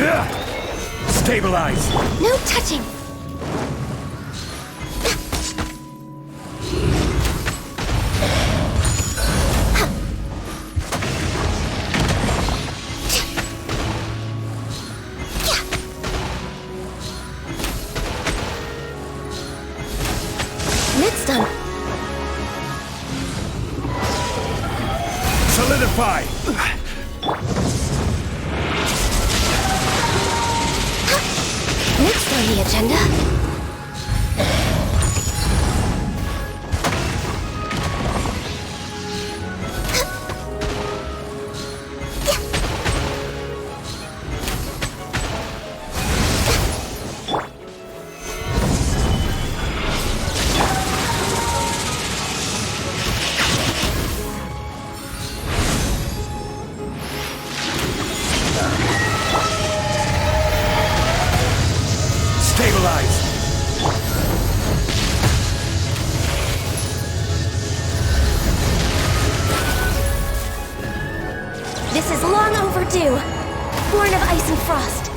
Stabilize! No touching! Next time. Solidify! Next on the agenda. Stabilize! This is long overdue. Born of ice and frost.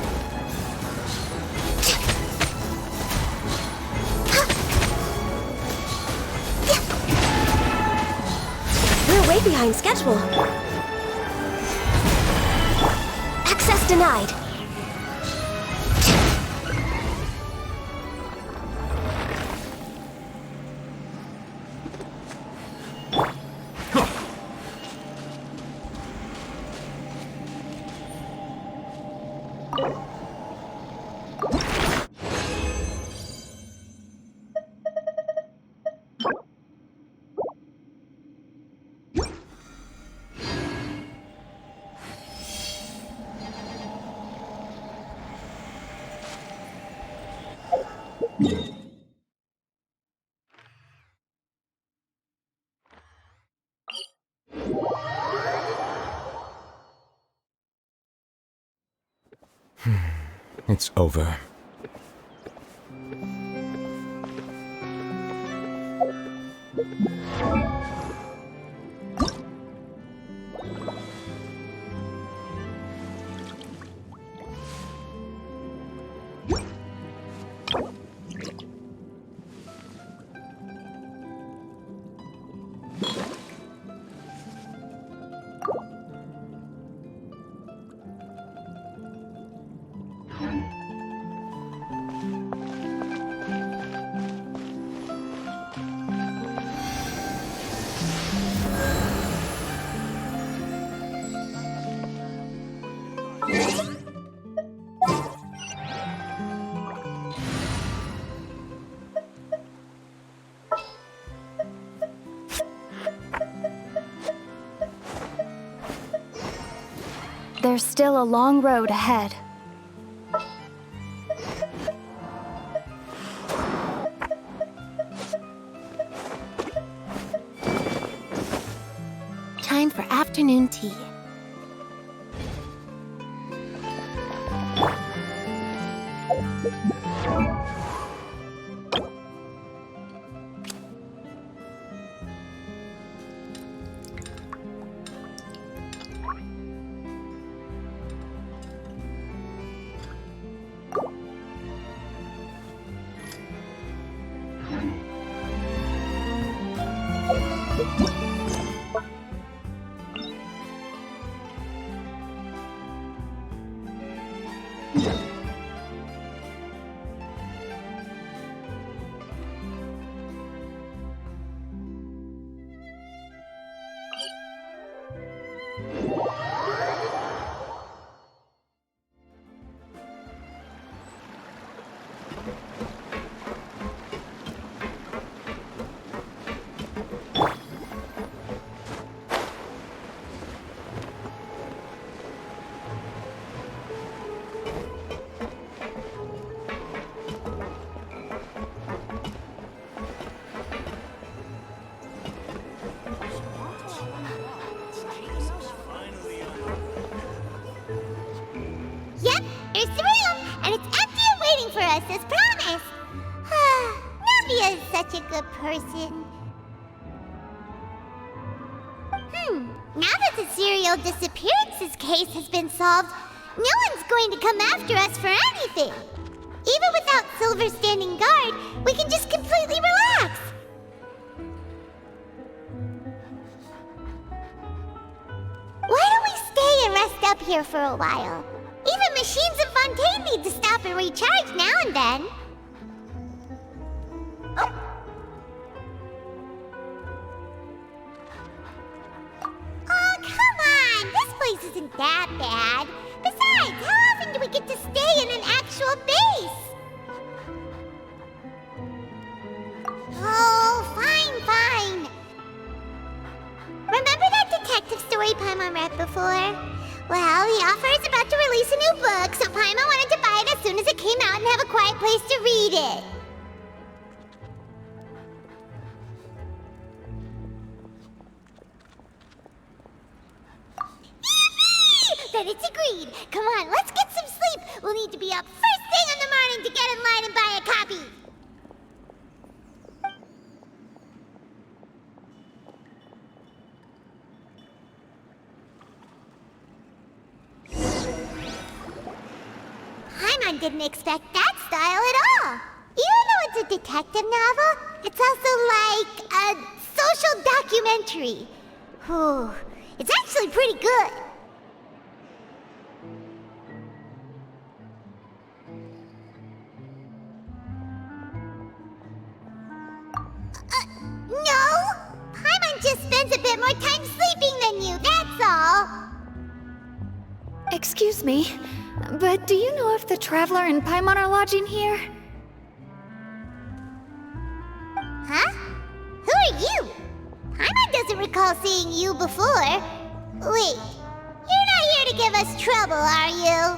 We're way behind schedule. Access denied. It's over. There's still a long road ahead. Time for afternoon tea. Yep, there's the room, and it's empty and waiting for us as promised. Navia is such a good person. Now that the serial disappearances case has been solved, No one's going to come after us for anything. Even without Silver standing guard, we can just completely relax. Why don't we stay and rest up here for a while? Even machines in Fontaine need to stop and recharge now and then. Oh, come on! This place isn't that bad. Besides, how often do we get to stay in an actual base? Oh, fine. Remember that detective story Paimon read before? Well, the author is about to release a new book, so Paimon wanted to buy it as soon as it came out and have a quiet place to read it. Then it's agreed. Come on, let's get some sleep. We'll need to be up first thing in the morning to get in line and buy a copy. Paimon didn't expect that style at all. Even though it's a detective novel, it's also like a social documentary. Whew. It's actually pretty good. No! Paimon just spends a bit more time sleeping than you, that's all. Excuse me, but do you know if the Traveler and Paimon are lodging here? Huh? Who are you? Paimon doesn't recall seeing you before. Wait, you're not here to give us trouble, are you?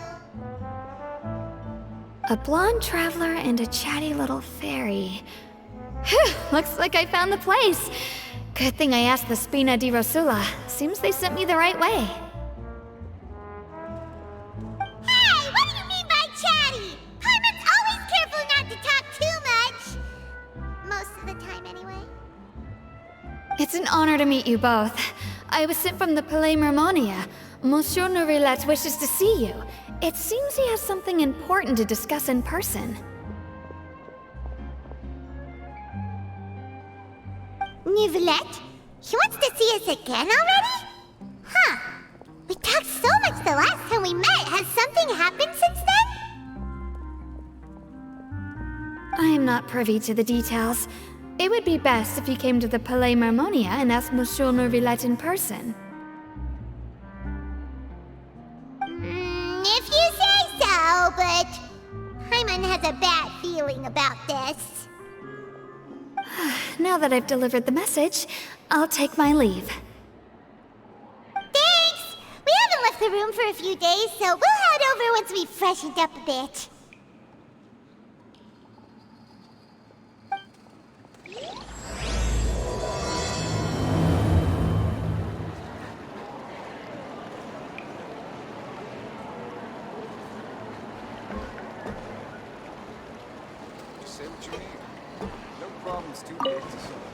A blonde traveler and a chatty little fairy. Whew, looks like I found the place. Good thing I asked the Spina di Rosula. Seems they sent me the right way. Hey, what do you mean by chatty? Paimon's always careful not to talk too much. Most of the time, anyway. It's an honor to meet you both. I was sent from the Palais Mermonia. Monsieur Nourillet wishes to see you. It seems he has something important to discuss in person. Nourillet? He wants to see us again already? Huh. We talked so much the last time we met. Has something happened since then? I am not privy to the details. It would be best if you came to the Palais Mermonia and asked Monsieur Nourillet in person. If you say so, but Paimon has a bad feeling about this. Now that I've delivered the message, I'll take my leave. Thanks! We haven't left the room for a few days, so we'll head over once we've freshened up a bit. Say what you mean. No problem's too big to solve.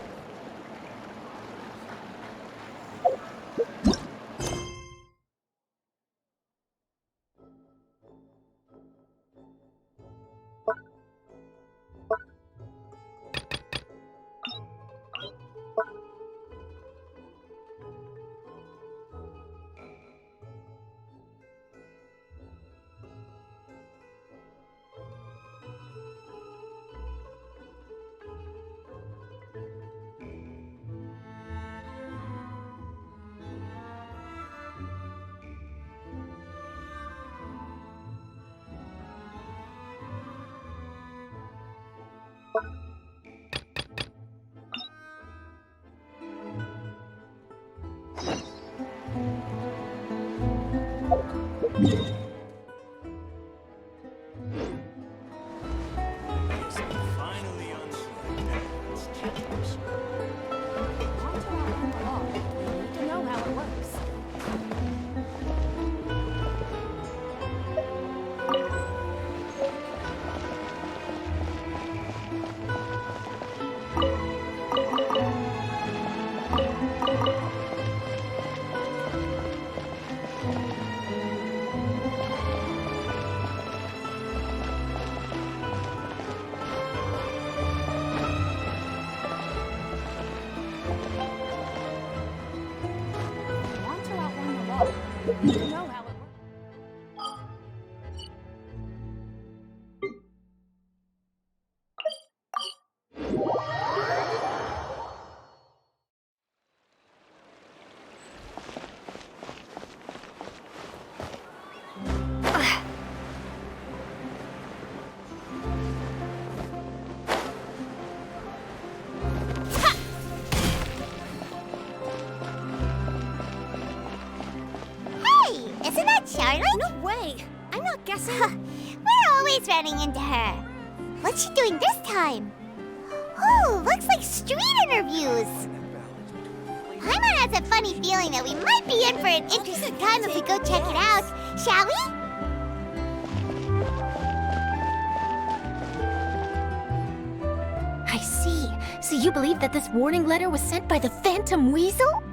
Finally on To know how it works. darling. No way! I'm not guessing. We're always running into her. What's she doing this time? Oh, looks like street interviews. Paimon has a funny feeling that we might be in for an interesting time if we go check it out. Shall we? I see. So you believe that this warning letter was sent by the Phantom Weasel?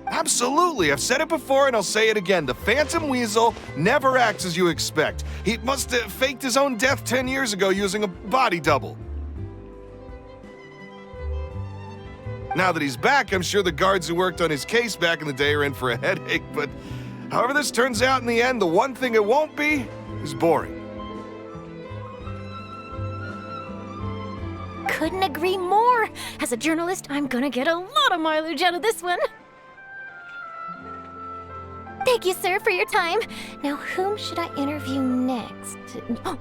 Absolutely. I've said it before and I'll say it again. The Phantom Weasel never acts as you expect. He must have faked his own death 10 years ago using a body double. Now that he's back, I'm sure the guards who worked on his case back in the day are in for a headache, but however this turns out in the end, the one thing it won't be is boring. Couldn't agree more. As a journalist, I'm gonna get a lot of mileage out of this one. Thank you, sir, for your time. Now, whom should I interview next? Huh?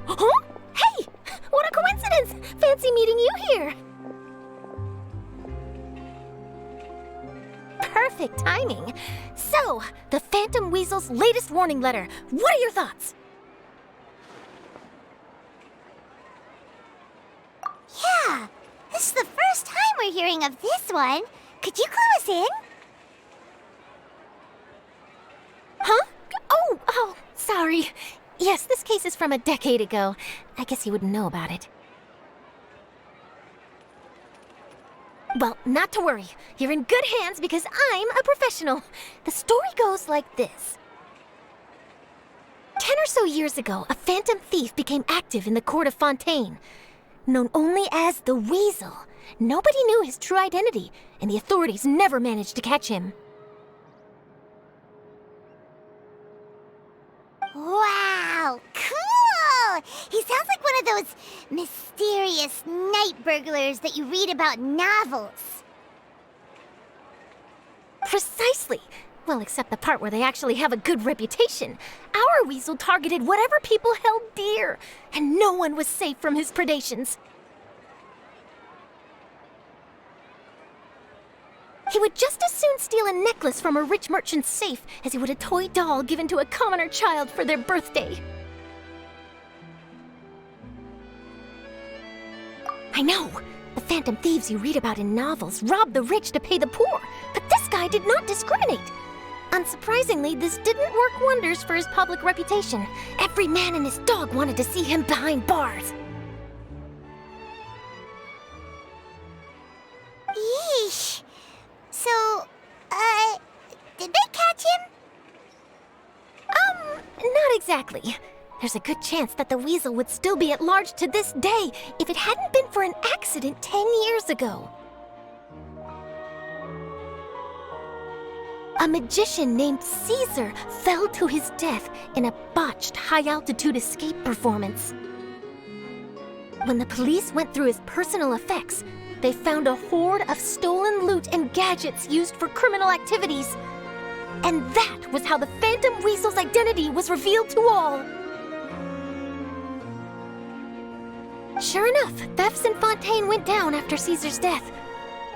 Hey! What a coincidence! Fancy meeting you here. Perfect timing. So, the Phantom Weasel's latest warning letter. What are your thoughts? Yeah, this is the first time we're hearing of this one. Could you clue us in? Huh? Oh, sorry. Yes, this case is from a decade ago. I guess you wouldn't know about it. Well, not to worry. You're in good hands because I'm a professional. The story goes like this. 10 or so years ago, a phantom thief became active in the court of Fontaine. Known only as the Weasel, nobody knew his true identity, and the authorities never managed to catch him. Wow, cool! He sounds like one of those mysterious night burglars that you read about in novels. Precisely. Well, except the part where they actually have a good reputation. Our Weasel targeted whatever people held dear, and no one was safe from his predations. He would just as soon steal a necklace from a rich merchant's safe as he would a toy doll given to a commoner child for their birthday. I know. The phantom thieves you read about in novels rob the rich to pay the poor, but this guy did not discriminate. Unsurprisingly, this didn't work wonders for his public reputation. Every man and his dog wanted to see him behind bars. Yeesh. So, did they catch him? Not exactly. There's a good chance that the Weasel would still be at large to this day if it hadn't been for an accident 10 years ago. A magician named Caesar fell to his death in a botched high-altitude escape performance. When the police went through his personal effects, they found a hoard of stolen loot and gadgets used for criminal activities. And that was how the Phantom Weasel's identity was revealed to all. Sure enough, thefts in Fontaine went down after Caesar's death.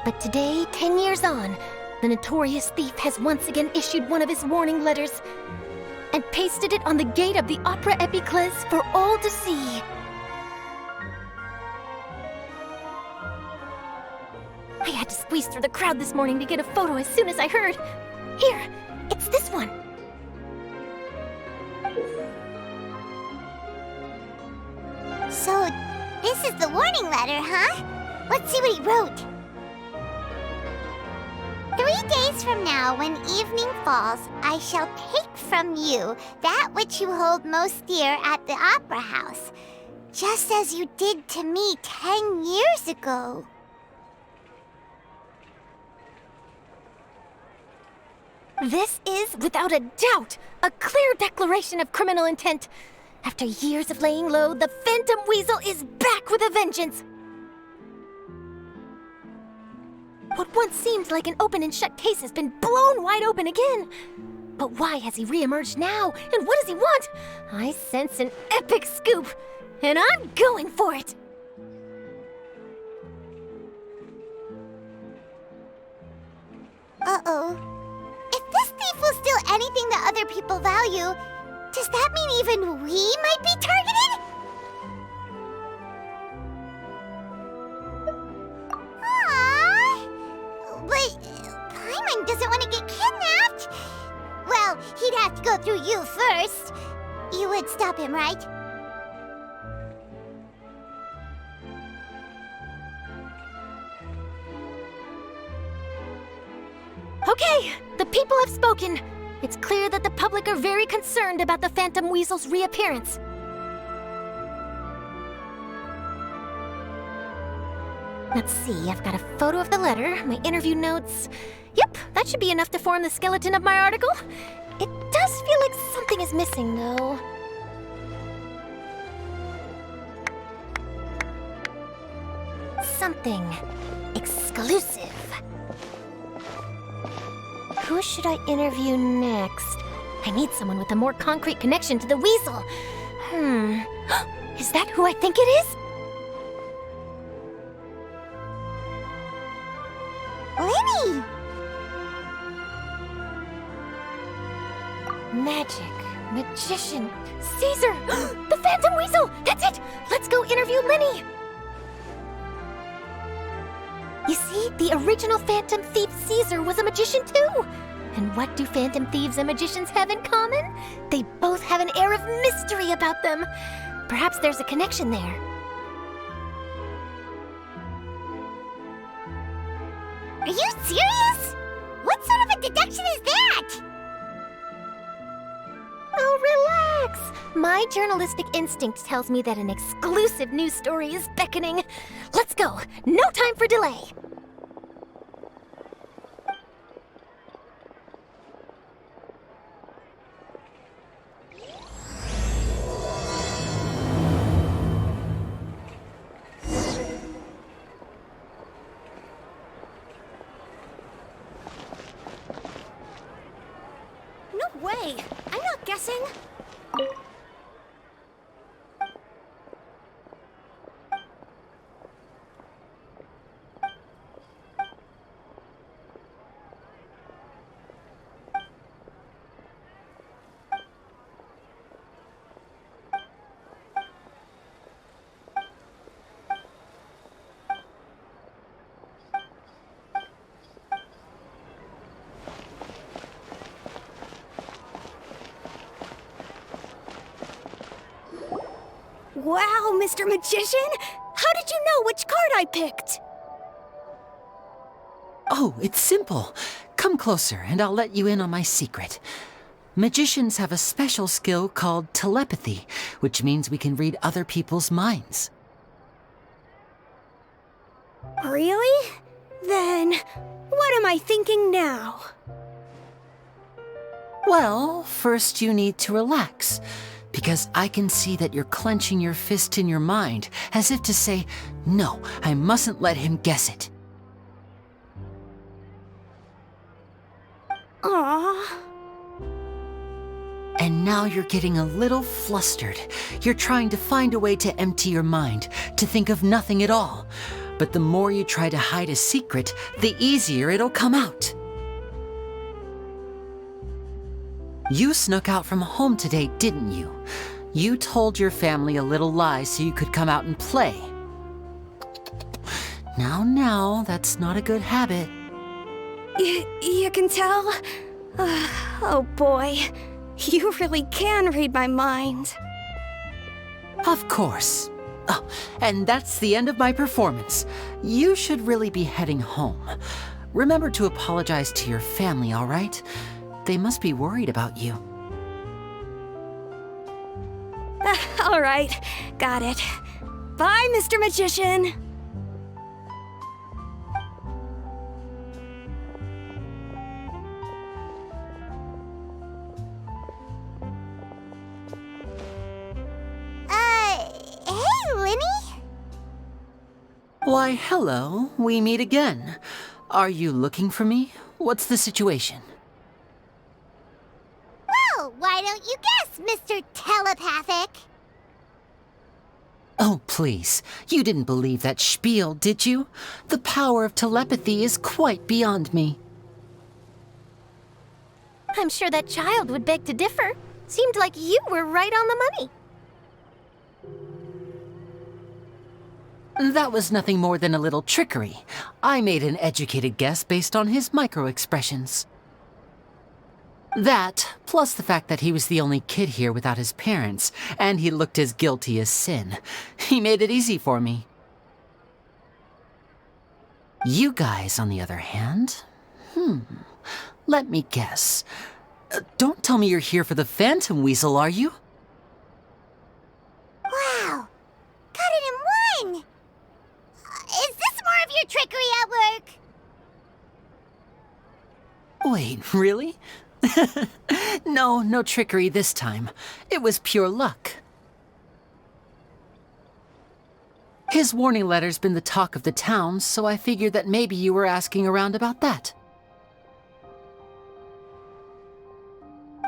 But today, 10 years on, the notorious thief has once again issued one of his warning letters and pasted it on the gate of the Opera Epiclese for all to see. I had to squeeze through the crowd this morning to get a photo as soon as I heard. Here, it's this one. So, this is the warning letter, huh? Let's see what he wrote. 3 days from now, when evening falls, I shall take from you that which you hold most dear at the Opera House, just as you did to me 10 years ago. This is, without a doubt, a clear declaration of criminal intent. After years of laying low, the Phantom Weasel is back with a vengeance. What once seemed like an open and shut case has been blown wide open again. But why has he reemerged now? And what does he want? I sense an epic scoop, and I'm going for it. Uh-oh. If thief will steal anything that other people value, does that mean even we might be targeted? Aww. But Paimon doesn't want to get kidnapped. Well, he'd have to go through you first. You would stop him, right? Okay, the people have spoken. It's clear that the public are very concerned about the Phantom Weasel's reappearance. Let's see, I've got a photo of the letter, my interview notes. Yep, that should be enough to form the skeleton of my article. It does feel like something is missing, though. Something exclusive. Who should I interview next? I need someone with a more concrete connection to the weasel. Is that who I think it is? Lenny! Magic, magician, Caesar! The Phantom Weasel! That's it! Let's go interview Lenny! You see, the original Phantom Thief Caesar was a magician too! And what do Phantom Thieves and magicians have in common? They both have an air of mystery about them. Perhaps there's a connection there. Are you serious? What sort of a deduction is that? Oh, relax! My journalistic instinct tells me that an exclusive news story is beckoning. Let's go! No time for delay! No way! I'm not guessing. Wow, Mr. Magician! How did you know which card I picked? Oh, it's simple. Come closer and I'll let you in on my secret. Magicians have a special skill called telepathy, which means we can read other people's minds. Really? Then, what am I thinking now? Well, first you need to relax, because I can see that you're clenching your fist in your mind, as if to say, no, I mustn't let him guess it. Aww. And now you're getting a little flustered. You're trying to find a way to empty your mind, to think of nothing at all. But the more you try to hide a secret, the easier it'll come out. You snuck out from home today, didn't you? You told your family a little lie so you could come out and play. Now, that's not a good habit. You can tell? Oh boy, you really can read my mind. Of course. Oh, and that's the end of my performance. You should really be heading home. Remember to apologize to your family, all right? They must be worried about you. All right, got it. Bye, Mr. Magician. Hey, Lenny? Why, hello. We meet again. Are you looking for me? What's the situation? Well, why don't you guess, Mr. Telepathic? Oh, please. You didn't believe that spiel, did you? The power of telepathy is quite beyond me. I'm sure that child would beg to differ. Seemed like you were right on the money. That was nothing more than a little trickery. I made an educated guess based on his micro-expressions. That, plus the fact that he was the only kid here without his parents, and he looked as guilty as sin. He made it easy for me. You guys, on the other hand, let me guess. Don't tell me you're here for the Phantom Weasel, are you? Wow! Got it in one! Is this more of your trickery at work? Wait, really? No trickery this time. It was pure luck. His warning letter's been the talk of the town, so I figured that maybe you were asking around about that.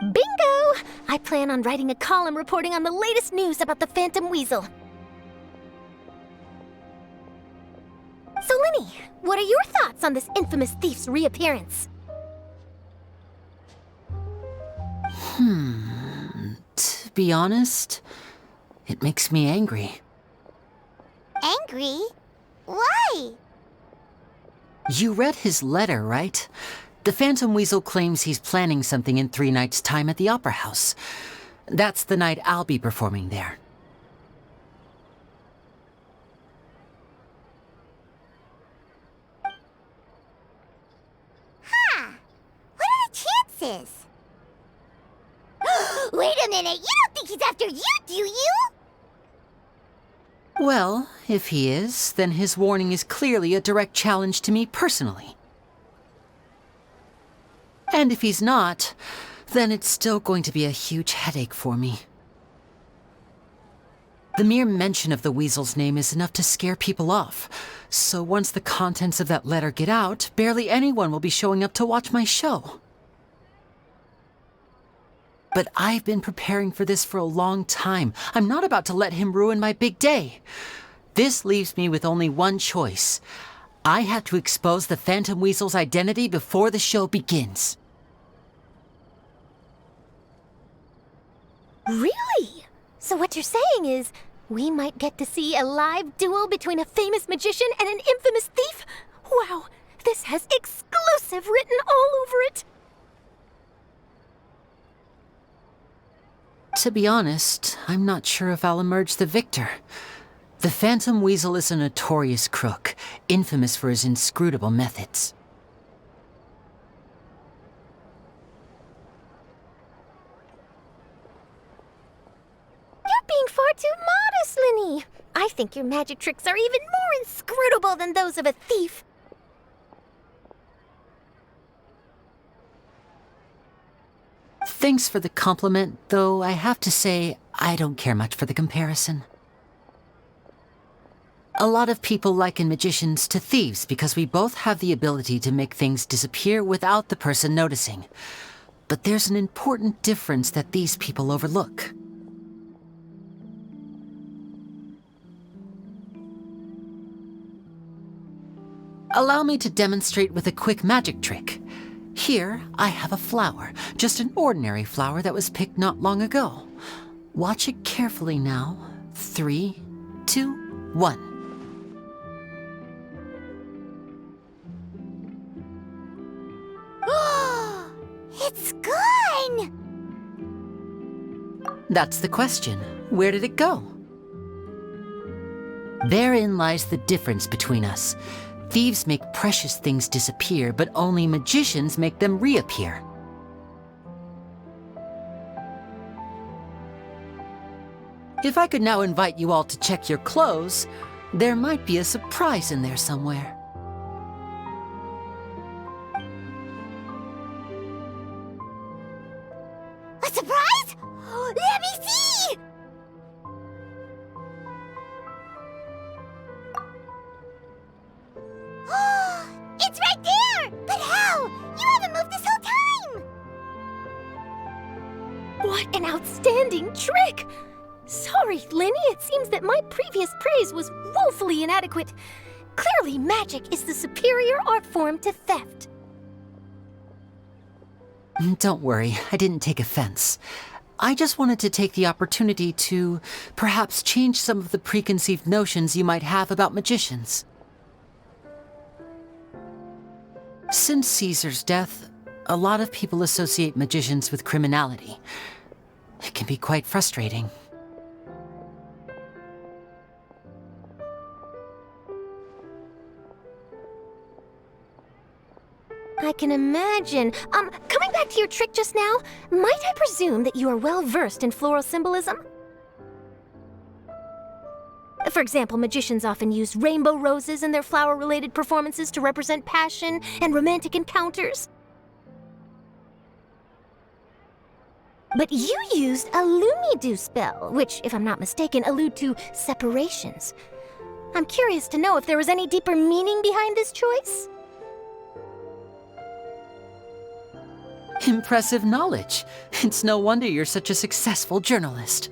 Bingo! I plan on writing a column reporting on the latest news about the Phantom Weasel. So, Lenny, what are your thoughts on this infamous thief's reappearance? To be honest, it makes me angry. Angry? Why? You read his letter, right? The Phantom Weasel claims he's planning something in 3 nights' time at the Opera House. That's the night I'll be performing there. Huh. What are the chances? Wait a minute, you don't think he's after you, do you? Well, if he is, then his warning is clearly a direct challenge to me personally. And if he's not, then it's still going to be a huge headache for me. The mere mention of the Weasel's name is enough to scare people off. So once the contents of that letter get out, barely anyone will be showing up to watch my show. But I've been preparing for this for a long time. I'm not about to let him ruin my big day. This leaves me with only one choice. I have to expose the Phantom Weasel's identity before the show begins. Really? So what you're saying is, we might get to see a live duel between a famous magician and an infamous thief? Wow, this has exclusive written all over it. To be honest, I'm not sure if I'll emerge the victor. The Phantom Weasel is a notorious crook, infamous for his inscrutable methods. You're being far too modest, Lenny. I think your magic tricks are even more inscrutable than those of a thief. Thanks for the compliment, though I have to say, I don't care much for the comparison. A lot of people liken magicians to thieves because we both have the ability to make things disappear without the person noticing. But there's an important difference that these people overlook. Allow me to demonstrate with a quick magic trick. Here, I have a flower, just an ordinary flower that was picked not long ago. Watch it carefully now. 3, 2, 1. It's gone! That's the question. Where did it go? Therein lies the difference between us. Thieves make precious things disappear, but only magicians make them reappear. If I could now invite you all to check your clothes, there might be a surprise in there somewhere. A surprise? Let me see! It's right there! But how? You haven't moved this whole time! What an outstanding trick! Sorry, Lenny, it seems that my previous praise was woefully inadequate. Clearly, magic is the superior art form to theft. Don't worry, I didn't take offense. I just wanted to take the opportunity to perhaps change some of the preconceived notions you might have about magicians. Since Caesar's death, a lot of people associate magicians with criminality. It can be quite frustrating. I can imagine. Coming back to your trick just now, might I presume that you are well versed in floral symbolism? For example, magicians often use rainbow roses in their flower-related performances to represent passion and romantic encounters. But you used a Lumidu spell, which, if I'm not mistaken, allude to separations. I'm curious to know if there was any deeper meaning behind this choice? Impressive knowledge. It's no wonder you're such a successful journalist.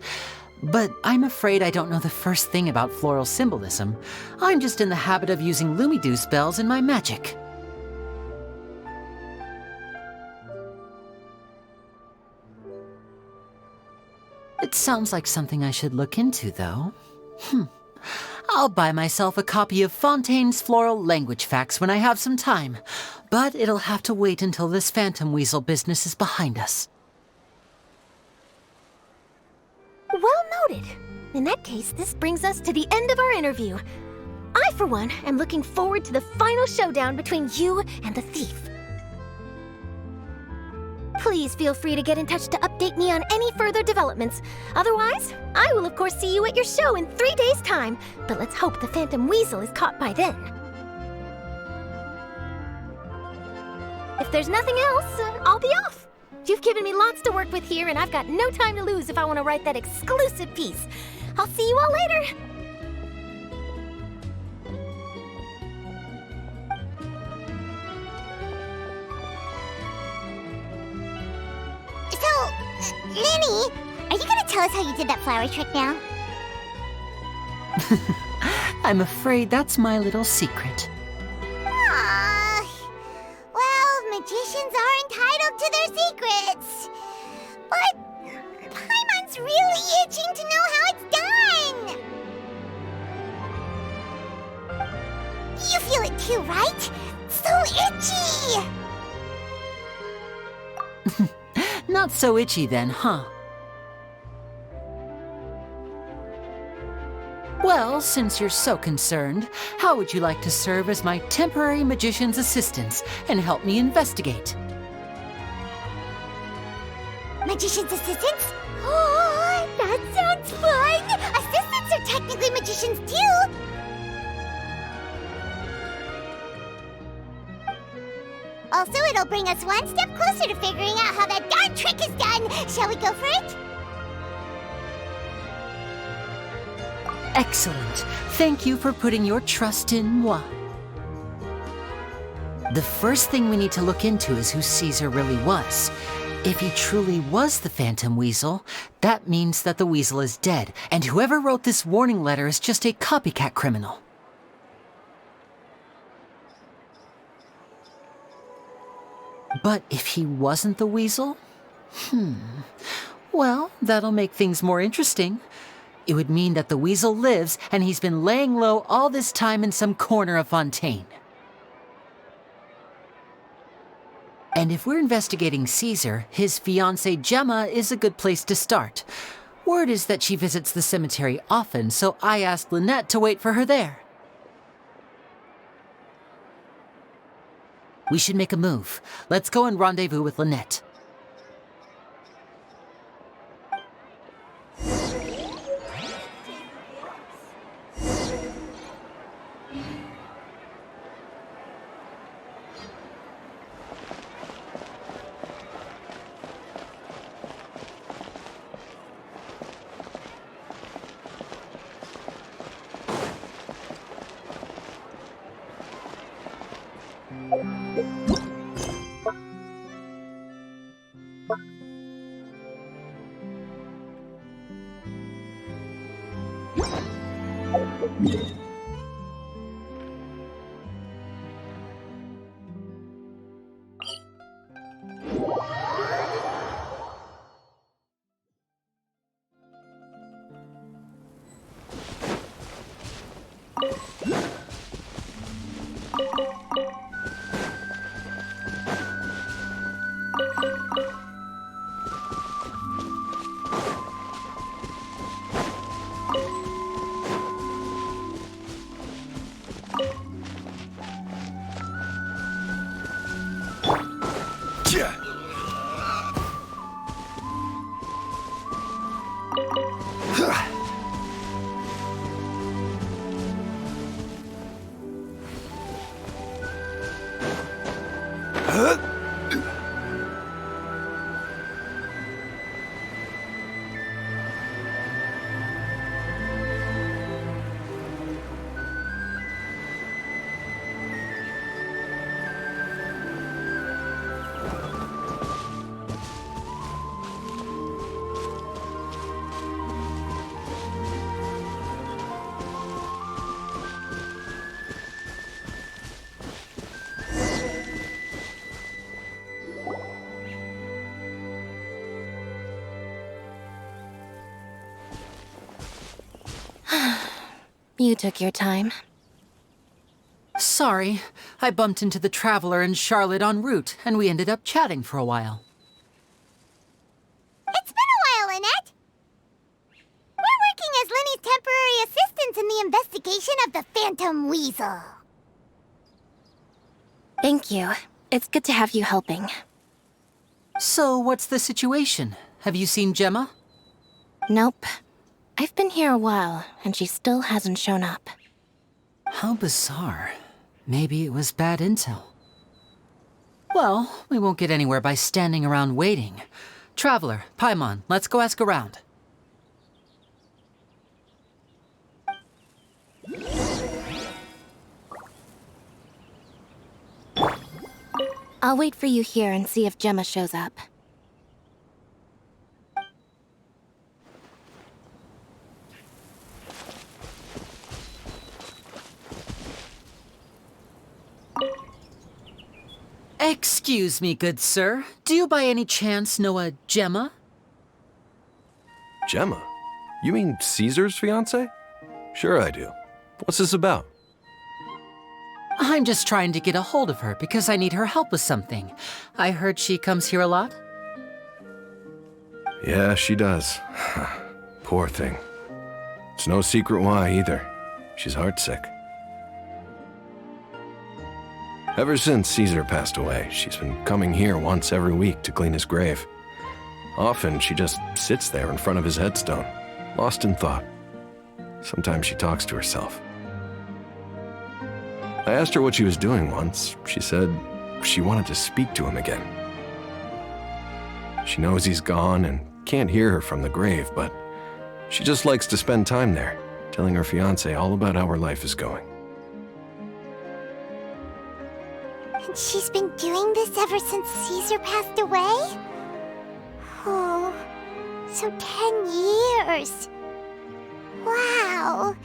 But I'm afraid I don't know the first thing about floral symbolism. I'm just in the habit of using Lumidu spells in my magic. It sounds like something I should look into, though. I'll buy myself a copy of Fontaine's Floral Language Facts when I have some time. But it'll have to wait until this phantom weasel business is behind us. Well noted. In that case, this brings us to the end of our interview. I, for one, am looking forward to the final showdown between you and the thief. Please feel free to get in touch to update me on any further developments. Otherwise, I will of course see you at your show in 3 days' time. But let's hope the Phantom Weasel is caught by then. If there's nothing else, I'll be off. You've given me lots to work with here, and I've got no time to lose if I want to write that exclusive piece. I'll see you all later. So, Lenny, are you gonna tell us how you did that flower trick now? I'm afraid that's my little secret. Aww. Well, magicians are entitled to their secrets. But Paimon's really itching to know how it's done. You feel it too, right? So itchy! Not so itchy then, huh? Well, since you're so concerned, how would you like to serve as my temporary magician's assistant and help me investigate? Magician's assistants? Oh, that sounds fun! Assistants are technically magicians too! Also, it'll bring us one step closer to figuring out how that darn trick is done! Shall we go for it? Excellent. Thank you for putting your trust in moi. The first thing we need to look into is who Caesar really was. If he truly was the Phantom Weasel, that means that the weasel is dead, and whoever wrote this warning letter is just a copycat criminal. But if he wasn't the weasel? Well, that'll make things more interesting. It would mean that the weasel lives, and he's been laying low all this time in some corner of Fontaine. And if we're investigating Caesar, his fiancée Gemma is a good place to start. Word is that she visits the cemetery often, so I asked Lynette to wait for her there. We should make a move. Let's go and rendezvous with Lynette. You took your time. Sorry, I bumped into the Traveler and Charlotte en route, and we ended up chatting for a while. It's been a while, Annette. We're working as Lenny's temporary assistants in the investigation of the Phantom Weasel. Thank you. It's good to have you helping. So, what's the situation? Have you seen Gemma? Nope. I've been here a while, and she still hasn't shown up. How bizarre. Maybe it was bad intel. Well, we won't get anywhere by standing around waiting. Traveler, Paimon, let's go ask around. I'll wait for you here and see if Gemma shows up. Excuse me, good sir. Do you by any chance know a Gemma? Gemma? You mean Caesar's fiancé? Sure I do. What's this about? I'm just trying to get a hold of her because I need her help with something. I heard she comes here a lot. Yeah, she does. Poor thing. It's no secret why either. She's heartsick. Ever since Caesar passed away, she's been coming here once every week to clean his grave. Often she just sits there in front of his headstone, lost in thought. Sometimes she talks to herself. I asked her what she was doing once. She said she wanted to speak to him again. She knows he's gone and can't hear her from the grave, but she just likes to spend time there, telling her fiancé all about how her life is going. And she's been doing this ever since Caesar passed away? Oh, so 10 years. Wow.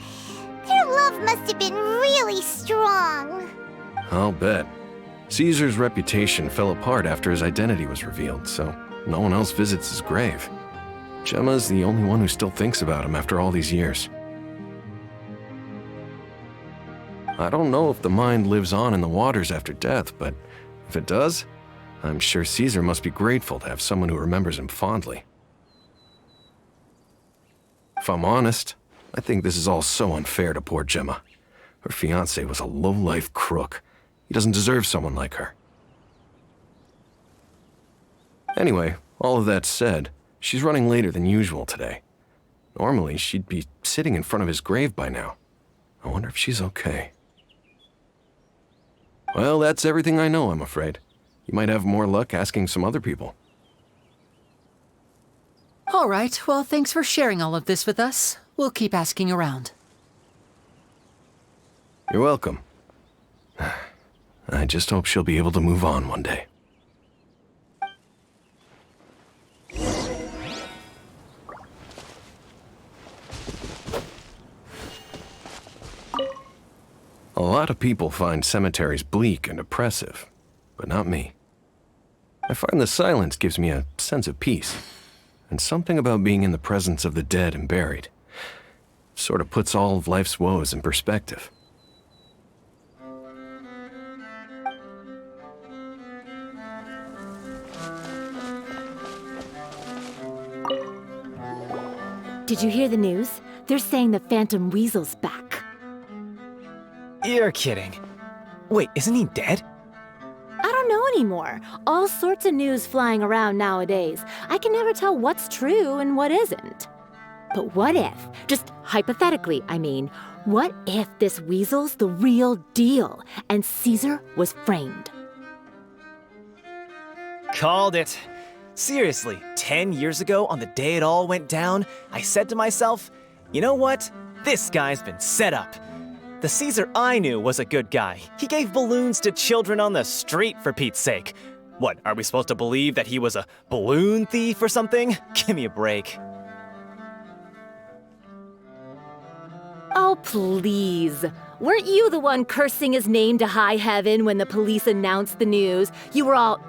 Their love must have been really strong. I'll bet. Caesar's reputation fell apart after his identity was revealed, so no one else visits his grave. Gemma's the only one who still thinks about him after all these years. I don't know if the mind lives on in the waters after death, but if it does, I'm sure Caesar must be grateful to have someone who remembers him fondly. If I'm honest, I think this is all so unfair to poor Gemma. Her fiancé was a low-life crook. He doesn't deserve someone like her. Anyway, all of that said, she's running later than usual today. Normally, she'd be sitting in front of his grave by now. I wonder if she's okay. Well, that's everything I know, I'm afraid. You might have more luck asking some other people. All right, well, thanks for sharing all of this with us. We'll keep asking around. You're welcome. I just hope she'll be able to move on one day. A lot of people find cemeteries bleak and oppressive, but not me. I find the silence gives me a sense of peace, and something about being in the presence of the dead and buried sort of puts all of life's woes in perspective. Did you hear the news? They're saying the Phantom Weasel's back. You're kidding. Wait, isn't he dead? I don't know anymore. All sorts of news flying around nowadays. I can never tell what's true and what isn't. But what if, just hypothetically, I mean, what if this weasel's the real deal and Caesar was framed? Called it. Seriously, 10 years ago, on the day it all went down, I said to myself, you know what? This guy's been set up. The Caesar I knew was a good guy. He gave balloons to children on the street, for Pete's sake. What, are we supposed to believe that he was a balloon thief or something? Give me a break. Oh, please. Weren't you the one cursing his name to high heaven when the police announced the news? You were all,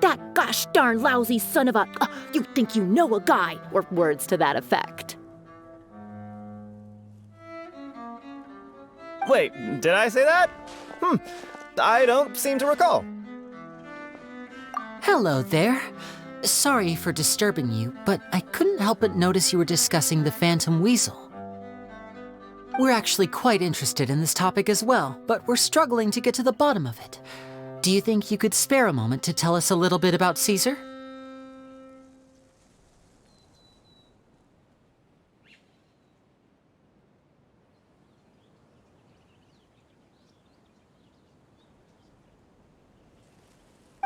that gosh darn lousy son of a, you think you know a guy, or words to that effect. Wait, did I say that? I don't seem to recall. Hello there. Sorry for disturbing you, but I couldn't help but notice you were discussing the Phantom Weasel. We're actually quite interested in this topic as well, but we're struggling to get to the bottom of it. Do you think you could spare a moment to tell us a little bit about Caesar?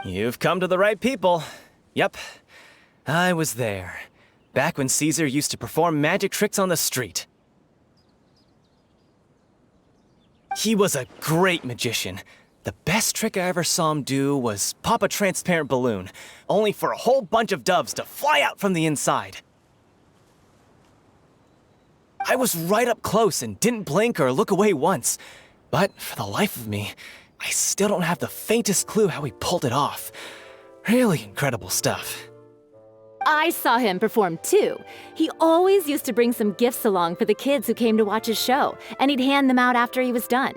You've come to the right people. Yep, I was there. Back when Caesar used to perform magic tricks on the street. He was a great magician. The best trick I ever saw him do was pop a transparent balloon, only for a whole bunch of doves to fly out from the inside. I was right up close and didn't blink or look away once. But for the life of me, I still don't have the faintest clue how he pulled it off. Really incredible stuff. I saw him perform too. He always used to bring some gifts along for the kids who came to watch his show, and he'd hand them out after he was done.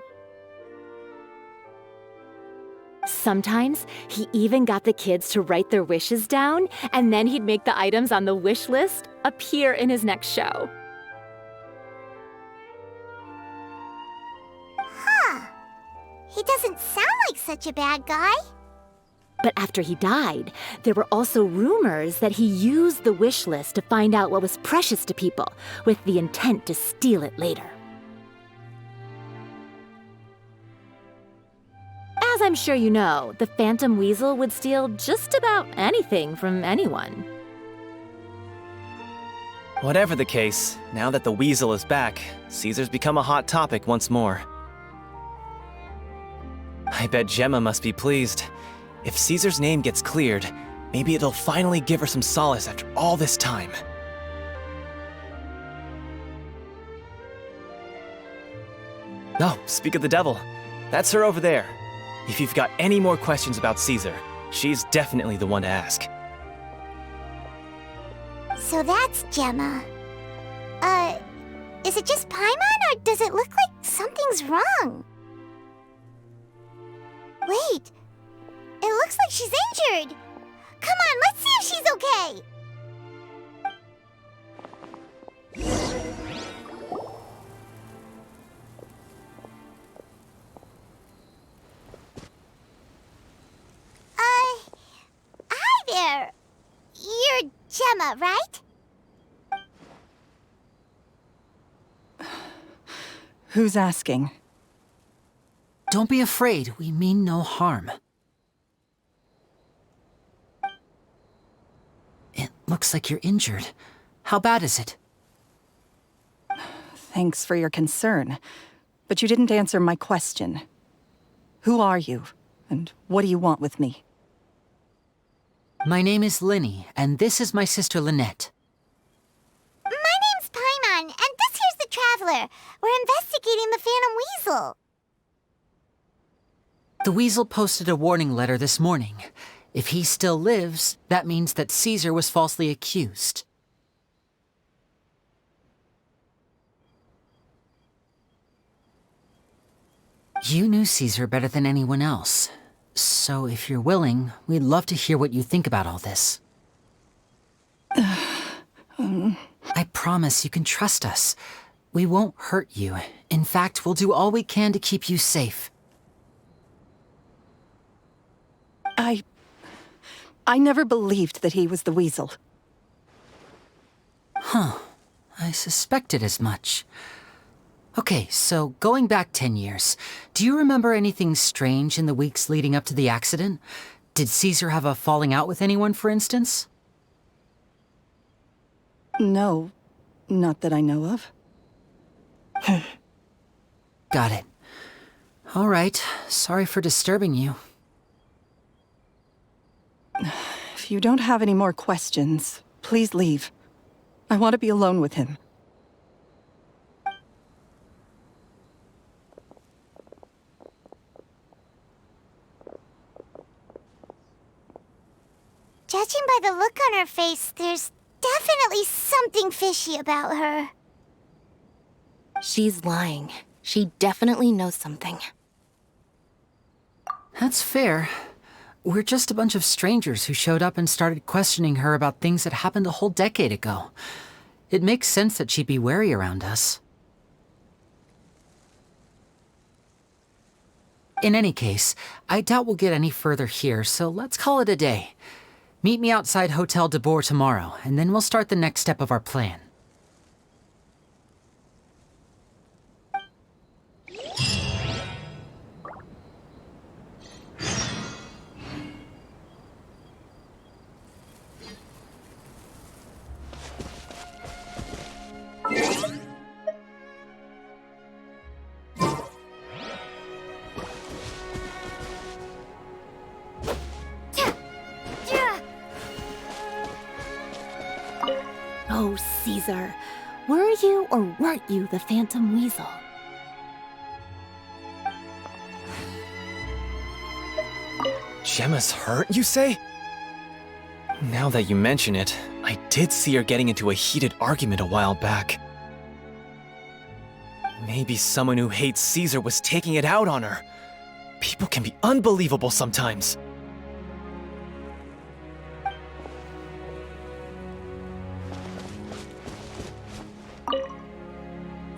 Sometimes, he even got the kids to write their wishes down, and then he'd make the items on the wish list appear in his next show. Huh. He doesn't sound like such a bad guy. But after he died, there were also rumors that he used the wish list to find out what was precious to people, with the intent to steal it later. As I'm sure you know, the Phantom Weasel would steal just about anything from anyone. Whatever the case, now that the Weasel is back, Caesar's become a hot topic once more. I bet Gemma must be pleased. If Caesar's name gets cleared, maybe it'll finally give her some solace after all this time. Oh, speak of the devil. That's her over there. If you've got any more questions about Caesar, she's definitely the one to ask. So that's Gemma. Is it just Paimon, or does it look like something's wrong? Wait, it looks like she's injured. Come on, let's see if she's okay. Hi there. You're Gemma, right? Who's asking? Don't be afraid, we mean no harm. It looks like you're injured. How bad is it? Thanks for your concern, but you didn't answer my question. Who are you, and what do you want with me? My name is Linny, and this is my sister Lynette. My name's Paimon, and this here's the Traveler. We're investigating the Phantom Weasel. The Weasel posted a warning letter this morning. If he still lives, that means that Caesar was falsely accused. You knew Caesar better than anyone else. So if you're willing, we'd love to hear what you think about all this. I promise you can trust us. We won't hurt you. In fact, we'll do all we can to keep you safe. I never believed that he was the Weasel. Huh. I suspected as much. Okay, so going back 10 years, do you remember anything strange in the weeks leading up to the accident? Did Caesar have a falling out with anyone, for instance? No, not that I know of. Got it. All right, sorry for disturbing you. If you don't have any more questions, please leave. I want to be alone with him. Judging by the look on her face, there's definitely something fishy about her. She's lying. She definitely knows something. That's fair. We're just a bunch of strangers who showed up and started questioning her about things that happened a whole decade ago. It makes sense that she'd be wary around us. In any case, I doubt we'll get any further here, so let's call it a day. Meet me outside Hotel de Boer tomorrow, and then we'll start the next step of our plan. Oh, Caesar. Were you or weren't you the Phantom Weasel? Gemma's hurt, you say? Now that you mention it, I did see her getting into a heated argument a while back. Maybe someone who hates Caesar was taking it out on her. People can be unbelievable sometimes.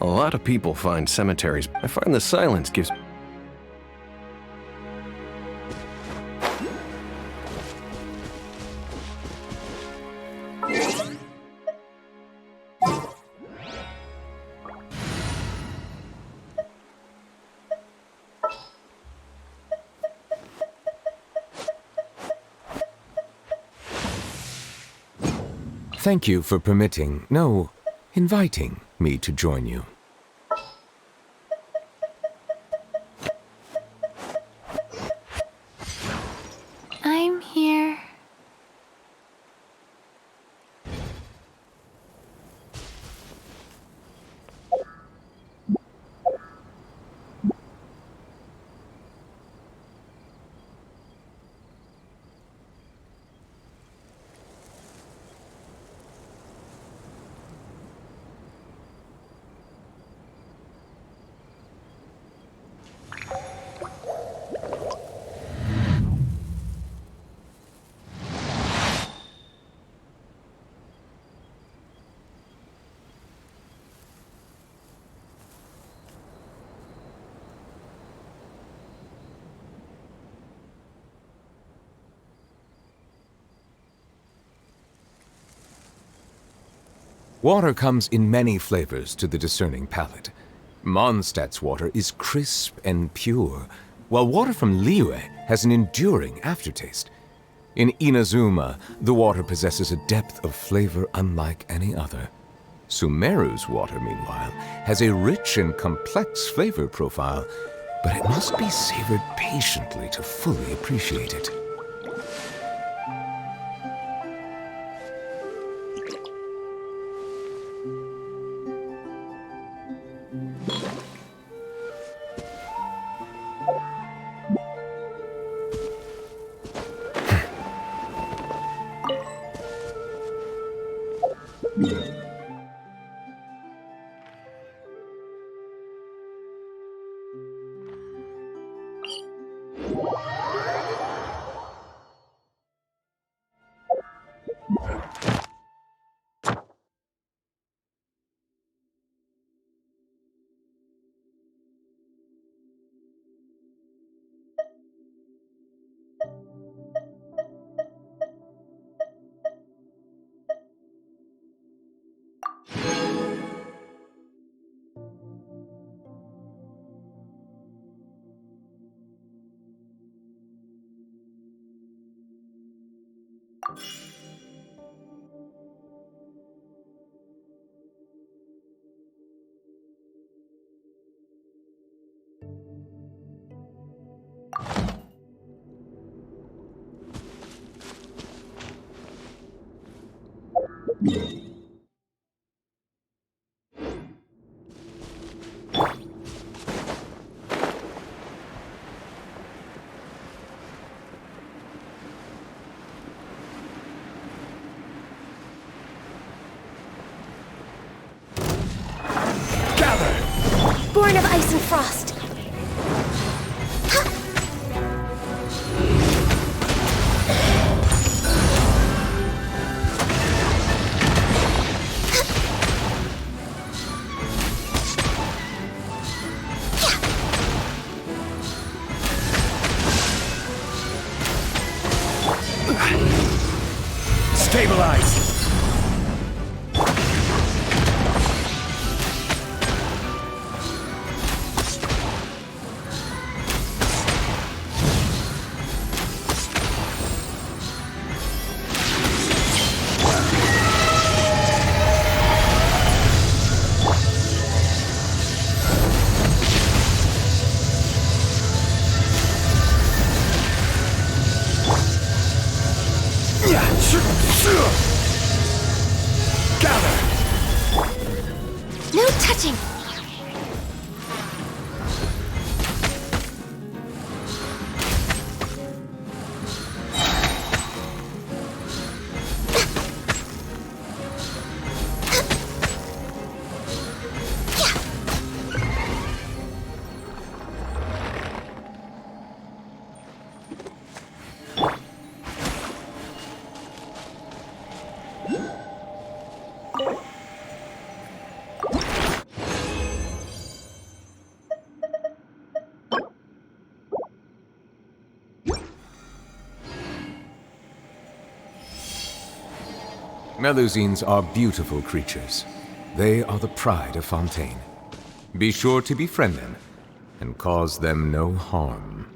A lot of people find cemeteries. I find the silence gives... Thank you for permitting, no, inviting me to join you. I'm here. Water comes in many flavors to the discerning palate. Mondstadt's water is crisp and pure, while water from Liyue has an enduring aftertaste. In Inazuma, the water possesses a depth of flavor unlike any other. Sumeru's water, meanwhile, has a rich and complex flavor profile, but it must be savored patiently to fully appreciate it. born of ice and frost. Stabilize! No touching! Melusines are beautiful creatures. They are the pride of Fontaine. Be sure to befriend them and cause them no harm.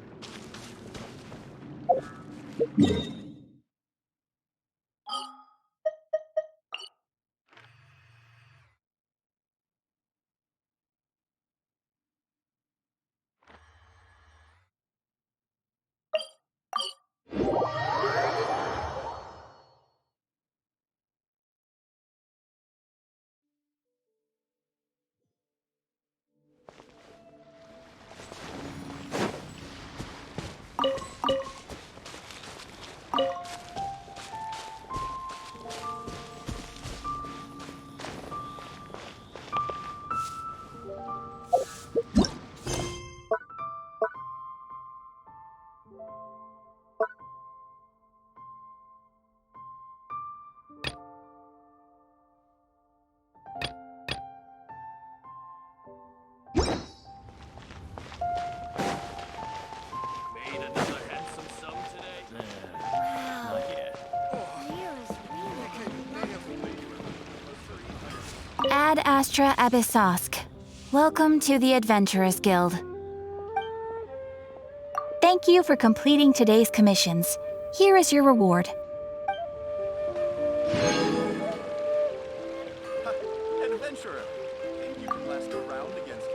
Ad Astra Abyssosk. Welcome to the Adventurers Guild. Thank you for completing today's commissions. Here is your reward. Adventurer! Think you can last a round against me?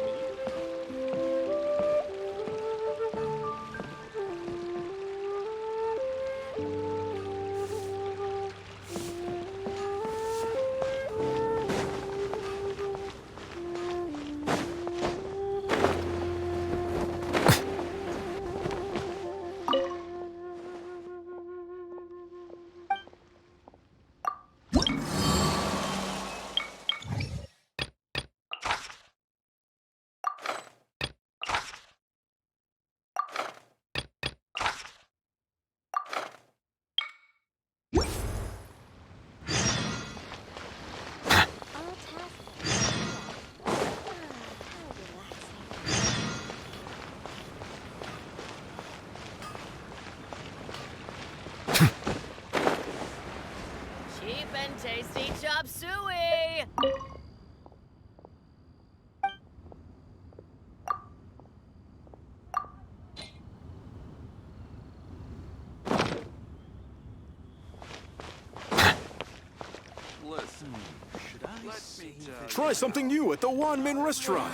Cheap and tasty chop suey! Listen, should I try something new at the One Min restaurant?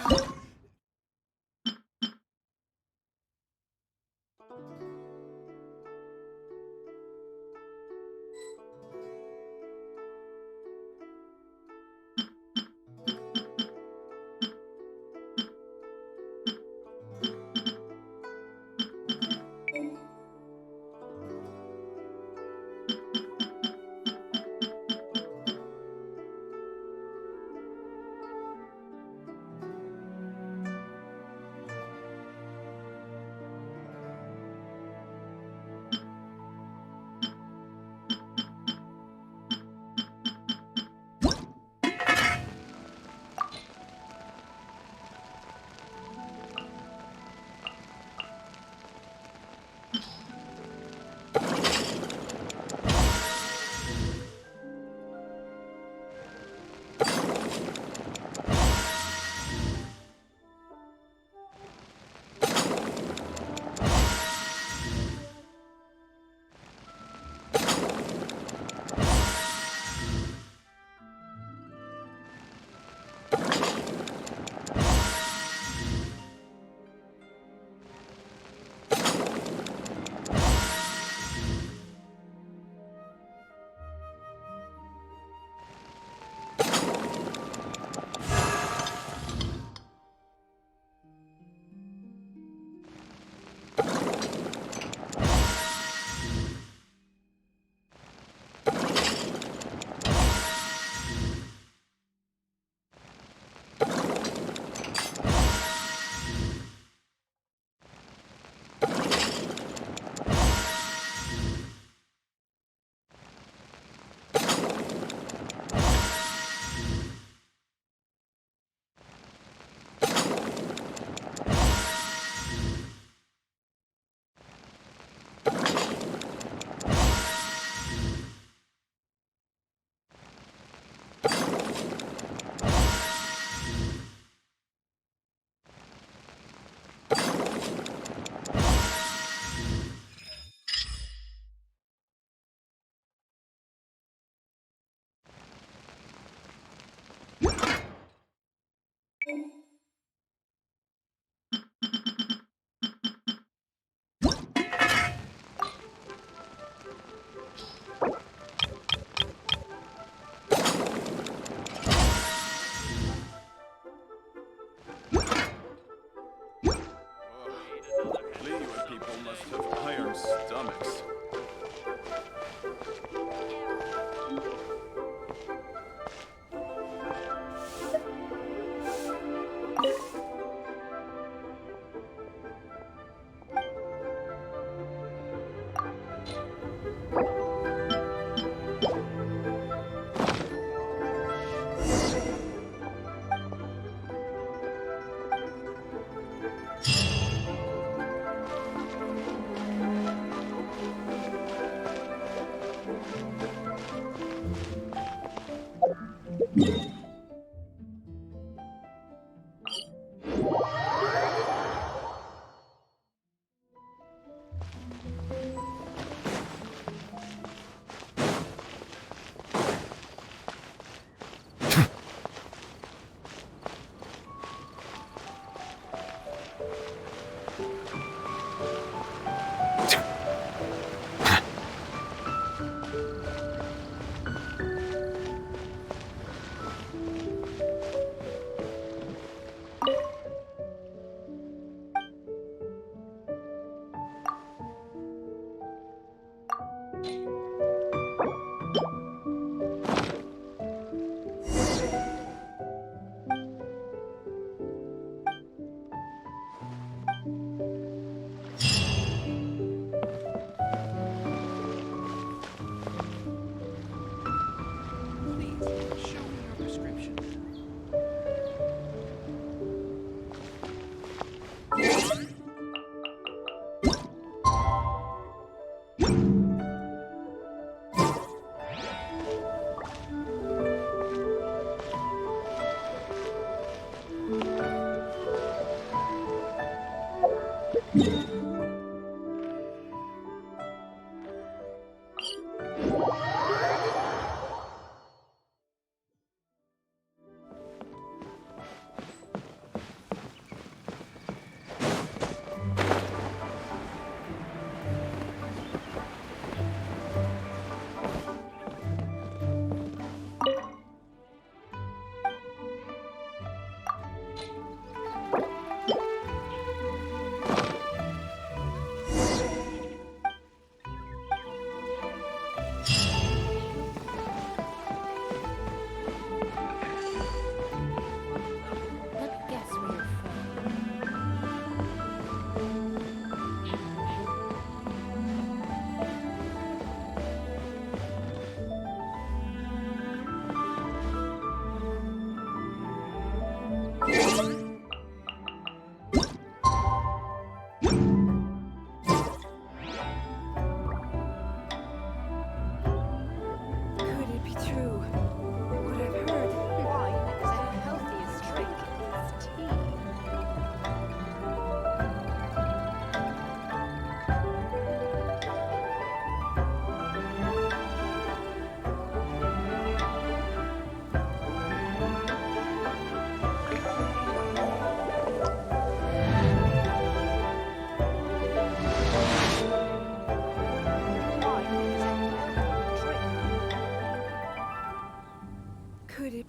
stomachs.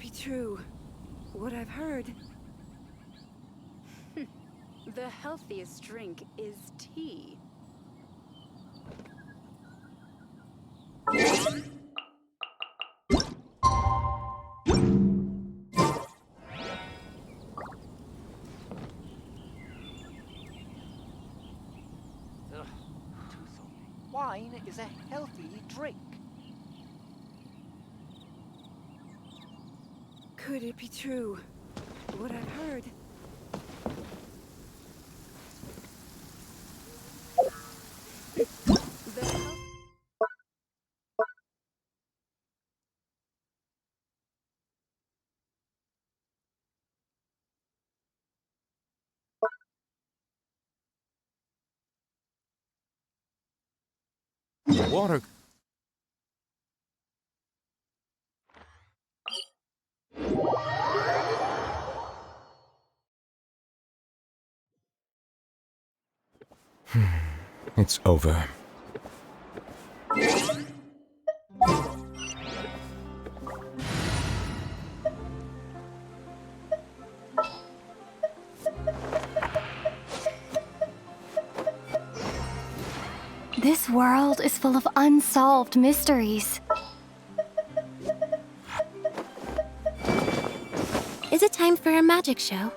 be true, what I've heard? The healthiest drink is tea. Wine is a healthy drink. Could it be true, what I've heard? Water. It's over. This world is full of unsolved mysteries. Is it time for a magic show?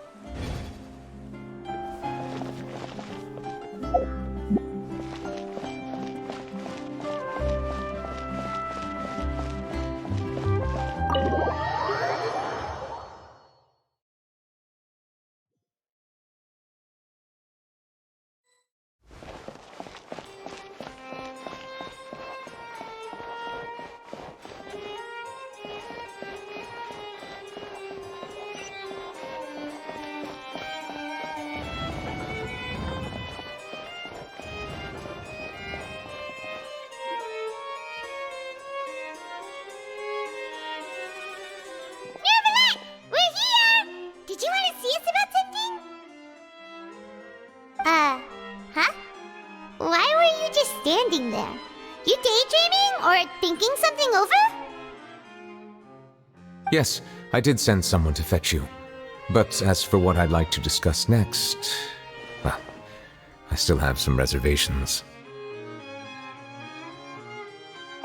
Why were you just standing there? You daydreaming or thinking something over? Yes, I did send someone to fetch you. But as for what I'd like to discuss next, well, I still have some reservations.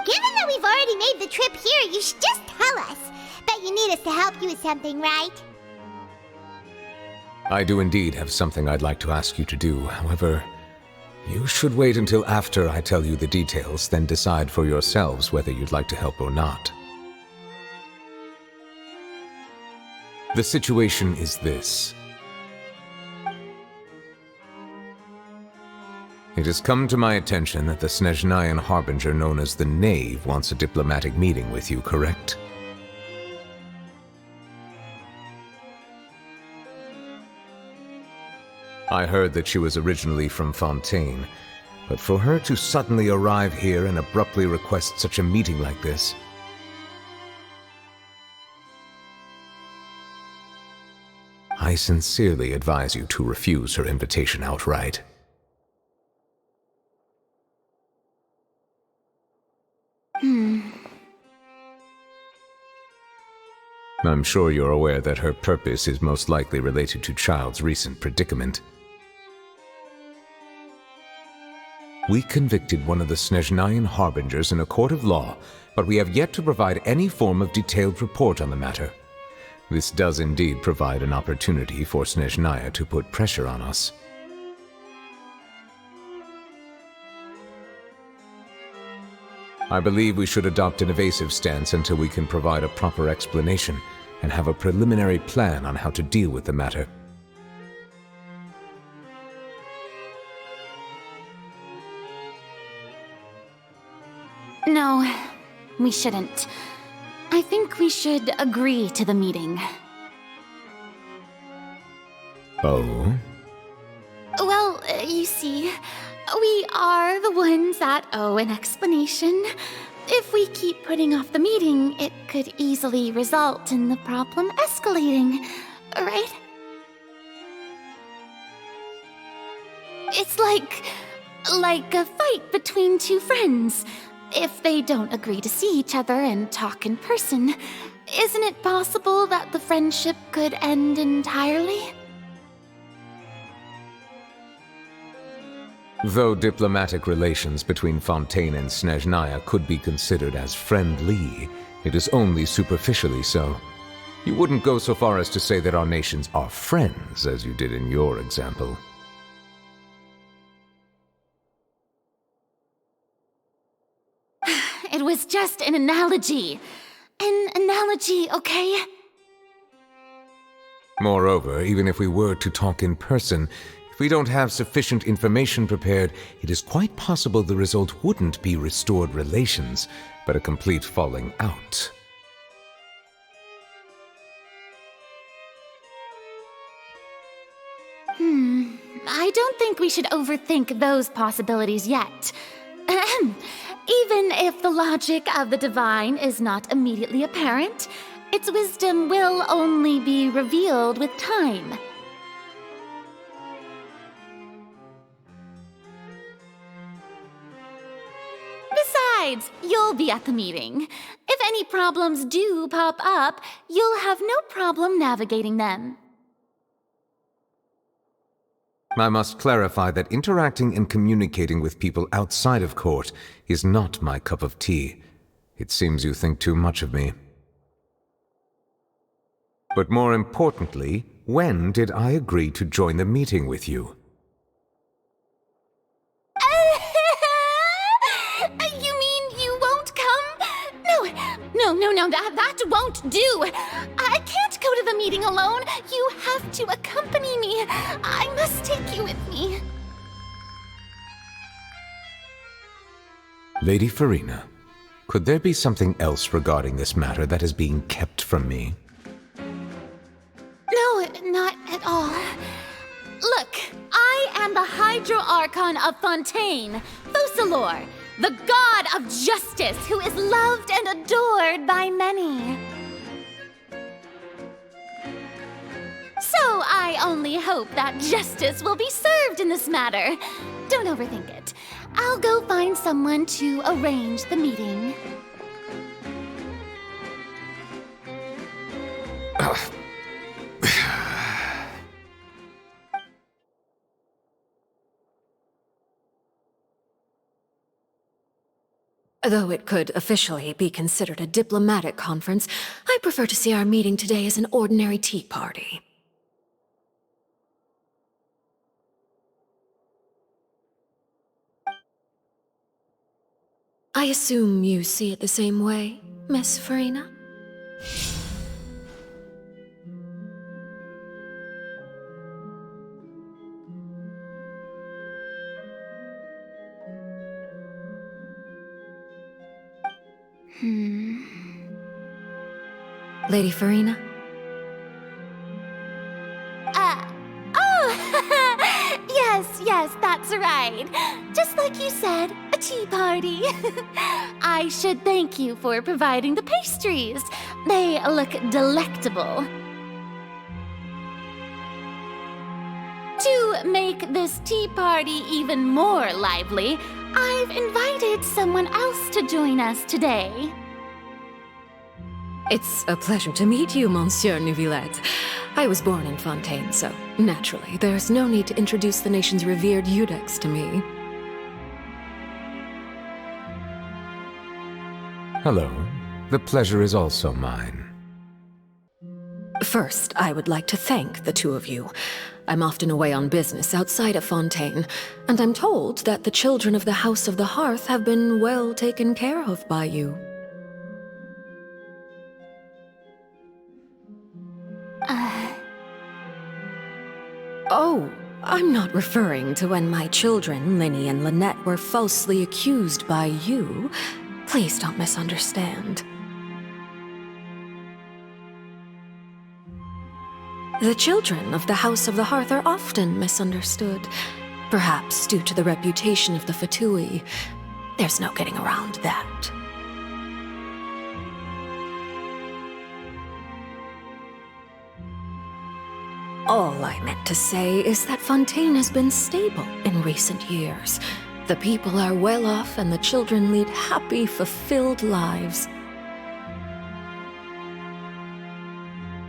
Given that we've already made the trip here, you should just tell us. Bet you need us to help you with something, right? I do indeed have something I'd like to ask you to do. However, you should wait until after I tell you the details, then decide for yourselves whether you'd like to help or not. The situation is this. It has come to my attention that the Snezhnayan Harbinger known as the Knave wants a diplomatic meeting with you, correct? I heard that she was originally from Fontaine, but for her to suddenly arrive here and abruptly request such a meeting like this... I sincerely advise you to refuse her invitation outright. I'm sure you're aware that her purpose is most likely related to Child's recent predicament. We convicted one of the Snezhnayan Harbingers in a court of law, but we have yet to provide any form of detailed report on the matter. This does indeed provide an opportunity for Snezhnaya to put pressure on us. I believe we should adopt an evasive stance until we can provide a proper explanation and have a preliminary plan on how to deal with the matter. No, we shouldn't. I think we should agree to the meeting. Oh? Well, you see, we are the ones that owe an explanation. If we keep putting off the meeting, it could easily result in the problem escalating, right? It's like a fight between two friends. If they don't agree to see each other and talk in person, isn't it possible that the friendship could end entirely? Though diplomatic relations between Fontaine and Snezhnaya could be considered as friendly, it is only superficially so. You wouldn't go so far as to say that our nations are friends, as you did in your example. It was just an analogy. An analogy, okay? Moreover, even if we were to talk in person, if we don't have sufficient information prepared, it is quite possible the result wouldn't be restored relations, but a complete falling out. I don't think we should overthink those possibilities yet. Ahem. Even if the logic of the divine is not immediately apparent, its wisdom will only be revealed with time. Besides, you'll be at the meeting. If any problems do pop up, you'll have no problem navigating them. I must clarify that interacting and communicating with people outside of court is not my cup of tea. It seems you think too much of me. But more importantly, when did I agree to join the meeting with you? You mean you won't come? No, that won't do. I can't go to the meeting alone. You have to accompany me. I must take you with me. Lady Farina, could there be something else regarding this matter that is being kept from me? No, not at all. Look, I am the Hydro Archon of Fontaine, Focalor, the god of justice who is loved and adored by many. So I only hope that justice will be served in this matter. Don't overthink it. I'll go find someone to arrange the meeting. Though it could officially be considered a diplomatic conference, I prefer to see our meeting today as an ordinary tea party. I assume you see it the same way, Miss Farina? Lady Farina? Yes, that's right. Just like you said, a tea party. I should thank you for providing the pastries. They look delectable. To make this tea party even more lively, I've invited someone else to join us today. It's a pleasure to meet you, Monsieur Neuvillette. I was born in Fontaine, so naturally, there's no need to introduce the nation's revered Eudex to me. Hello. The pleasure is also mine. First, I would like to thank the two of you. I'm often away on business outside of Fontaine, and I'm told that the children of the House of the Hearth have been well taken care of by you. Oh, I'm not referring to when my children, Linny and Lynette, were falsely accused by you. Please don't misunderstand. The children of the House of the Hearth are often misunderstood, perhaps due to the reputation of the Fatui. There's no getting around that. All I meant to say is that Fontaine has been stable in recent years. The people are well off and the children lead happy, fulfilled lives.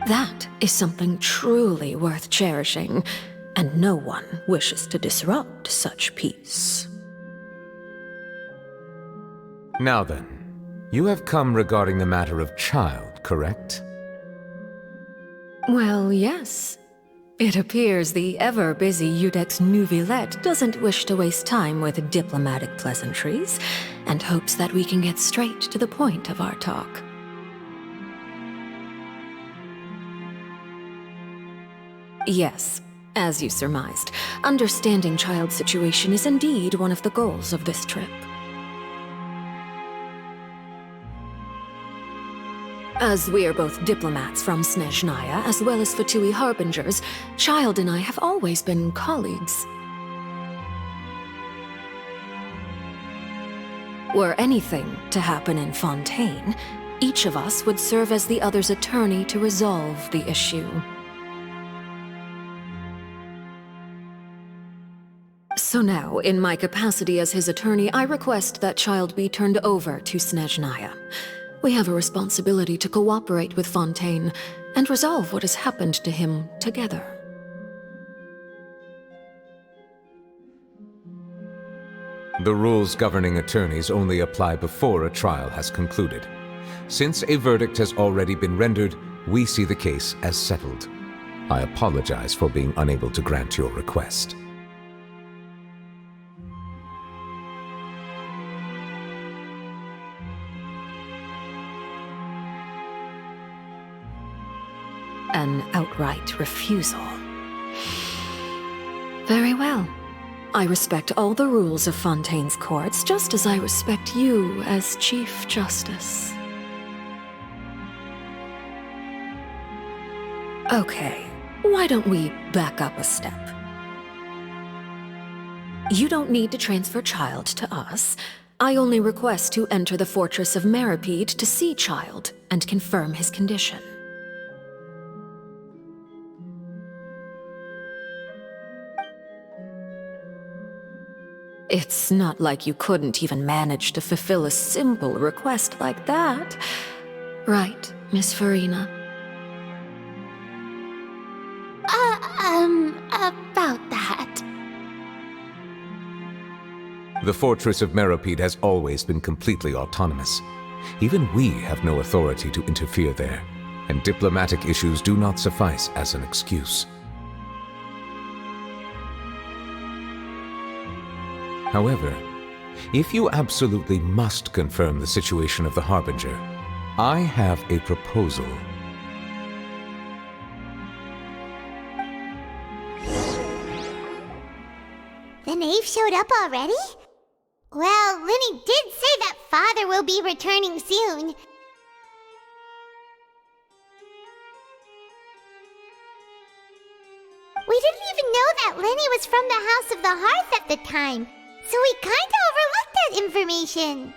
That is something truly worth cherishing, and no one wishes to disrupt such peace. Now then, you have come regarding the matter of child, correct? Well, yes. It appears the ever-busy Iudex Neuvillette doesn't wish to waste time with diplomatic pleasantries, and hopes that we can get straight to the point of our talk. Yes, as you surmised, understanding child's situation is indeed one of the goals of this trip. As we are both diplomats from Snezhnaya, as well as Fatui harbingers, Child and I have always been colleagues. Were anything to happen in Fontaine, each of us would serve as the other's attorney to resolve the issue. So now, in my capacity as his attorney, I request that Child be turned over to Snezhnaya. We have a responsibility to cooperate with Fontaine and resolve what has happened to him together. The rules governing attorneys only apply before a trial has concluded. Since a verdict has already been rendered, we see the case as settled. I apologize for being unable to grant your request. An outright refusal. Very well. I respect all the rules of Fontaine's courts, just as I respect you as Chief Justice. Okay, why don't we back up a step? You don't need to transfer Child to us. I only request to enter the fortress of Meripede to see Child and confirm his condition. It's not like you couldn't even manage to fulfill a simple request like that. Right, Miss Farina? About that. The Fortress of Meripede has always been completely autonomous. Even we have no authority to interfere there, and diplomatic issues do not suffice as an excuse. However, if you absolutely must confirm the situation of the Harbinger, I have a proposal. The knave showed up already? Well, Linny did say that Father will be returning soon. We didn't even know that Linny was from the House of the Hearth at the time, so we kinda overlooked that information.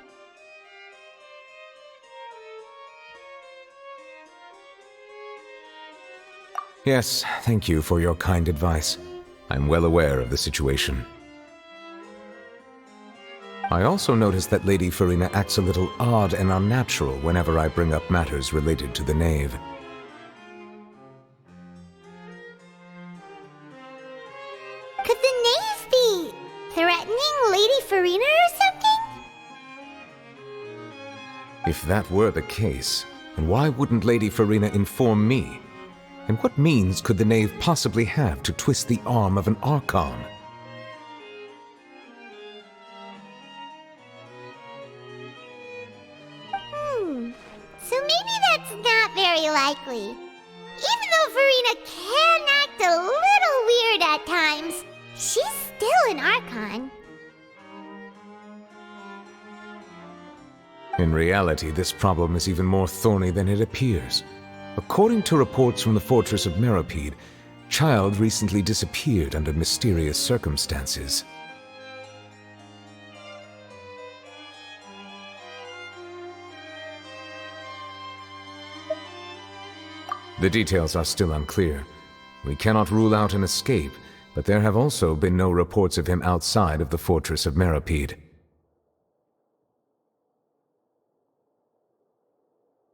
Yes, thank you for your kind advice. I'm well aware of the situation. I also noticed that Lady Farina acts a little odd and unnatural whenever I bring up matters related to the knave. Could the knave be threatening Lady Farina or something? If that were the case, then why wouldn't Lady Farina inform me? And what means could the knave possibly have to twist the arm of an Archon? So maybe that's not very likely. Even though Farina can act a little weird at times, she's still an Archon. In reality, this problem is even more thorny than it appears. According to reports from the Fortress of Meripede, Child recently disappeared under mysterious circumstances. The details are still unclear. We cannot rule out an escape, but there have also been no reports of him outside of the Fortress of Meripede.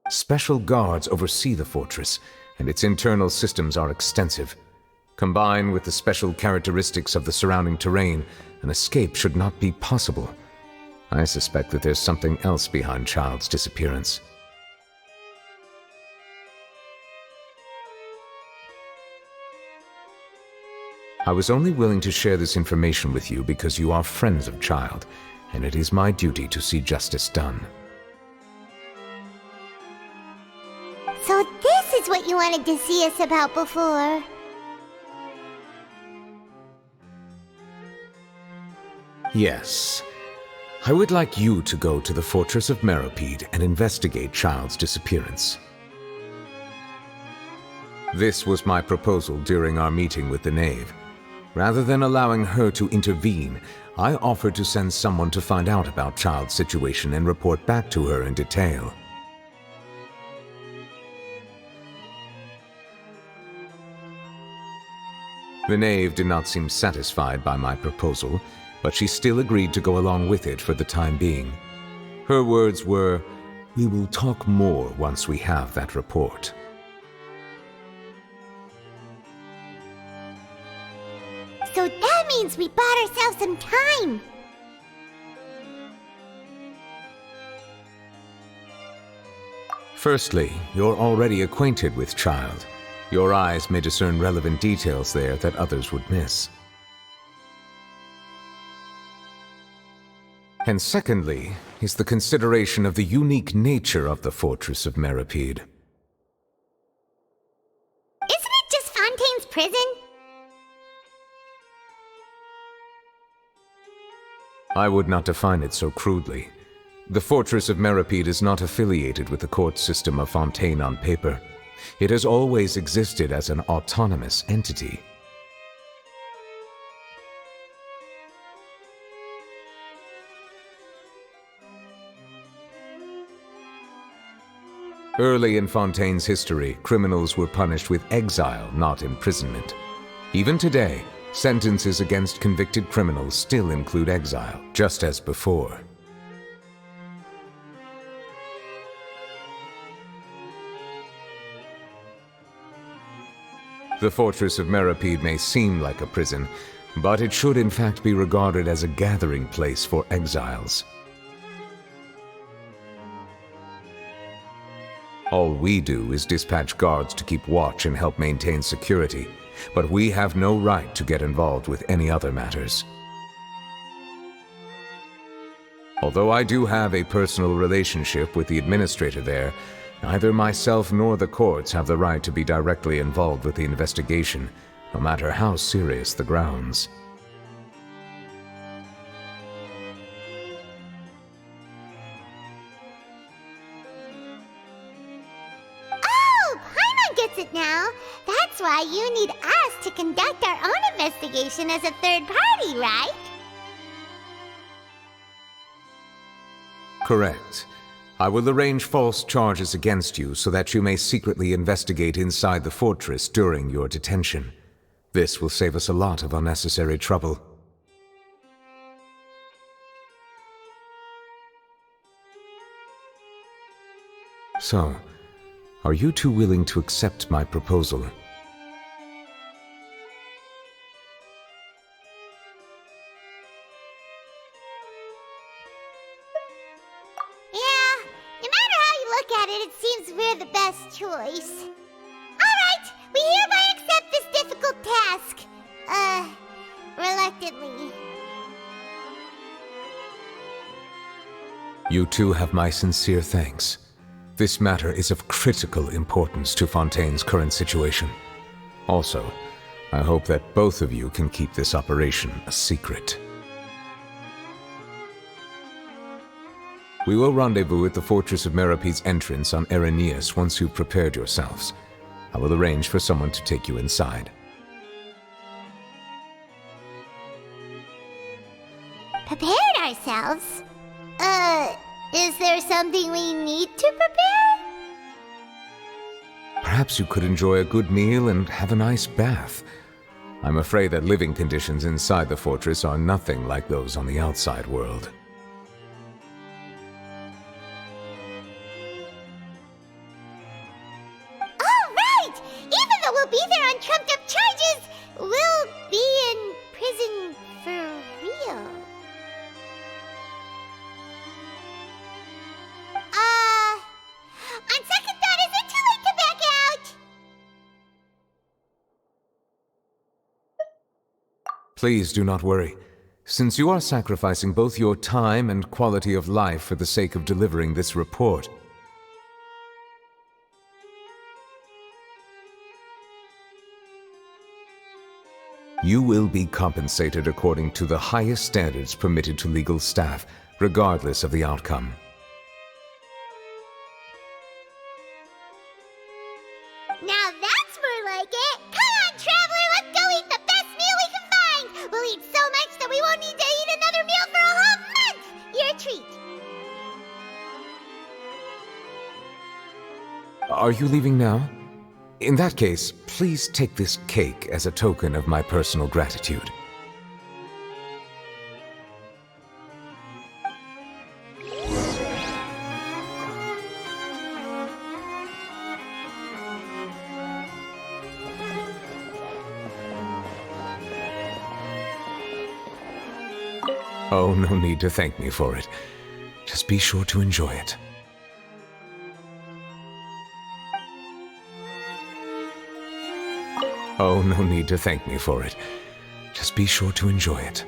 Special guards oversee the fortress, and its internal systems are extensive. Combined with the special characteristics of the surrounding terrain, an escape should not be possible. I suspect that there's something else behind Child's disappearance. I was only willing to share this information with you because you are friends of Child, and it is my duty to see justice done. So this is what you wanted to see us about before. Yes. I would like you to go to the Fortress of Meropide and investigate Child's disappearance. This was my proposal during our meeting with the Knave. Rather than allowing her to intervene, I offered to send someone to find out about Child's situation and report back to her in detail. The Knave did not seem satisfied by my proposal, but she still agreed to go along with it for the time being. Her words were, "We will talk more once we have that report." So that means we bought ourselves some time. Firstly, you're already acquainted with Child. Your eyes may discern relevant details there that others would miss. And secondly, is the consideration of the unique nature of the Fortress of Meropide. Isn't it just Fontaine's prison? I would not define it so crudely. The Fortress of Meropide is not affiliated with the court system of Fontaine on paper. It has always existed as an autonomous entity. Early in Fontaine's history, criminals were punished with exile, not imprisonment. Even today, sentences against convicted criminals still include exile, just as before. The Fortress of Meropide may seem like a prison, but it should in fact be regarded as a gathering place for exiles. All we do is dispatch guards to keep watch and help maintain security, but we have no right to get involved with any other matters. Although I do have a personal relationship with the administrator there, neither myself nor the courts have the right to be directly involved with the investigation, no matter how serious the grounds. Oh, Paimon gets it now. That's why you need us to conduct our own investigation as a third party, right? Correct. I will arrange false charges against you so that you may secretly investigate inside the fortress during your detention. This will save us a lot of unnecessary trouble. So, are you two willing to accept my proposal? It seems we're the best choice. Alright, we hereby accept this difficult task. Reluctantly. You two have my sincere thanks. This matter is of critical importance to Fontaine's current situation. Also, I hope that both of you can keep this operation a secret. We will rendezvous at the Fortress of Meropide's entrance on Erinius once you've prepared yourselves. I will arrange for someone to take you inside. Prepared ourselves? Is there something we need to prepare? Perhaps you could enjoy a good meal and have a nice bath. I'm afraid that living conditions inside the fortress are nothing like those on the outside world. will be there on trumped-up charges will be in prison for real. On second thought, is it too late to back out? Please do not worry. Since you are sacrificing both your time and quality of life for the sake of delivering this report, you will be compensated according to the highest standards permitted to legal staff, regardless of the outcome. Now that's more like it! Come on, traveler, let's go eat the best meal we can find! We'll eat so much that we won't need to eat another meal for a whole month! You're a treat. Are you leaving now? In that case, please take this cake as a token of my personal gratitude. Oh, no need to thank me for it. Just be sure to enjoy it. Oh, no need to thank me for it. Just be sure to enjoy it.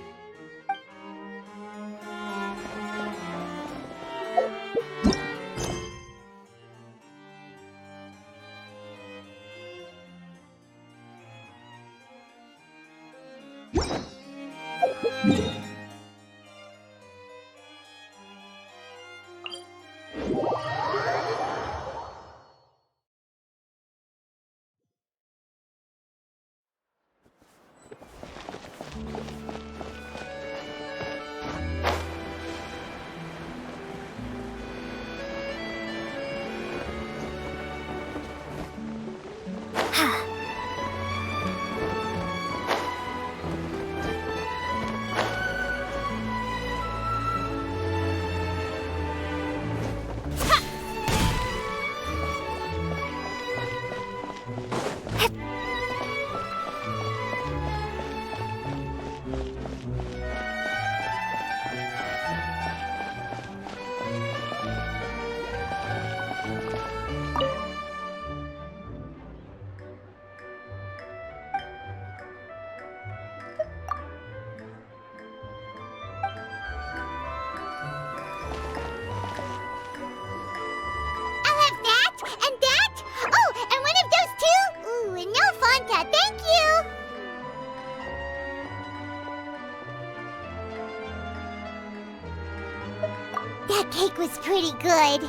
That cake was pretty good.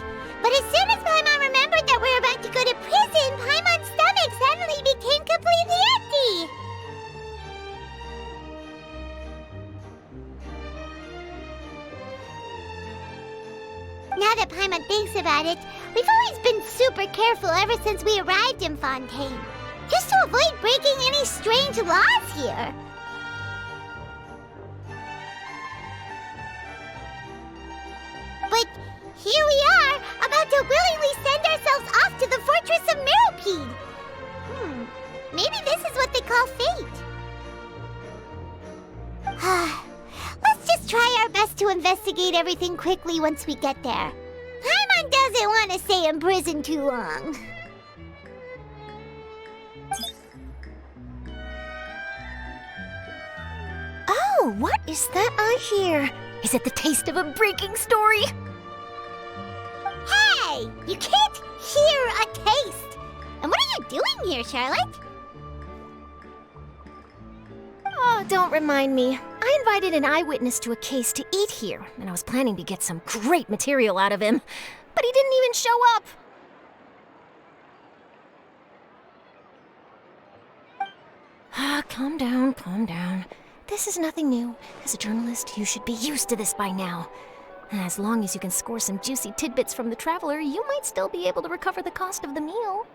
But as soon as Paimon remembered that we're about to go to prison, Paimon's stomach suddenly became completely empty. Now that Paimon thinks about it, we've always been super careful ever since we arrived in Fontaine. Just to avoid breaking any strange laws here. But here we are, about to willingly send ourselves off to the fortress of Meropide. Maybe this is what they call fate. Let's just try our best to investigate everything quickly once we get there. Paimon doesn't want to stay in prison too long. Oh, what is that I hear? Is it the taste of a breaking story? Hey! You can't hear a taste! And what are you doing here, Charlotte? Oh, don't remind me. I invited an eyewitness to a case to eat here, and I was planning to get some great material out of him. But he didn't even show up. Calm down, calm down. This is nothing new. As a journalist, you should be used to this by now. As long as you can score some juicy tidbits from the traveler, you might still be able to recover the cost of the meal.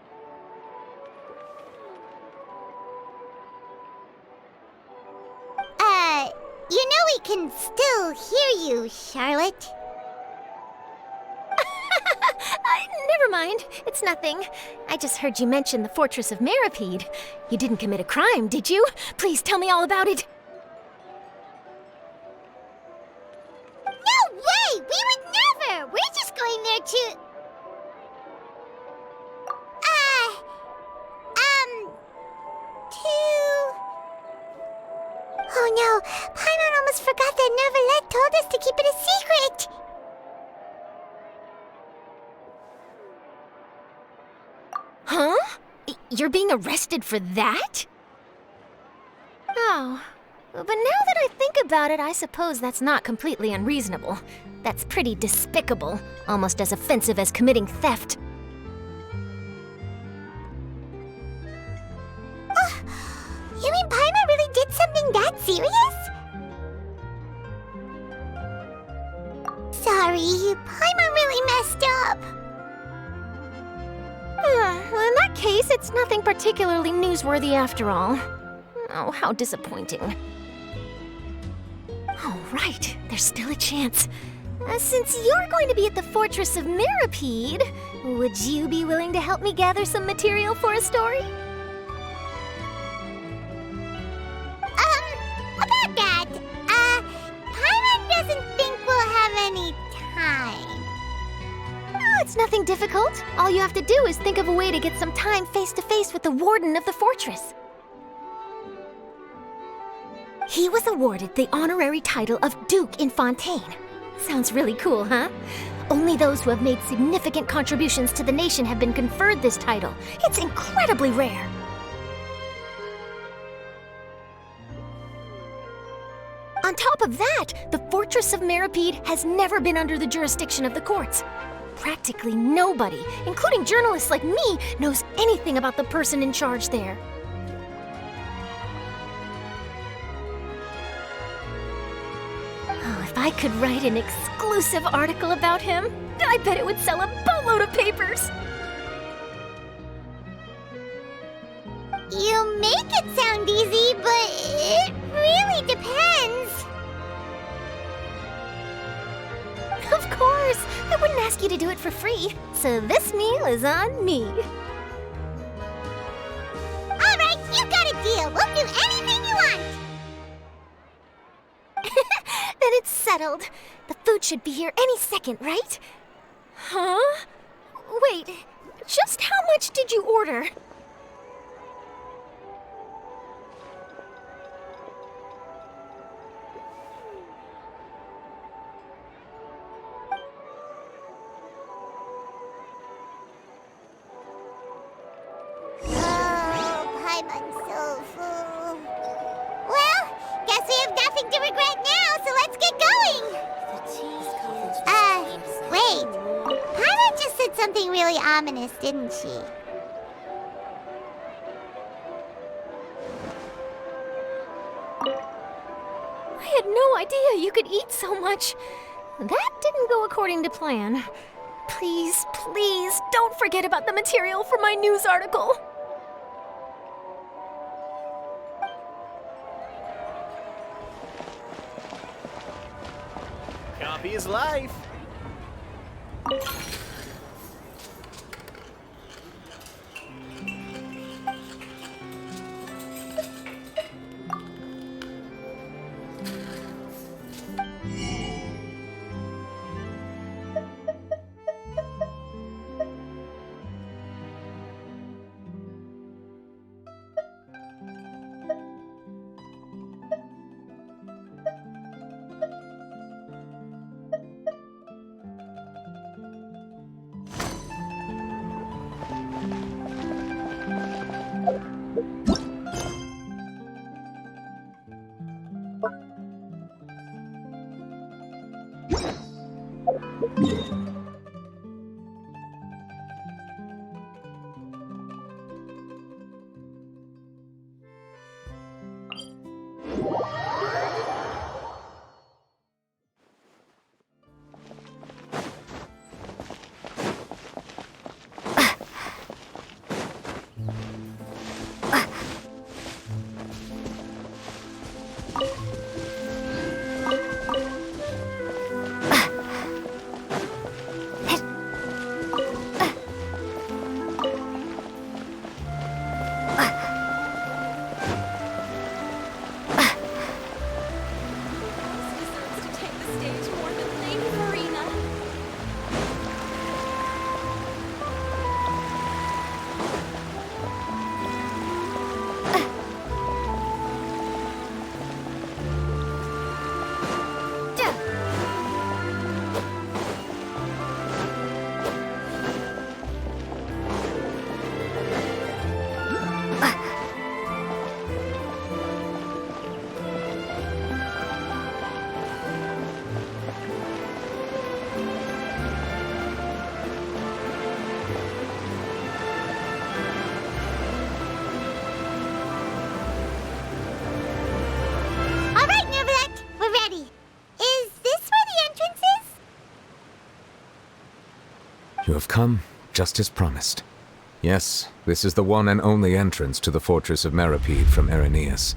You know we can still hear you, Charlotte. Never mind. It's nothing. I just heard you mention the Fortress of Meripede. You didn't commit a crime, did you? Please tell me all about it. No way! We would never! We're just going there to... Oh no, Paimon almost forgot that Neverlet told us to keep it a secret! Huh? You're being arrested for that? Oh, but now that I think about it, I suppose that's not completely unreasonable. That's pretty despicable, almost as offensive as committing theft. You mean Paimon really did something that serious? Sorry, Paimon really messed up. Well, in that case, it's nothing particularly newsworthy after all. Oh, how disappointing. All right, there's still a chance. Since you're going to be at the Fortress of Meripede, would you be willing to help me gather some material for a story? About that, Paimon doesn't think we'll have any time. Oh, it's nothing difficult. All you have to do is think of a way to get some time face-to-face with the warden of the fortress. He was awarded the honorary title of Duke in Fontaine. Sounds really cool, huh? Only those who have made significant contributions to the nation have been conferred this title. It's incredibly rare. On top of that, the Fortress of Meripede has never been under the jurisdiction of the courts. Practically nobody, including journalists like me, knows anything about the person in charge there. Oh, if I could write an exclusive article about him, I bet it would sell a boatload of papers. You make it sound easy, but it really depends. Of course, I wouldn't ask you to do it for free, so this meal is on me. All right, you got a deal. We'll do anything you want. Then it's settled. The food should be here any second, right? Huh? Wait, just how much did you order? Paimon's so full. Well, guess we have nothing to regret now, so let's get going. Wait. Paimon just said something really ominous, didn't she? I had no idea you could eat so much. That didn't go according to plan. Please, please, don't forget about the material for my news article. Copy is life. All right, Nervalet, we're ready. Is this where the entrance is? You have come just as promised. Yes, this is the one and only entrance to the fortress of Meripede from Irenaeus.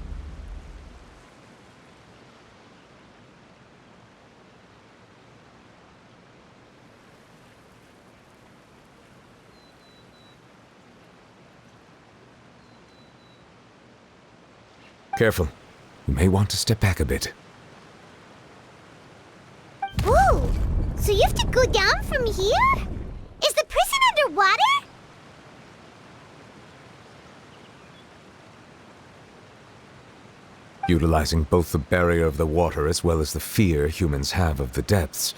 Careful. You may want to step back a bit. Whoa! So you have to go down from here? Is the prison underwater? Utilizing both the barrier of the water as well as the fear humans have of the depths,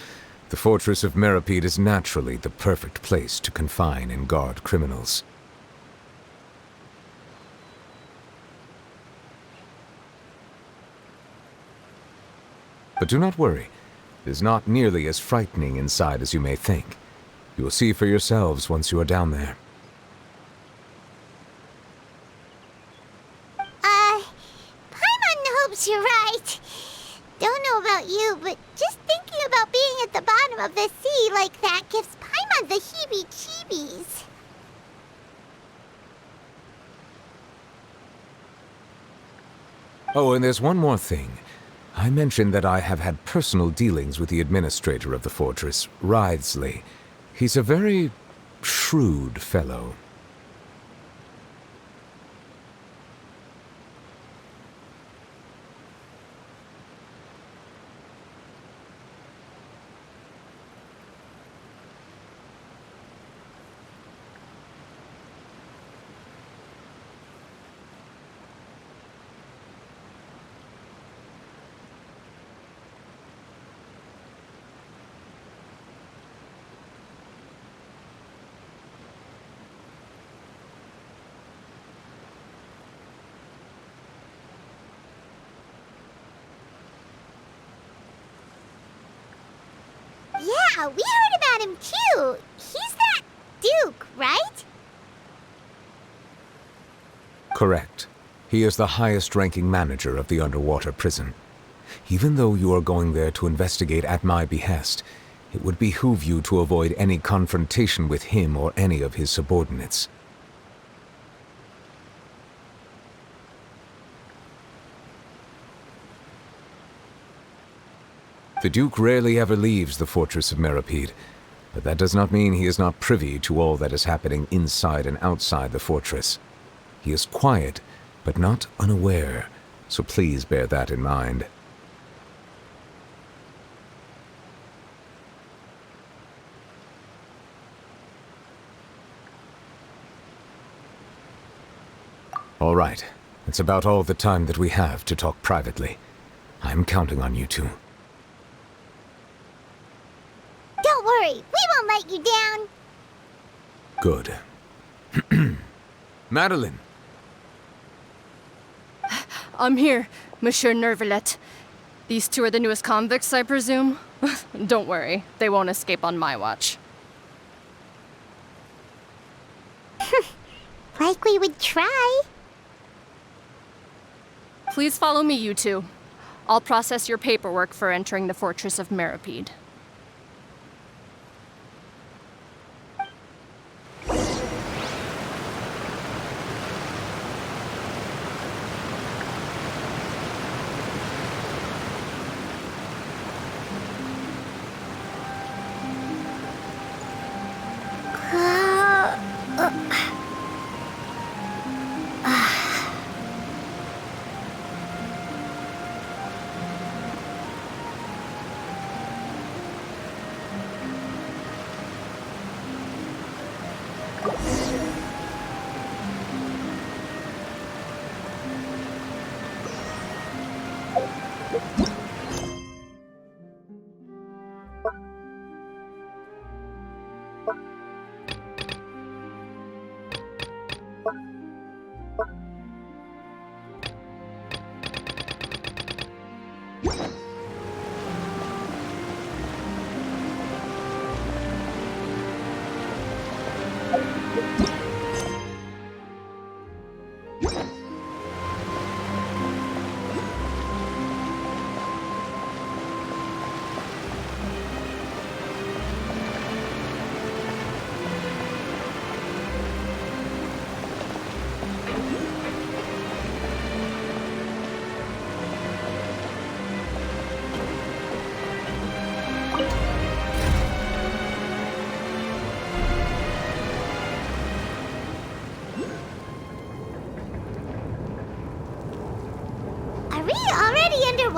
the fortress of Meripede is naturally the perfect place to confine and guard criminals. But do not worry. It is not nearly as frightening inside as you may think. You will see for yourselves once you are down there. Paimon hopes you're right. Don't know about you, but just thinking about being at the bottom of the sea like that gives Paimon the heebie-jeebies. Oh, and there's one more thing. I mentioned that I have had personal dealings with the administrator of the fortress, Wriothesley. He's a very shrewd fellow. Yeah, we heard about him too. He's that Duke, right? Correct. He is the highest-ranking manager of the underwater prison. Even though you are going there to investigate at my behest, it would behoove you to avoid any confrontation with him or any of his subordinates. The Duke rarely ever leaves the fortress of Meripede, but that does not mean he is not privy to all that is happening inside and outside the fortress. He is quiet, but not unaware, so please bear that in mind. All right, it's about all the time that we have to talk privately. I'm counting on you two. Don't worry, we won't let you down. Good. Madeline! I'm here, Monsieur Nervalet. These two are the newest convicts, I presume? Don't worry, they won't escape on my watch. Like we would try. Please follow me, you two. I'll process your paperwork for entering the Fortress of Meripede.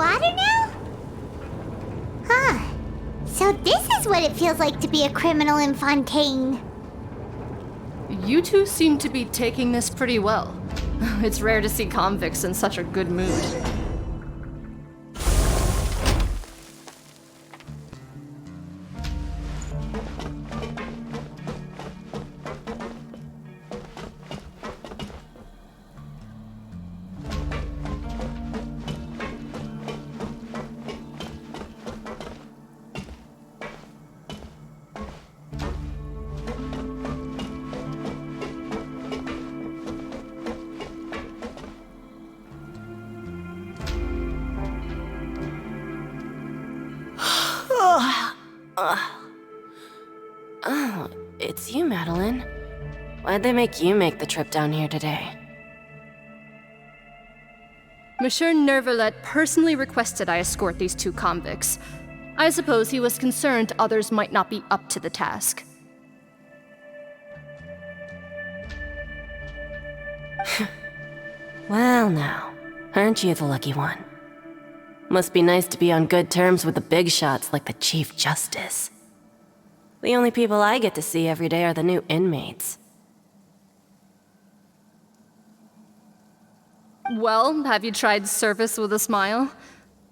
water now? Huh. So this is what it feels like to be a criminal in Fontaine. You two seem to be taking this pretty well. It's rare to see convicts in such a good mood. Oh, it's you, Madeline. Why'd they make you make the trip down here today? Monsieur Nervalet personally requested I escort these two convicts. I suppose he was concerned others might not be up to the task. Well now, aren't you the lucky one? Must be nice to be on good terms with the big shots like the Chief Justice. The only people I get to see every day are the new inmates. Well, have you tried service with a smile?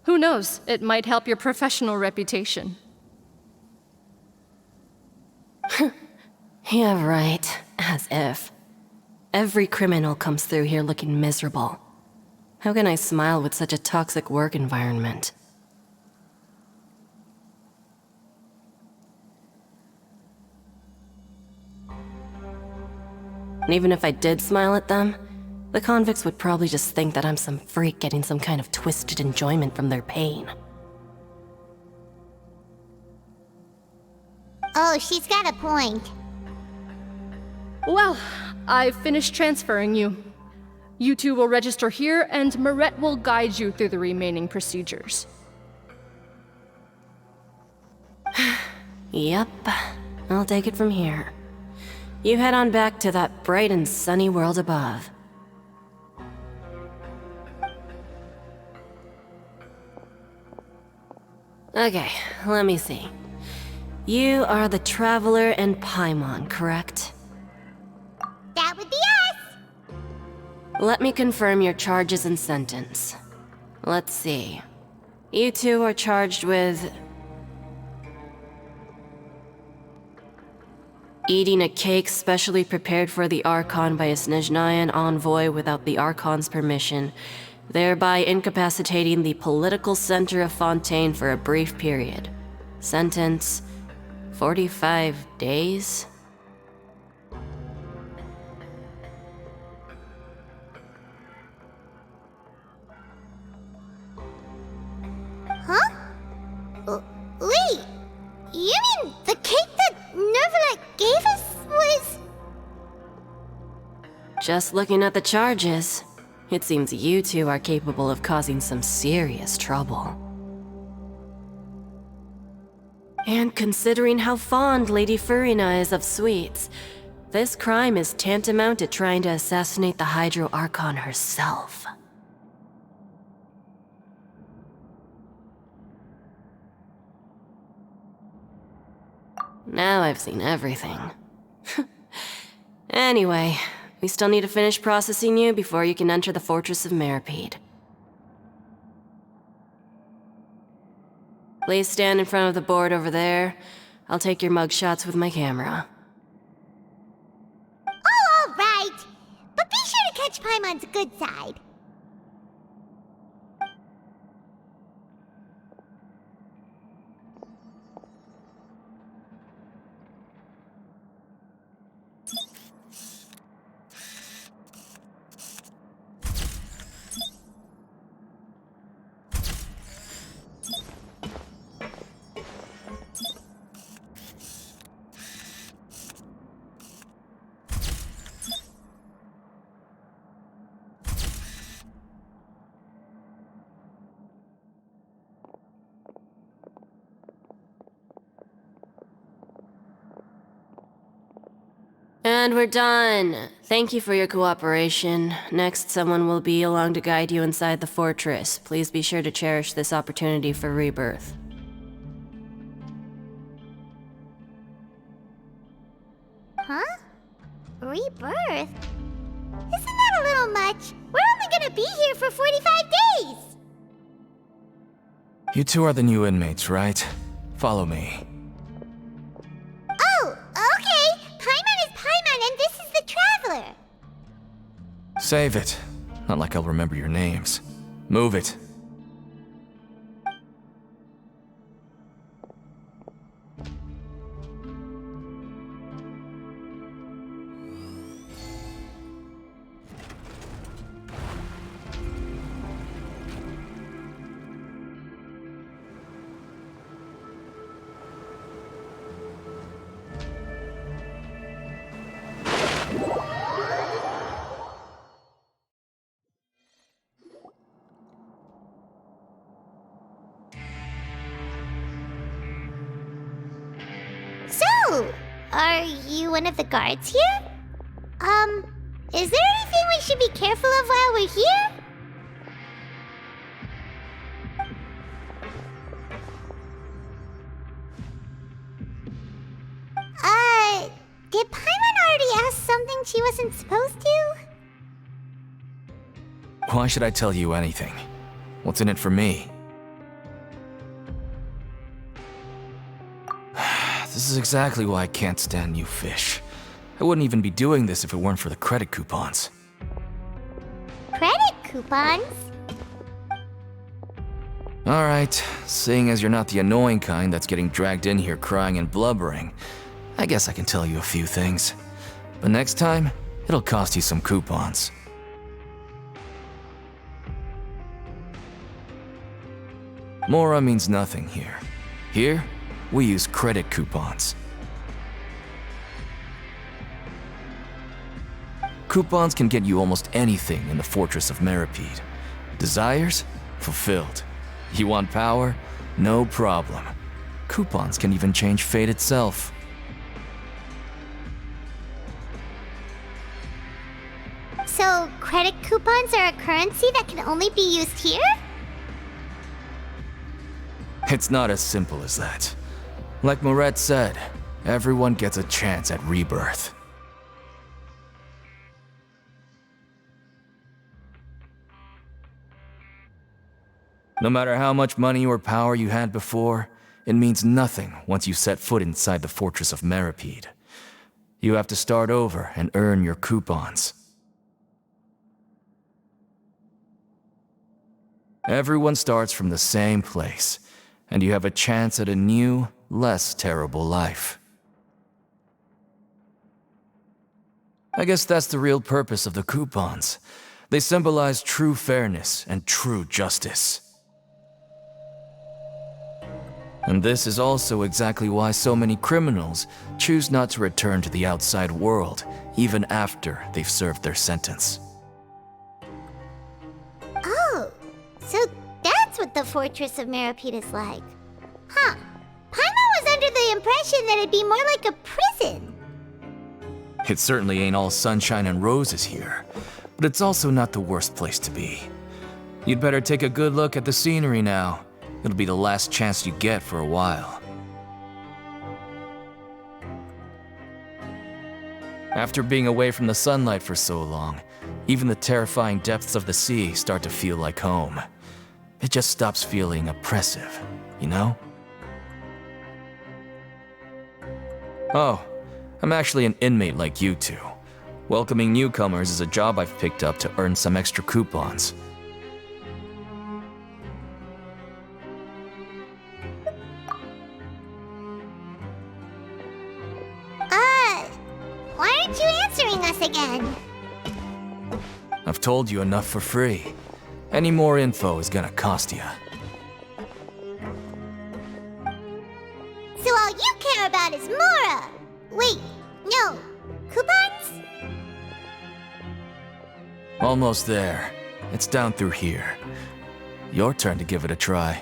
Who knows, it might help your professional reputation. Yeah, right. As if. Every criminal comes through here looking miserable. How can I smile with such a toxic work environment? And even if I did smile at them, the convicts would probably just think that I'm some freak getting some kind of twisted enjoyment from their pain. Oh, she's got a point. Well, I've finished transferring you. You two will register here, and Marette will guide you through the remaining procedures. Yep, I'll take it from here. You head on back to that bright and sunny world above. Okay, let me see. You are the Traveler and Paimon, correct? That would be us! Let me confirm your charges and sentence. Let's see. You two are charged with... eating a cake specially prepared for the Archon by a Snezhnayan envoy without the Archon's permission, thereby incapacitating the political center of Fontaine for a brief period. Sentence: 45 days? Huh? Wait, you mean the cake that Nervalet gave us was... Just looking at the charges, it seems you two are capable of causing some serious trouble. And considering how fond Lady Furina is of sweets, this crime is tantamount to trying to assassinate the Hydro Archon herself. Now I've seen everything. Anyway, we still need to finish processing you before you can enter the Fortress of Meripede. Please stand in front of the board over there. I'll take your mugshots with my camera. Oh, all right! But be sure to catch Paimon's good side. And we're done. Thank you for your cooperation. Next, someone will be along to guide you inside the fortress. Please be sure to cherish this opportunity for rebirth. Huh? Rebirth? Isn't that a little much? We're only gonna be here for 45 days! You two are the new inmates, right? Follow me. Oh, okay! Paimon is Paimon and this is the Traveler! Save it. Not like I'll remember your names. Move it. So, are you one of the guards here? Is there anything we should be careful of while we're here? Did Paimon already ask something she wasn't supposed to? Why should I tell you anything? What's in it for me? This is exactly why I can't stand you fish. I wouldn't even be doing this if it weren't for the credit coupons. Credit coupons? Alright, seeing as you're not the annoying kind that's getting dragged in here crying and blubbering, I guess I can tell you a few things. But next time, it'll cost you some coupons. Mora means nothing here. Here, we use credit coupons. Coupons can get you almost anything in the Fortress of Meripede. Desires? Fulfilled. You want power? No problem. Coupons can even change fate itself. So, credit coupons are a currency that can only be used here? It's not as simple as that. Like Moret said, everyone gets a chance at rebirth. No matter how much money or power you had before, it means nothing once you set foot inside the Fortress of Meripede. You have to start over and earn your coupons. Everyone starts from the same place, and you have a chance at a new, less terrible life. I guess that's the real purpose of the coupons. They symbolize true fairness and true justice. And this is also exactly why so many criminals choose not to return to the outside world, even after they've served their sentence. Oh, so that's what the Fortress of Meripede is like. Huh. Paimon was under the impression that it'd be more like a prison. It certainly ain't all sunshine and roses here, but it's also not the worst place to be. You'd better take a good look at the scenery now. It'll be the last chance you get for a while. After being away from the sunlight for so long, even the terrifying depths of the sea start to feel like home. It just stops feeling oppressive, you know? Oh, I'm actually an inmate like you two. Welcoming newcomers is a job I've picked up to earn some extra coupons. Why aren't you answering us again? I've told you enough for free. Any more info is gonna cost you. So all you care about is Mora! Wait, no. Coupons? Almost there. It's down through here. Your turn to give it a try.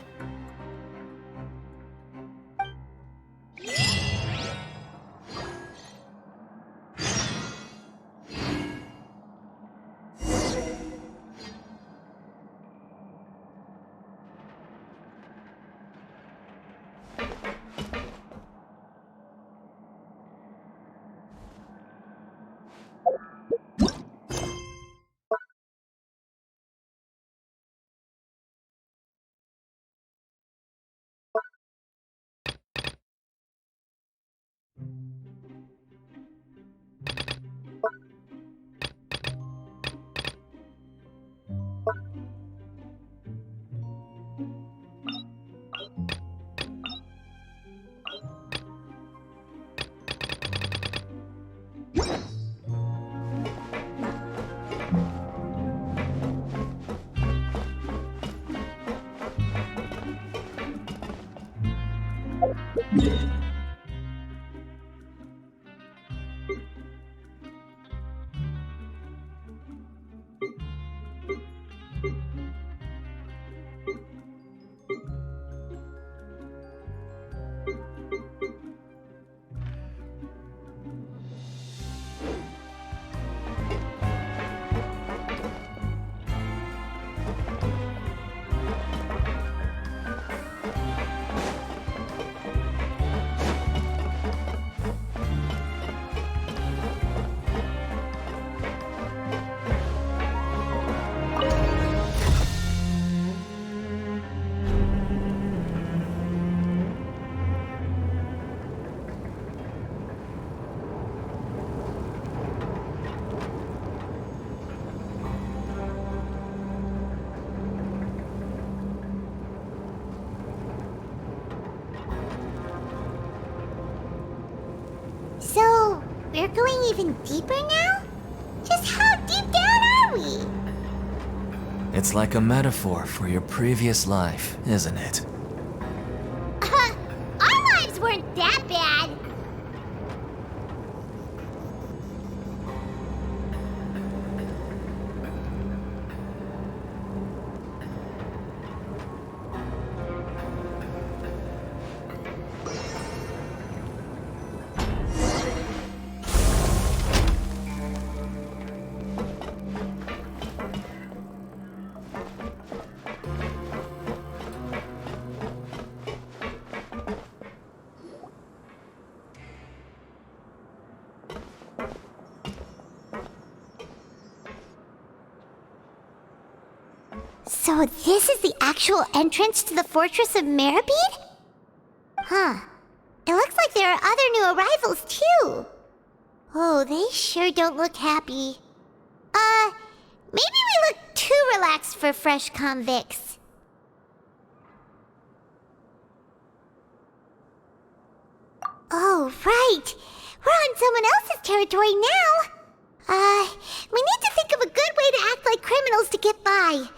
So, we're going even deeper now? Just how deep down are we? It's like a metaphor for your previous life, isn't it? Our lives weren't that bad. So this is the actual entrance to the Fortress of Meribed? Huh. It looks like there are other new arrivals, too. Oh, they sure don't look happy. Maybe we look too relaxed for fresh convicts. Oh, right. We're on someone else's territory now. We need to think of a good way to act like criminals to get by.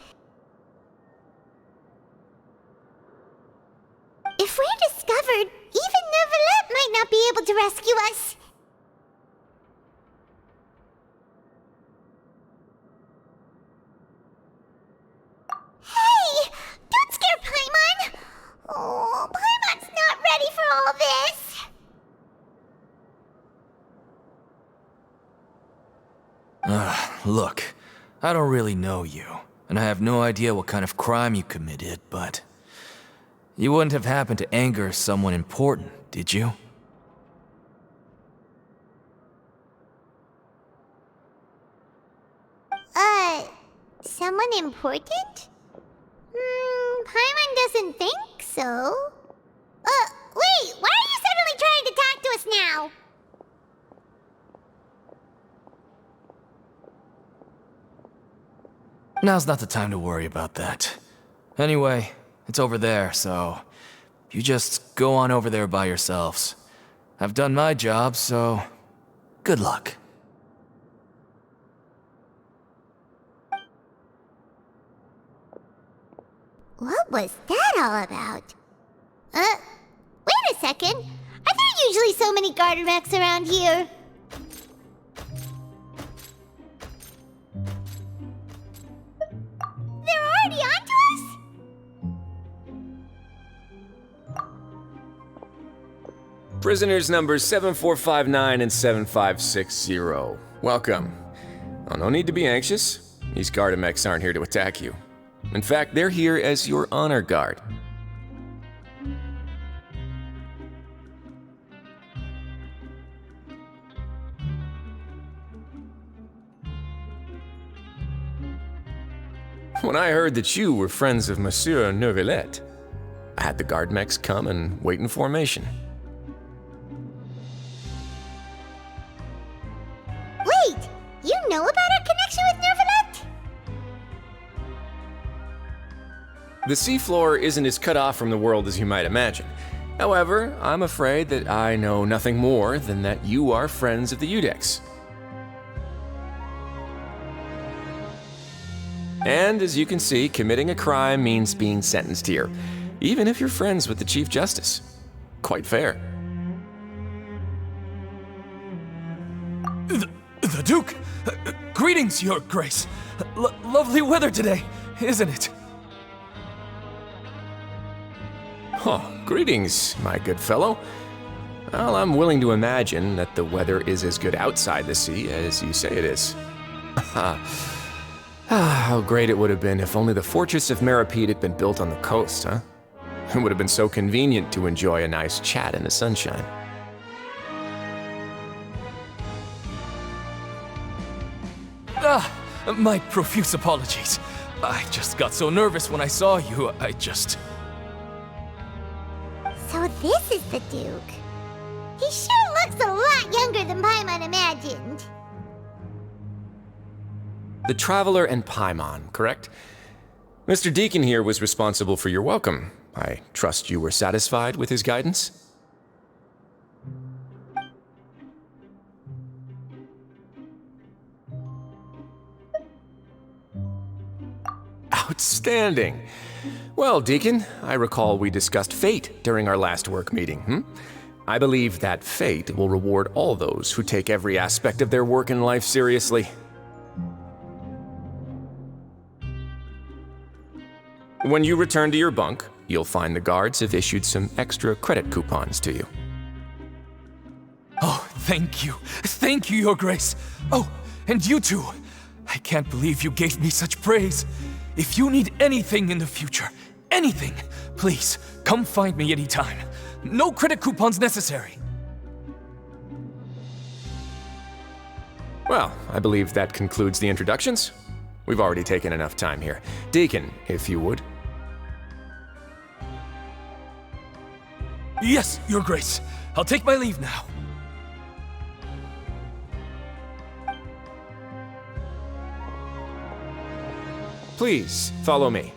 If we're discovered, even Neuvillette might not be able to rescue us. Hey! Don't scare Paimon! Oh, Paimon's not ready for all this! Look, I don't really know you, and I have no idea what kind of crime you committed, but you wouldn't have happened to anger someone important, did you? Someone important? Paimon doesn't think so. Wait, why are you suddenly trying to talk to us now? Now's not the time to worry about that. Anyway, it's over there, so you just go on over there by yourselves. I've done my job, so good luck. What was that all about? Wait a second. Are there usually so many Gardermechs around here? They're already onto us? Prisoners numbers 7459 and 7560. Welcome. Oh, no need to be anxious. These Gardermechs aren't here to attack you. In fact, they're here as your honor guard. When I heard that you were friends of Monsieur Neuvillette, I had the Gardermechs come and wait in formation. Wait! You know about our connection with Neuvillette? The seafloor isn't as cut off from the world as you might imagine. However, I'm afraid that I know nothing more than that you are friends of the Udex. And as you can see, committing a crime means being sentenced here, even if you're friends with the Chief Justice. Quite fair. The Duke! Greetings, Your Grace! Lovely weather today, isn't it? Oh, greetings, my good fellow. Well, I'm willing to imagine that the weather is as good outside the sea as you say it is. How great it would have been if only the Fortress of Meripede had been built on the coast, huh? It would have been so convenient to enjoy a nice chat in the sunshine. My profuse apologies. I just got so nervous when I saw you, So this is the Duke. He sure looks a lot younger than Paimon imagined. The Traveler and Paimon, correct? Mr. Deacon here was responsible for your welcome. I trust you were satisfied with his guidance? Outstanding. Well, Deacon, I recall we discussed fate during our last work meeting, I believe that fate will reward all those who take every aspect of their work in life seriously. When you return to your bunk, you'll find the guards have issued some extra credit coupons to you. Oh, thank you. Thank you, Your Grace. Oh, and you too. I can't believe you gave me such praise. If you need anything in the future, anything, please come find me anytime. No credit coupons necessary. Well, I believe that concludes the introductions. We've already taken enough time here. Deacon, if you would. Yes, Your Grace. I'll take my leave now. Please, follow me.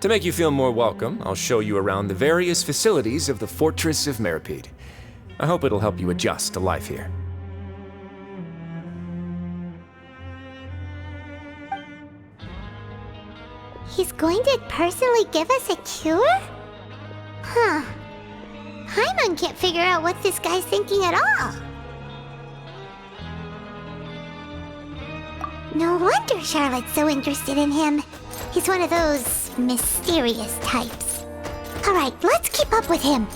To make you feel more welcome, I'll show you around the various facilities of the Fortress of Meripede. I hope it'll help you adjust to life here. He's going to personally give us a cure? Huh. Paimon can't figure out what this guy's thinking at all. No wonder Charlotte's so interested in him. He's one of those mysterious types. Alright, let's keep up with him.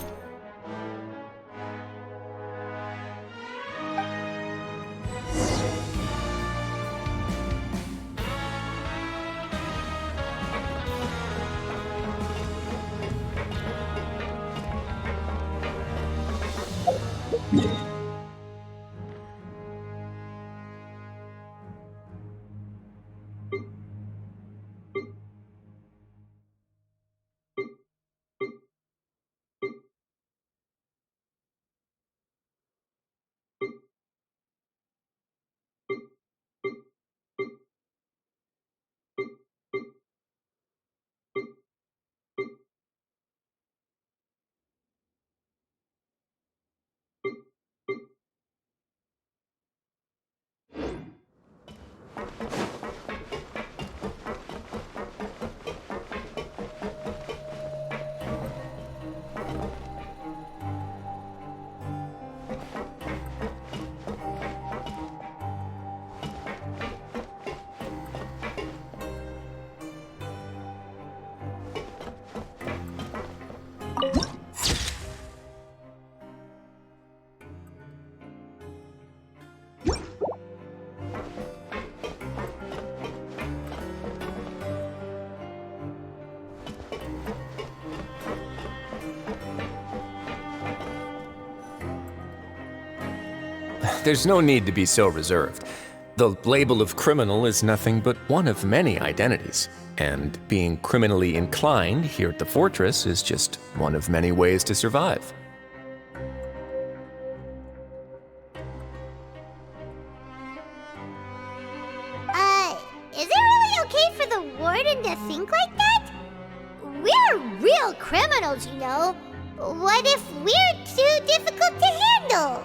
There's no need to be so reserved. The label of criminal is nothing but one of many identities, and being criminally inclined here at the Fortress is just one of many ways to survive. Is it really okay for the warden to think like that? real criminals, you know. What if we're too difficult to handle?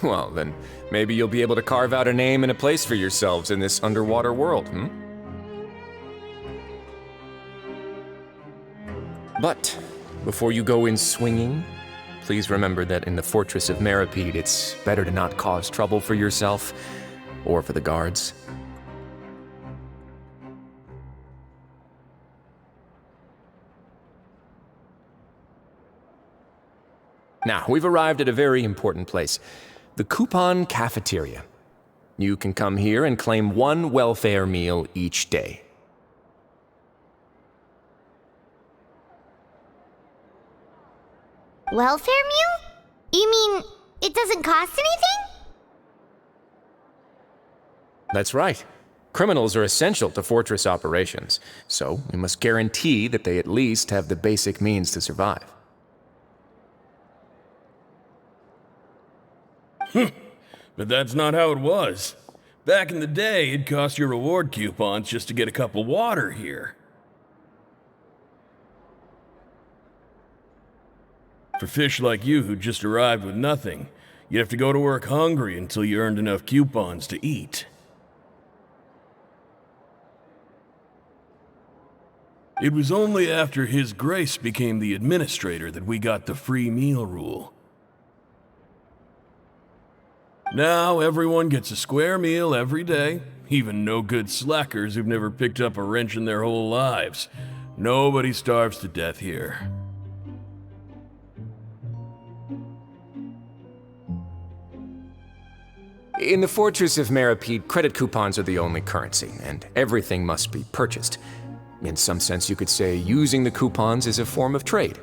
Well, then maybe you'll be able to carve out a name and a place for yourselves in this underwater world, hmm? But before you go in swinging, please remember that in the Fortress of Meripede, it's better to not cause trouble for yourself or for the guards. Now, we've arrived at a very important place, the Coupon Cafeteria. You can come here and claim one welfare meal each day. Welfare meal? You mean it doesn't cost anything? That's right. Criminals are essential to Fortress operations, so we must guarantee that they at least have the basic means to survive. But that's not how it was. Back in the day, it cost you reward coupons just to get a cup of water here. For fish like you who just arrived with nothing, you'd have to go to work hungry until you earned enough coupons to eat. It was only after His Grace became the administrator that we got the free meal rule. Now everyone gets a square meal every day, even no-good slackers who've never picked up a wrench in their whole lives. Nobody starves to death here. In the Fortress of Meripede, credit coupons are the only currency, and everything must be purchased. In some sense, you could say using the coupons is a form of trade.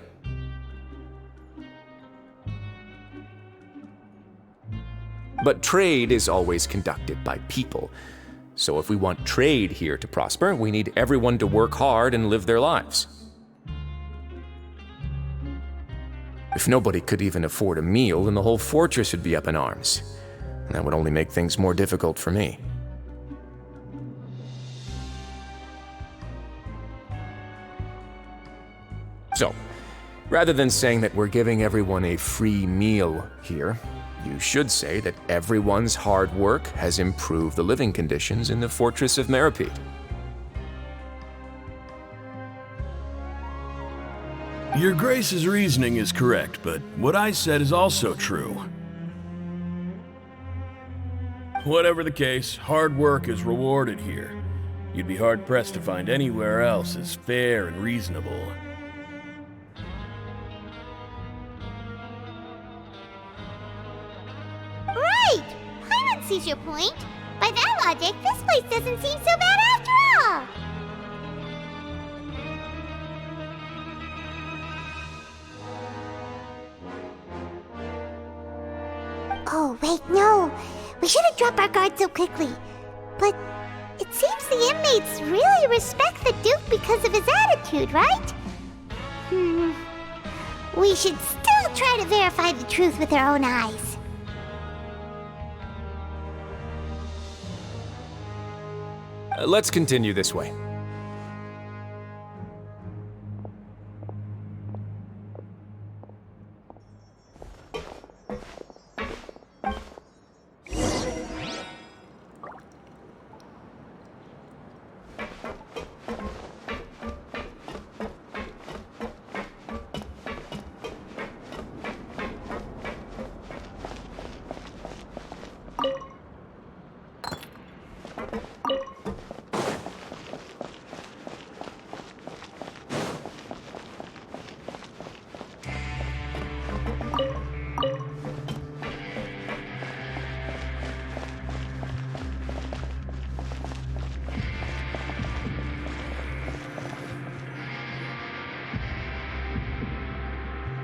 But trade is always conducted by people. So if we want trade here to prosper, we need everyone to work hard and live their lives. If nobody could even afford a meal, then the whole fortress would be up in arms. And that would only make things more difficult for me. So, rather than saying that we're giving everyone a free meal here, you should say that everyone's hard work has improved the living conditions in the Fortress of Meripede. Your Grace's reasoning is correct, but what I said is also true. Whatever the case, hard work is rewarded here. You'd be hard-pressed to find anywhere else as fair and reasonable. Right! Paimon sees your point. By that logic, this place doesn't seem so bad after all. Oh, wait, no. We shouldn't drop our guard so quickly. But it seems the inmates really respect the Duke because of his attitude, right? We should still try to verify the truth with our own eyes. Let's continue this way.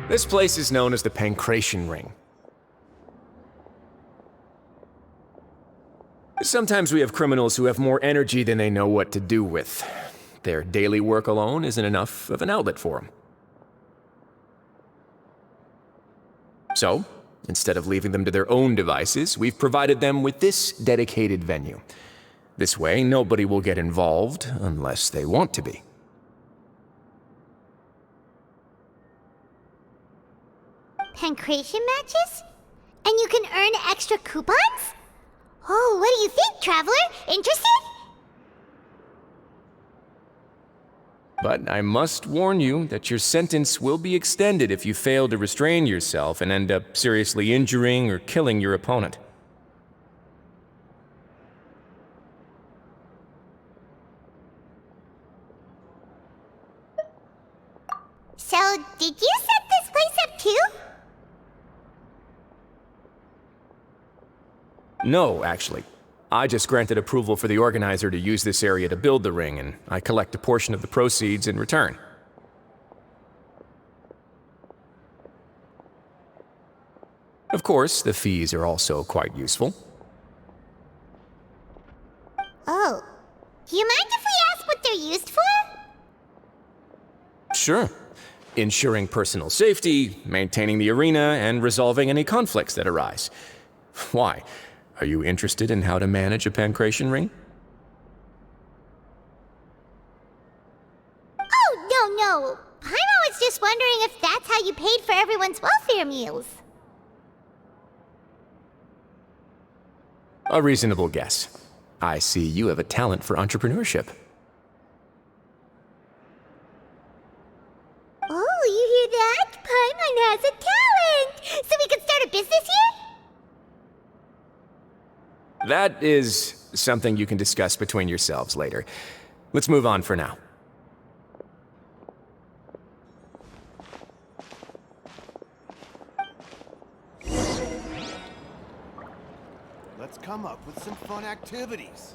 This place is known as the Pancration Ring. Sometimes we have criminals who have more energy than they know what to do with. Their daily work alone isn't enough of an outlet for them. So, instead of leaving them to their own devices, we've provided them with this dedicated venue. This way, nobody will get involved unless they want to be. Pancration matches? And you can earn extra coupons? Oh, what do you think, Traveler? Interested? But I must warn you that your sentence will be extended if you fail to restrain yourself and end up seriously injuring or killing your opponent. So, did you set this place up too? No, actually. I just granted approval for the organizer to use this area to build the ring, and I collect a portion of the proceeds in return. Of course, the fees are also quite useful. Oh. Do you mind if we ask what they're used for? Sure. Ensuring personal safety, maintaining the arena, and resolving any conflicts that arise. Why? Are you interested in how to manage a pancration ring? Oh, no. Paimon was just wondering if that's how you paid for everyone's welfare meals. A reasonable guess. I see you have a talent for entrepreneurship. Oh, you hear that? Paimon has a talent! So we can start a business here? That is something you can discuss between yourselves later. Let's move on for now. Let's come up with some fun activities.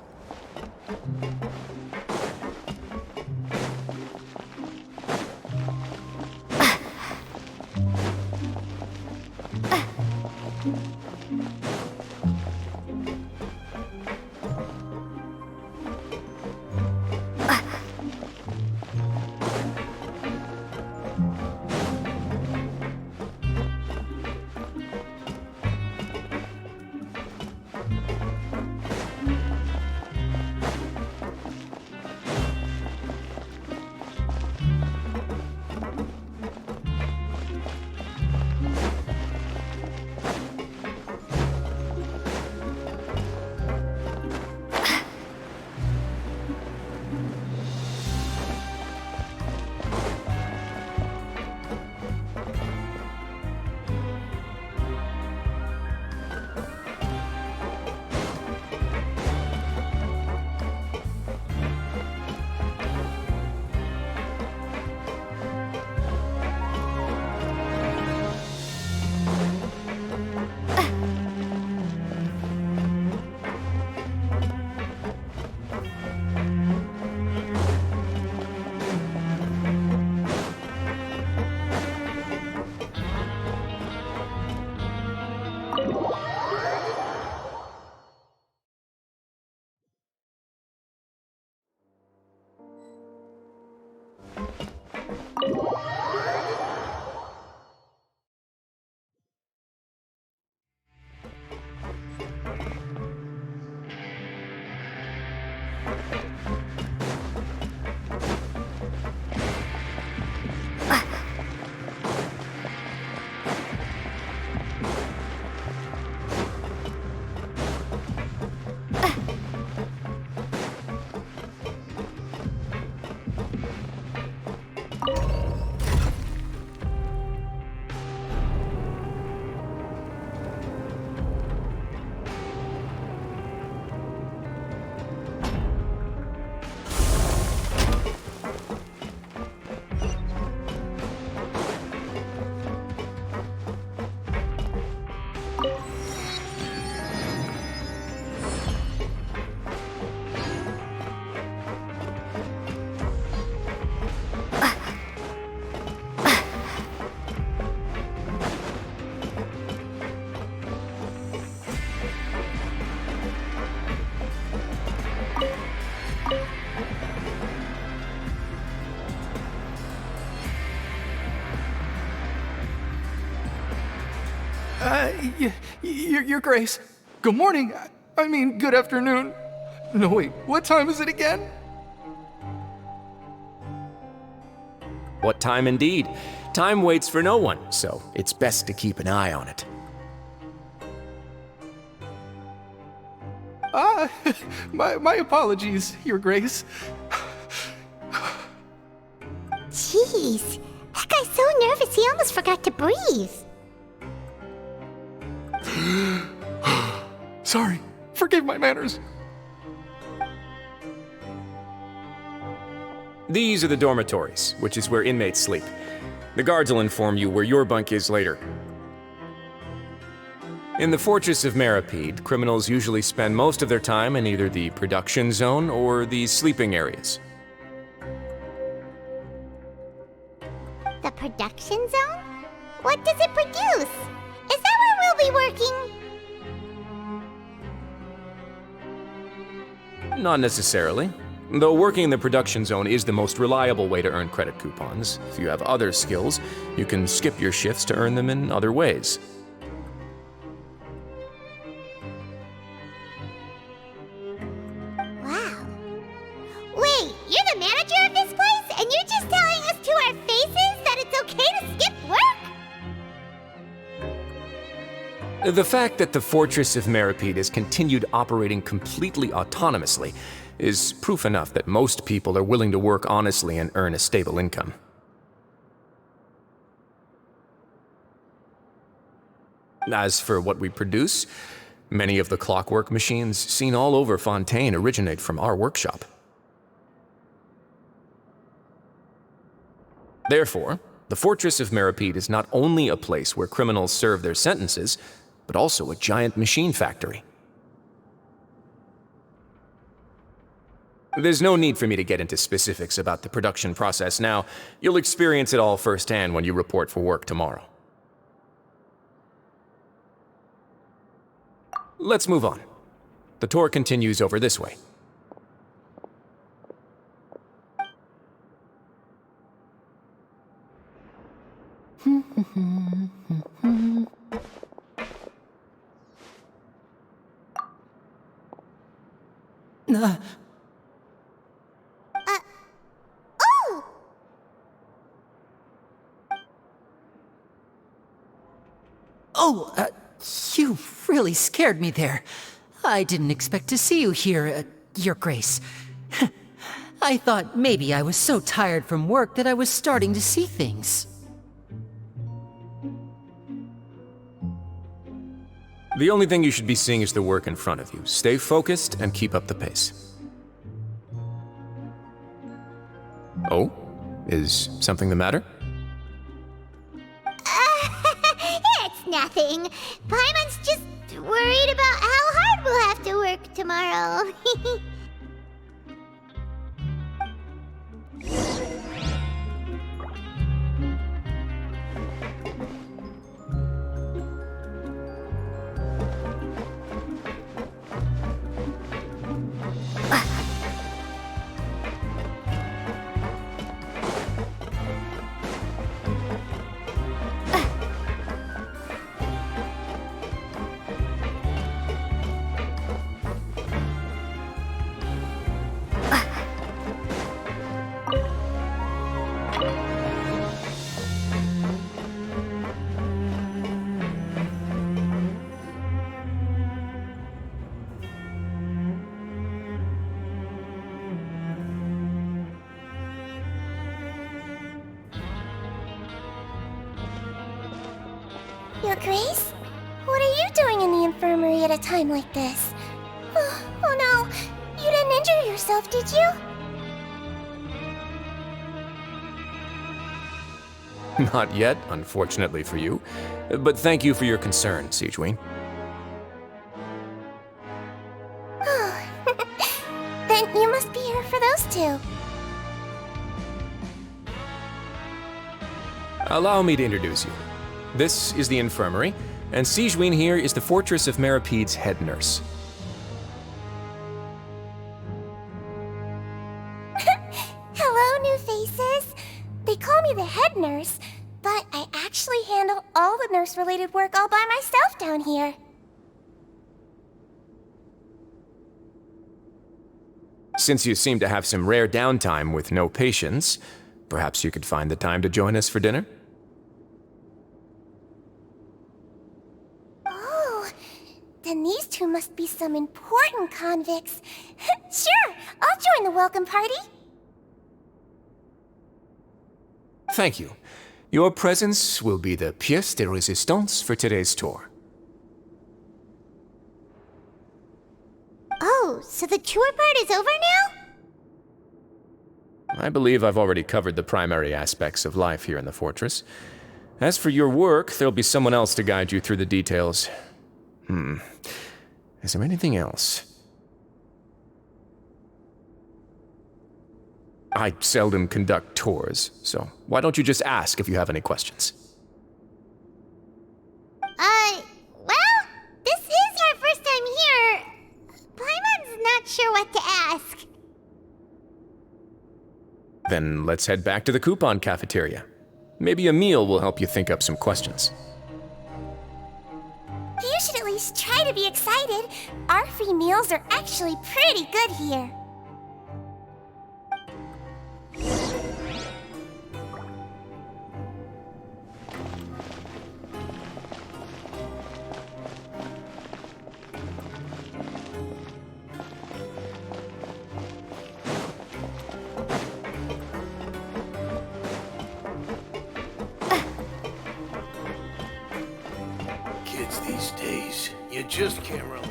Your Grace. Good morning. I mean, good afternoon. No, wait, what time is it again? What time indeed? Time waits for no one, so it's best to keep an eye on it. My apologies, Your Grace. Jeez, that guy's so nervous he almost forgot to breathe. Sorry, forgive my manners. These are the dormitories, which is where inmates sleep. The guards will inform you where your bunk is later. In the Fortress of Meripede, criminals usually spend most of their time in either the production zone or the sleeping areas. The production zone? What does it produce? Is that where we'll be working? Not necessarily. Though working in the production zone is the most reliable way to earn credit coupons, if you have other skills, you can skip your shifts to earn them in other ways. Wow. Wait, you're the manager of this place? And you're just telling us to our faces that it's okay to skip work? The fact that the Fortress of Meripede has continued operating completely autonomously is proof enough that most people are willing to work honestly and earn a stable income. As for what we produce, many of the clockwork machines seen all over Fontaine originate from our workshop. Therefore, the Fortress of Meripede is not only a place where criminals serve their sentences, but also a giant machine factory. There's no need for me to get into specifics about the production process now. You'll experience it all firsthand when you report for work tomorrow. Let's move on. The tour continues over this way. Oh! Oh, you really scared me there. I didn't expect to see you here, Your Grace. I thought maybe I was so tired from work that I was starting to see things. The only thing you should be seeing is the work in front of you. Stay focused and keep up the pace. Oh? Is something the matter? It's nothing. Paimon's just worried about how hard we'll have to work tomorrow. Your Grace? What are you doing in the infirmary at a time like this? Oh no, you didn't injure yourself, did you? Not yet, unfortunately for you. But thank you for your concern, Sigewin. Then you must be here for those two. Allow me to introduce you. This is the infirmary, and Sigewin here is the Fortress of Meripede's head nurse. Hello, new faces. They call me the head nurse, but I actually handle all the nurse-related work all by myself down here. Since you seem to have some rare downtime with no patients, perhaps you could find the time to join us for dinner? Oh, then these two must be some important convicts. Sure, I'll join the welcome party. Thank you. Your presence will be the pièce de résistance for today's tour. Oh, so the tour part is over now? I believe I've already covered the primary aspects of life here in the fortress. As for your work, there'll be someone else to guide you through the details. Is there anything else? I seldom conduct tours, so why don't you just ask if you have any questions? Well, this is our first time here. Paimon's not sure what to ask. Then let's head back to the coupon cafeteria. Maybe a meal will help you think up some questions. You should at least try to be excited. Our free meals are actually pretty good here. Kids these days, you just can't rely on.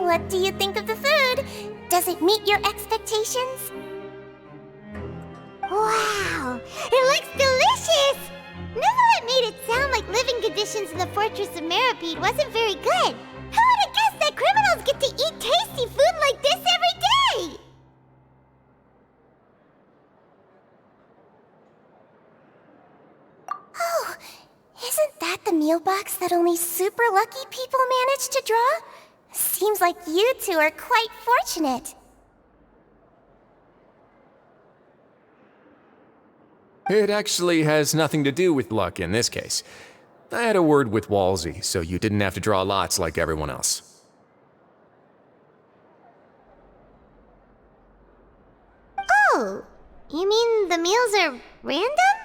What do you think of the food? Does it meet your expectations? Wow, it looks delicious! Neverlet made it sound like living conditions in the Fortress of Meripede wasn't very good. Who would have guessed that criminals get to eat tasty food like this every day? Oh, isn't that the meal box that only super lucky people manage to draw? Seems like you two are quite fortunate. It actually has nothing to do with luck in this case. I had a word with Walsey, so you didn't have to draw lots like everyone else. Oh, you mean the meals are random?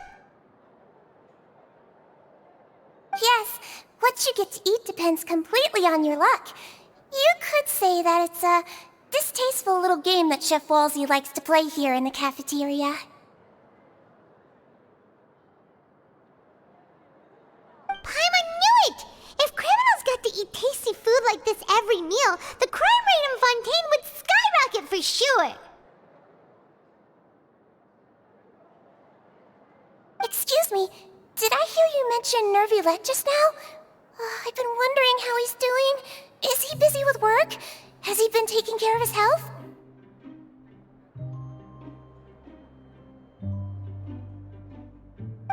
Yes, what you get to eat depends completely on your luck. You could say that it's a distasteful little game that Chef Walsey likes to play here in the cafeteria. Paimon knew it! If criminals got to eat tasty food like this every meal, the crime rate in Fontaine would skyrocket for sure! Excuse me, did I hear you mention Nervulet just now? I've been wondering how he's doing. Is he busy with work? Has he been taking care of his health?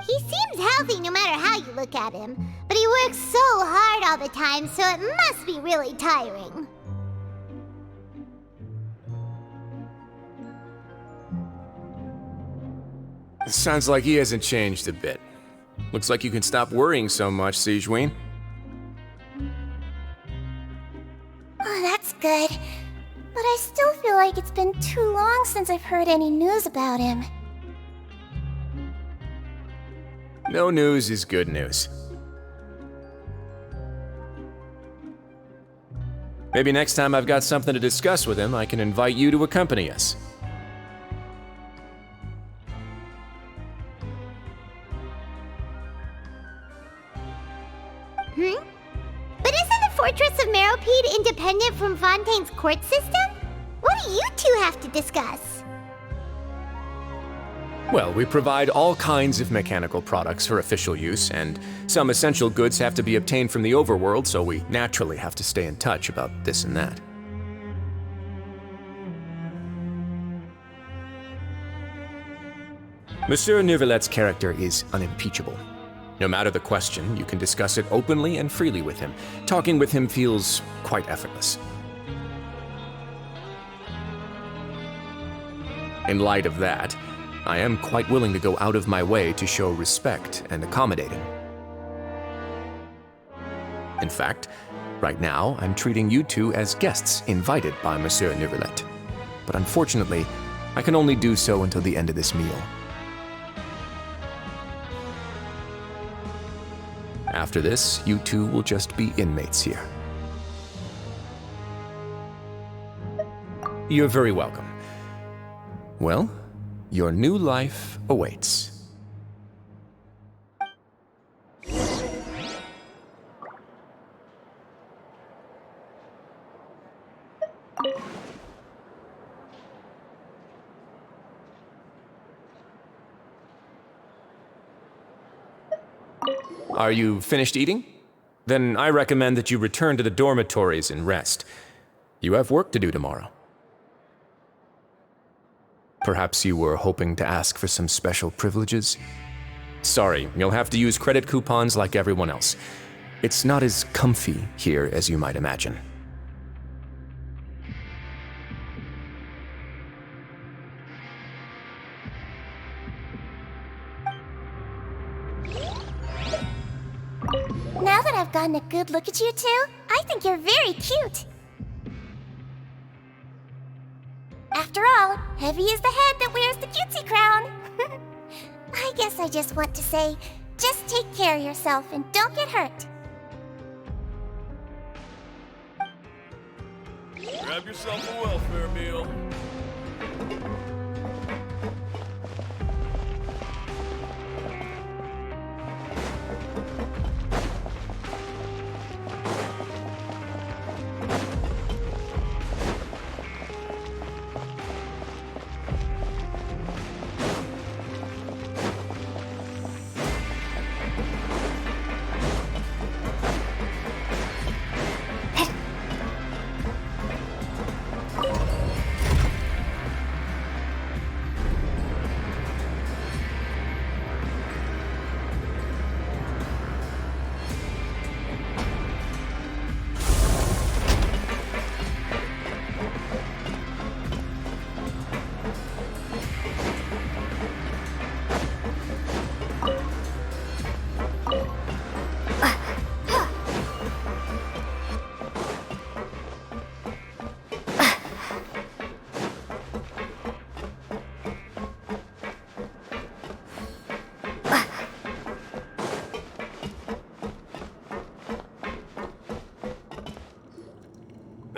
He seems healthy no matter how you look at him, but he works so hard all the time, so it must be really tiring. Sounds like he hasn't changed a bit. Looks like you can stop worrying so much, Sigewinne. Oh, that's good. But I still feel like it's been too long since I've heard any news about him. No news is good news. Maybe next time I've got something to discuss with him, I can invite you to accompany us. But isn't the Fortress of Meripede independent from Fontaine's court system? What do you two have to discuss? Well, we provide all kinds of mechanical products for official use, and some essential goods have to be obtained from the overworld, so we naturally have to stay in touch about this and that. Monsieur Neuvillett's character is unimpeachable. No matter the question, you can discuss it openly and freely with him. Talking with him feels quite effortless. In light of that, I am quite willing to go out of my way to show respect and accommodate him. In fact, right now, I'm treating you two as guests invited by Monsieur Neuvillette. But unfortunately, I can only do so until the end of this meal. After this, you two will just be inmates here. You're very welcome. Well, your new life awaits. Are you finished eating? Then I recommend that you return to the dormitories and rest. You have work to do tomorrow. Perhaps you were hoping to ask for some special privileges? Sorry, you'll have to use credit coupons like everyone else. It's not as comfy here as you might imagine. Now that I've gotten a good look at you two, I think you're very cute. After all, heavy is the head that wears the cutesy crown. I guess I just want to say, just take care of yourself and don't get hurt. Grab yourself a welfare meal.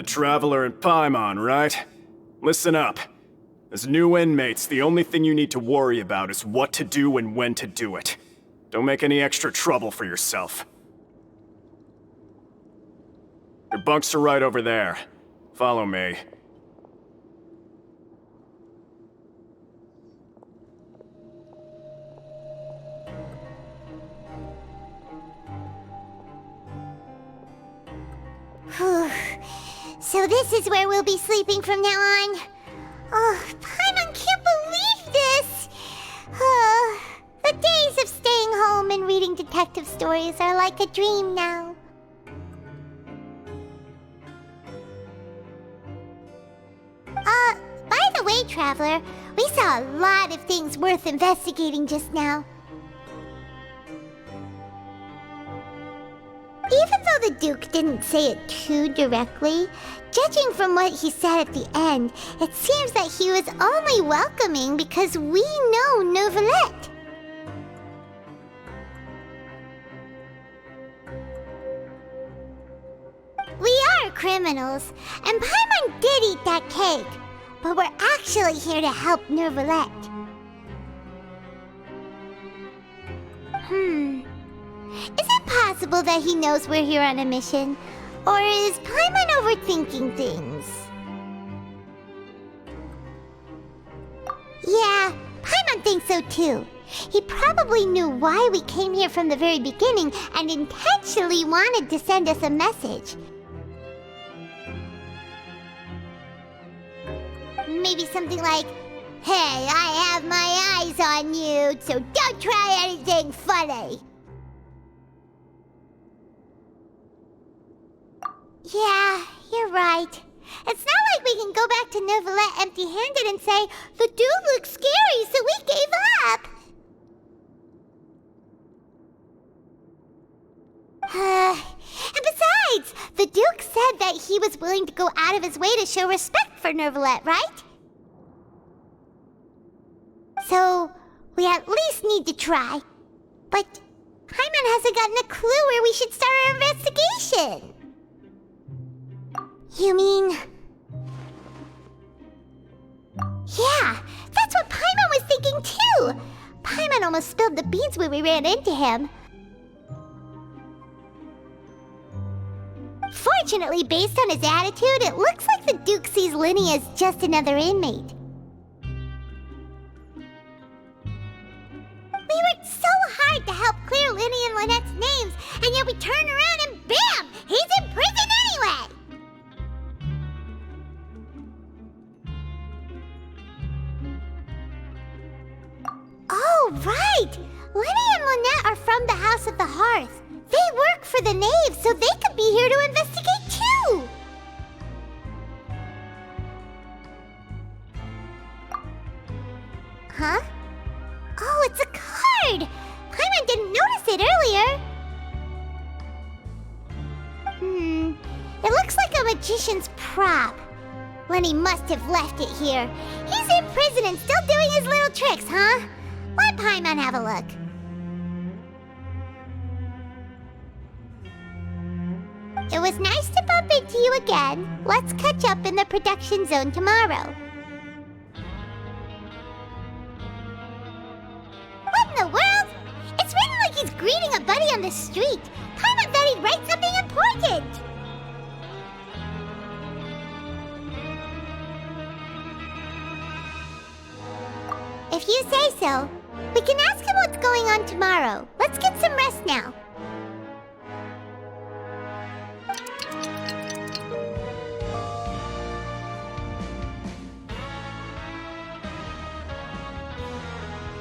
Traveler in Paimon, right? Listen up. As new inmates, the only thing you need to worry about is what to do and when to do it. Don't make any extra trouble for yourself. Your bunks are right over there. Follow me. Whew. So this is where we'll be sleeping from now on. Oh, Paimon can't believe this! The days of staying home and reading detective stories are like a dream now. By the way, Traveler, we saw a lot of things worth investigating just now. Even though the Duke didn't say it too directly, judging from what he said at the end, it seems that he was only welcoming because we know Neuvillette. We are criminals, and Paimon did eat that cake, but we're actually here to help Neuvillette. Is it possible that he knows we're here on a mission? Or is Paimon overthinking things? Yeah, Paimon thinks so too. He probably knew why we came here from the very beginning and intentionally wanted to send us a message. Maybe something like, "Hey, I have my eyes on you, so don't try anything funny." Yeah, you're right. It's not like we can go back to Neuvillette empty-handed and say, "The dude looks scary, so we gave up." And besides, the Duke said that he was willing to go out of his way to show respect for Neuvillette, right? So, we at least need to try. But Paimon hasn't gotten a clue where we should start our investigation. You mean... Yeah, that's what Paimon was thinking too! Paimon almost spilled the beans when we ran into him. Fortunately, based on his attitude, it looks like the Duke sees Linny as just another inmate. We worked so hard to help clear Linny and Lynette's names, and yet we turn around and bam! He's in prison anyway! Oh, right! Linny and Lynette are from the House of the Hearth. They work for the Knave, so they could be here to investigate too! Huh? Oh, it's a card! Paimon didn't notice it earlier. It looks like a magician's prop. Lenny must have left it here. He's in prison and still doing his little tricks, huh? Let Paimon have a look. It was nice to bump into you again. Let's catch up in the production zone tomorrow. What in the world? It's written like he's greeting a buddy on the street. Paimon thought he'd write something important. If you say so, we can ask him what's going on tomorrow. Let's get some rest now.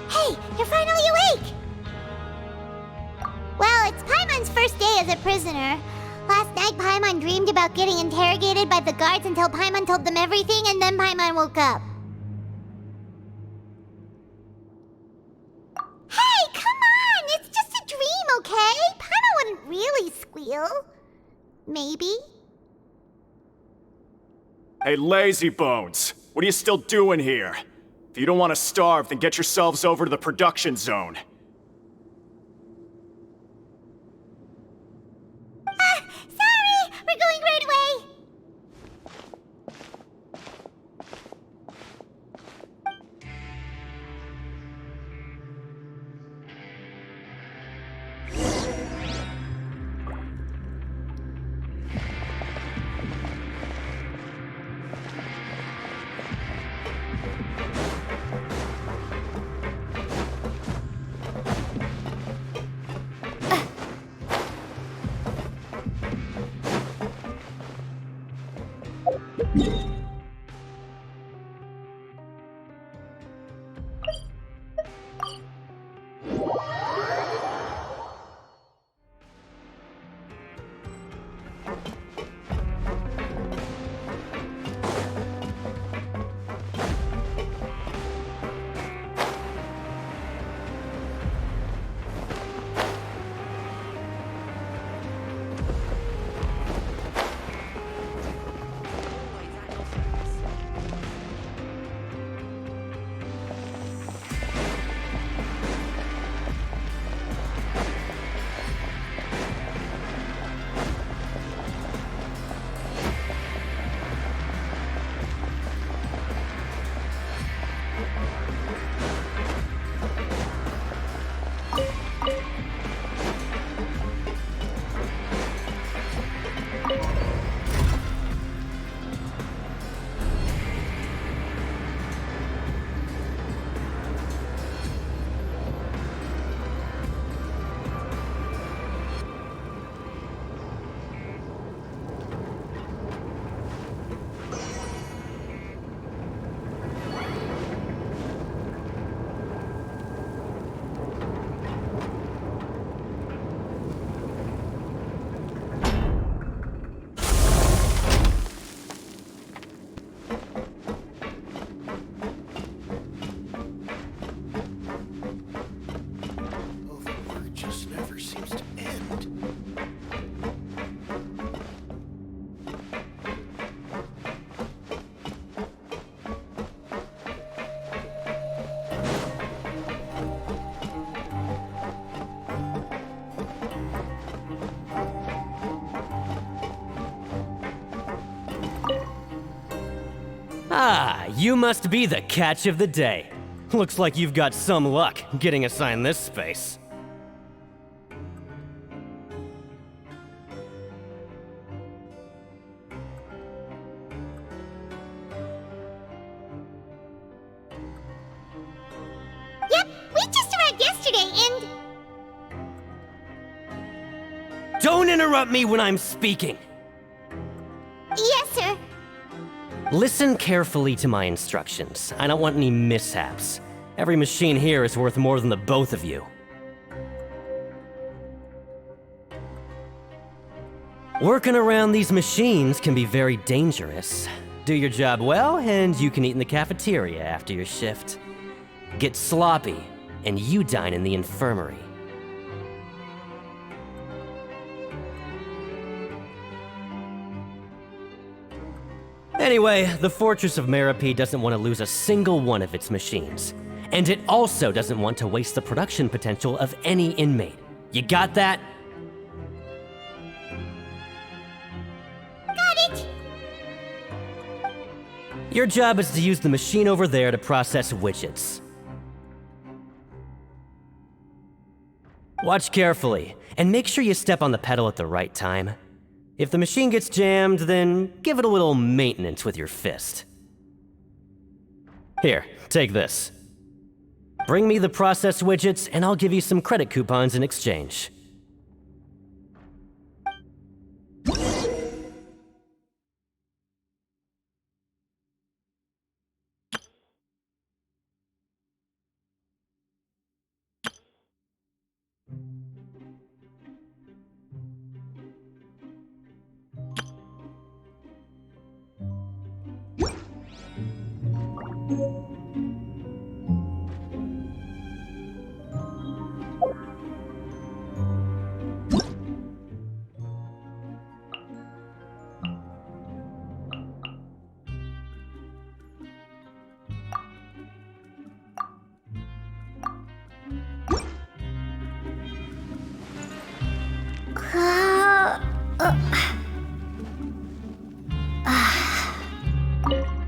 Hey, you're finally awake! Well, it's Paimon's first day as a prisoner. Last night, Paimon dreamed about getting interrogated by the guards until Paimon told them everything, and then Paimon woke up. Hey, come on! It's just a dream, okay? Paimon wouldn't really squeal. Maybe. Hey, lazy bones! What are you still doing here? If you don't want to starve, then get yourselves over to the production zone. Sorry! We're going right away! Ah, you must be the catch of the day. Looks like you've got some luck getting assigned this space. Yep, we just arrived yesterday and... Don't interrupt me when I'm speaking! Yes, sir. Listen carefully to my instructions. I don't want any mishaps. Every machine here is worth more than the both of you. Working around these machines can be very dangerous. Do your job well, and you can eat in the cafeteria after your shift. Get sloppy, and you dine in the infirmary. Anyway, the Fortress of Meropide doesn't want to lose a single one of its machines. And it also doesn't want to waste the production potential of any inmate. You got that? Got it! Your job is to use the machine over there to process widgets. Watch carefully, and make sure you step on the pedal at the right time. If the machine gets jammed, then give it a little maintenance with your fist. Here, take this. Bring me the process widgets, and I'll give you some credit coupons in exchange.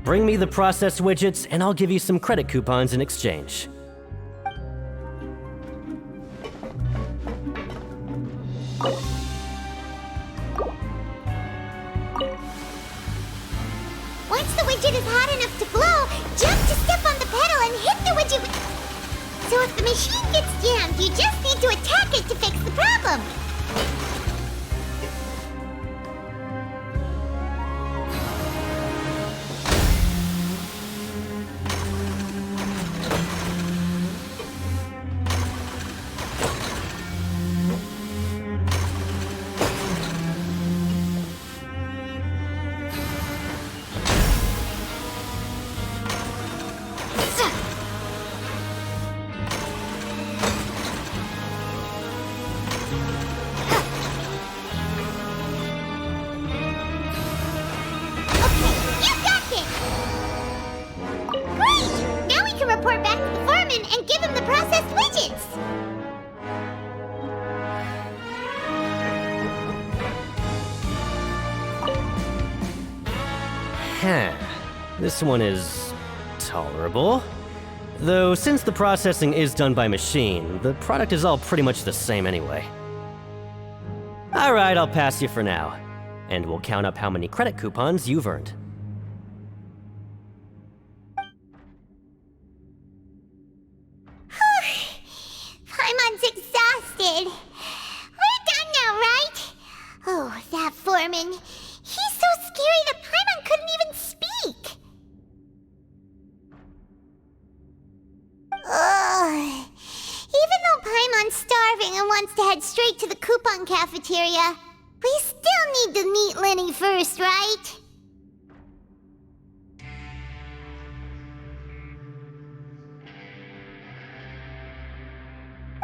Bring me the process widgets, and I'll give you some credit coupons in exchange. Once the widget is hot enough to glow, jump to step on the pedal and hit the widget. So if the machine gets jammed, you just need to attack it to fix the problem. Report back to the foreman and give him the processed widgets! This one is tolerable. Though since the processing is done by machine, the product is all pretty much the same anyway. Alright, I'll pass you for now. And we'll count up how many credit coupons you've earned. Paimon's exhausted. We're done now, right? Oh, that foreman. He's so scary that Paimon couldn't even speak. Ugh. Even though Paimon's starving and wants to head straight to the coupon cafeteria, we still need to meet Lenny first, right?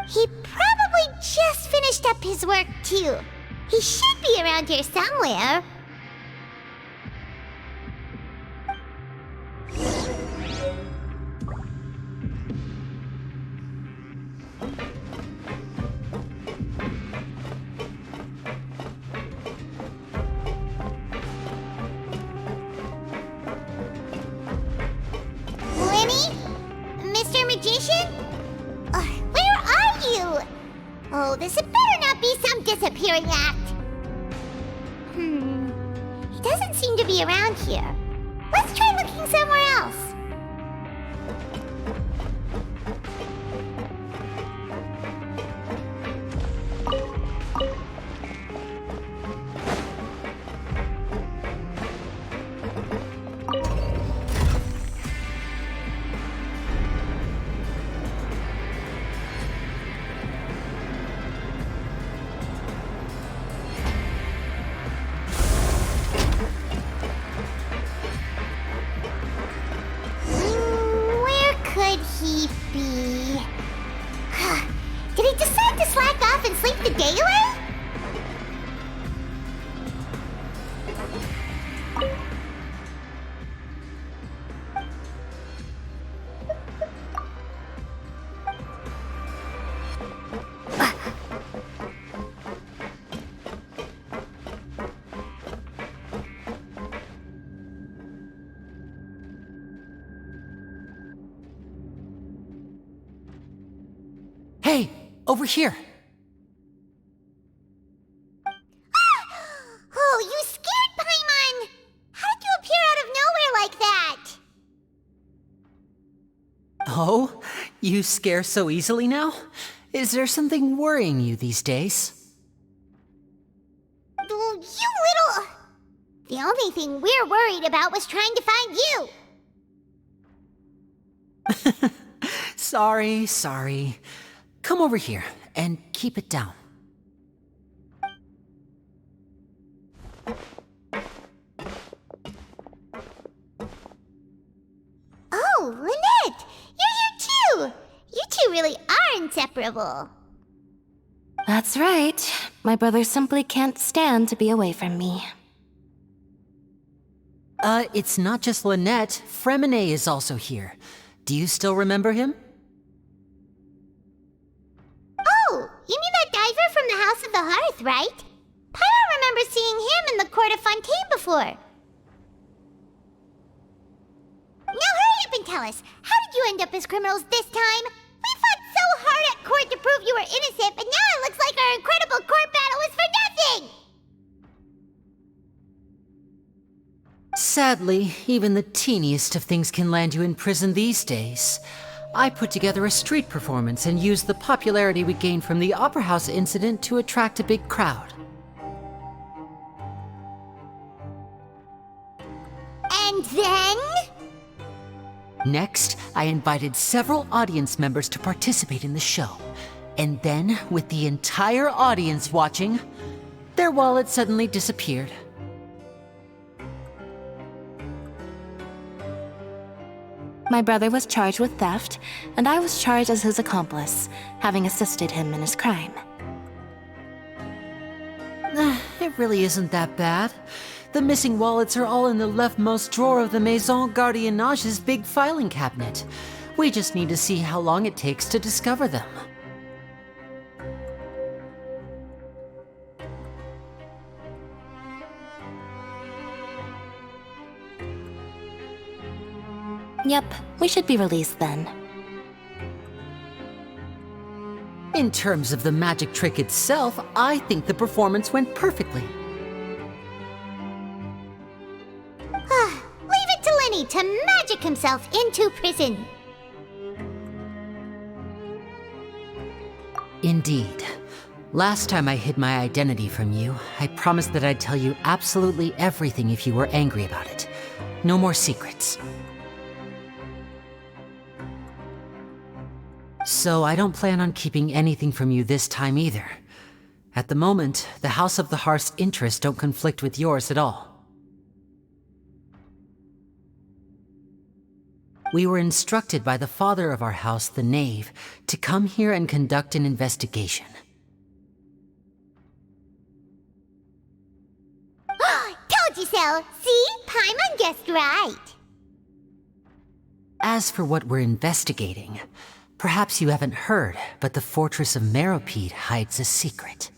He probably just finished up his work, too. He should be around here somewhere. Oh, this better not be some disappearing act. He doesn't seem to be around here. Let's try looking somewhere else. Where could he be? Did he decide to slack off and sleep the day away? Hey, over here. Oh, you scared Paimon! How did you appear out of nowhere like that? Oh, you scare so easily now? Is there something worrying you these days? You little... The only thing we're worried about was trying to find you. Sorry. Come over here and keep it down. Oh, Lynette! You're here too! You two really are inseparable. That's right. My brother simply can't stand to be away from me. It's not just Lynette. Fremine is also here. Do you still remember him? Oh, you mean that diver from the House of the Hearth, right? Paimon remembers seeing him in the Court of Fontaine before. Now hurry up and tell us, how did you end up as criminals this time? We fought so hard at court to prove you were innocent, but now it looks like our incredible court battle was for nothing! Sadly, even the teeniest of things can land you in prison these days. I put together a street performance and used the popularity we gained from the Opera House incident to attract a big crowd. And then? Next, I invited several audience members to participate in the show. And then, with the entire audience watching, their wallet suddenly disappeared. My brother was charged with theft, and I was charged as his accomplice, having assisted him in his crime. It really isn't that bad. The missing wallets are all in the leftmost drawer of the Maison Gardiennage's big filing cabinet. We just need to see how long it takes to discover them. Yep, we should be released then. In terms of the magic trick itself, I think the performance went perfectly. Leave it to Lenny to magic himself into prison. Indeed. Last time I hid my identity from you, I promised that I'd tell you absolutely everything if you were angry about it. No more secrets. So I don't plan on keeping anything from you this time either. At the moment, the House of the Hearth's interests don't conflict with yours at all. We were instructed by the father of our house, the Knave, to come here and conduct an investigation. Told you so! See? Paimon guessed right. As for what we're investigating, perhaps you haven't heard, but the fortress of Meropide hides a secret.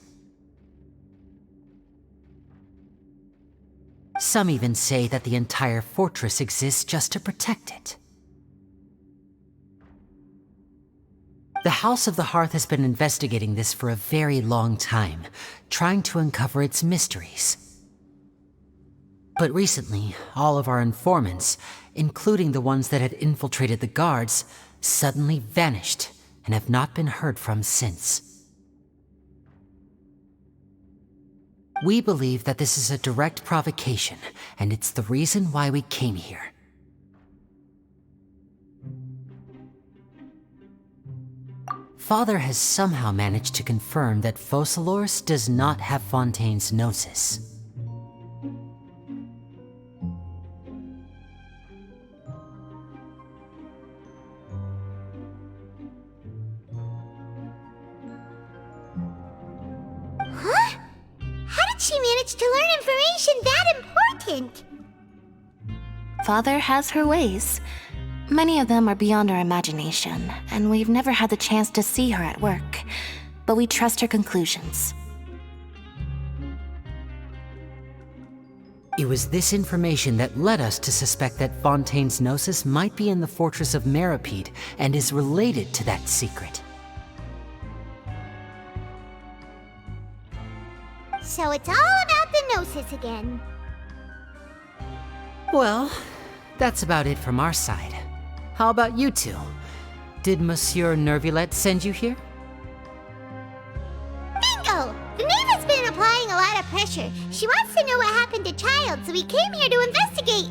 Some even say that the entire fortress exists just to protect it. The House of the Hearth has been investigating this for a very long time, trying to uncover its mysteries. But recently, all of our informants, including the ones that had infiltrated the guards, suddenly vanished and have not been heard from since. We believe that this is a direct provocation, and it's the reason why we came here. Father has somehow managed to confirm that Focalors does not have Fontaine's gnosis. Huh? How did she manage to learn information that important? Father has her ways. Many of them are beyond our imagination, and we've never had the chance to see her at work. But we trust her conclusions. It was this information that led us to suspect that Fontaine's gnosis might be in the fortress of Meripede and is related to that secret. So it's all about the gnosis again. Well, that's about it from our side. How about you two? Did Monsieur Nervulette send you here? Bingo! The neighbor's been applying a lot of pressure. She wants to know what happened to Child, so we came here to investigate.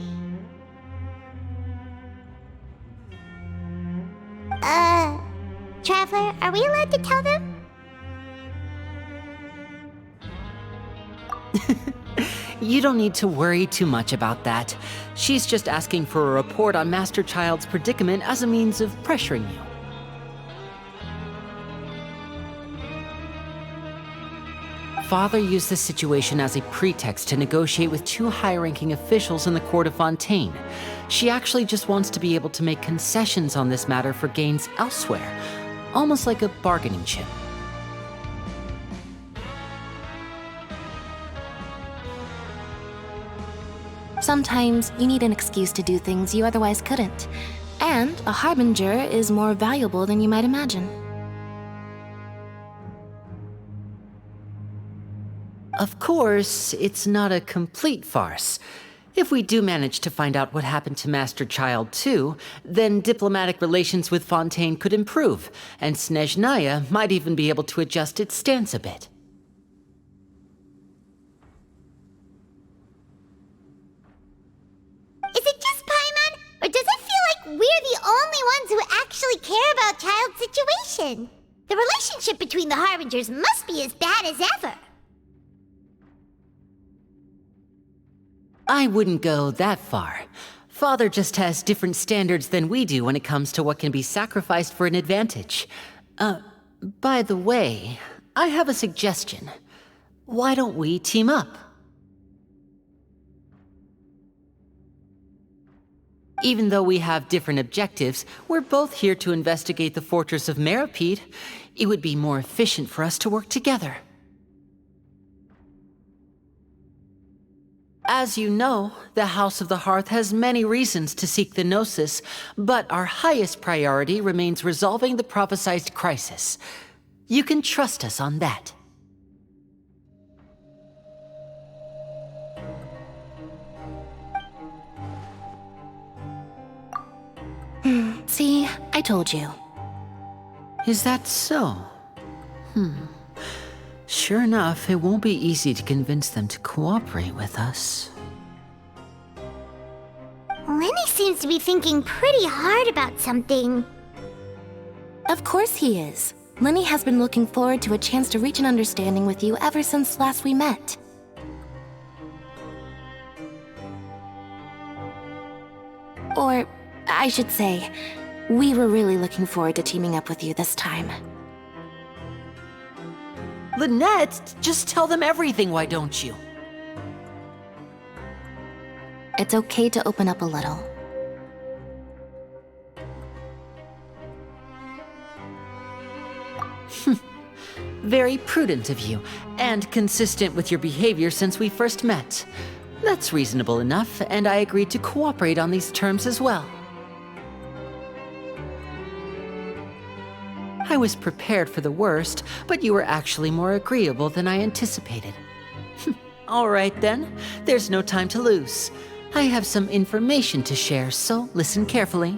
Traveler, are we allowed to tell them? You don't need to worry too much about that. She's just asking for a report on Master Child's predicament as a means of pressuring you. Father used this situation as a pretext to negotiate with two high-ranking officials in the court of Fontaine. She actually just wants to be able to make concessions on this matter for gains elsewhere, almost like a bargaining chip. Sometimes you need an excuse to do things you otherwise couldn't. And a harbinger is more valuable than you might imagine. Of course, it's not a complete farce. If we do manage to find out what happened to Master Child too, then diplomatic relations with Fontaine could improve, and Snezhnaya might even be able to adjust its stance a bit. Is it just Paimon, or does it feel like we're the only ones who actually care about Child's situation? The relationship between the Harbingers must be as bad as ever. I wouldn't go that far. Father just has different standards than we do when it comes to what can be sacrificed for an advantage. By the way, I have a suggestion. Why don't we team up? Even though we have different objectives, we're both here to investigate the fortress of Meripede. It would be more efficient for us to work together. As you know, the House of the Hearth has many reasons to seek the Gnosis, but our highest priority remains resolving the prophesized crisis. You can trust us on that. See, I told you. Is that so? Sure enough, it won't be easy to convince them to cooperate with us. Lenny seems to be thinking pretty hard about something. Of course he is. Lenny has been looking forward to a chance to reach an understanding with you ever since last we met. Or, I should say, we were really looking forward to teaming up with you this time. Lynette, just tell them everything, why don't you? It's okay to open up a little. Very prudent of you, and consistent with your behavior since we first met. That's reasonable enough, and I agreed to cooperate on these terms as well. I was prepared for the worst, but you were actually more agreeable than I anticipated. All right then, there's no time to lose. I have some information to share, so listen carefully.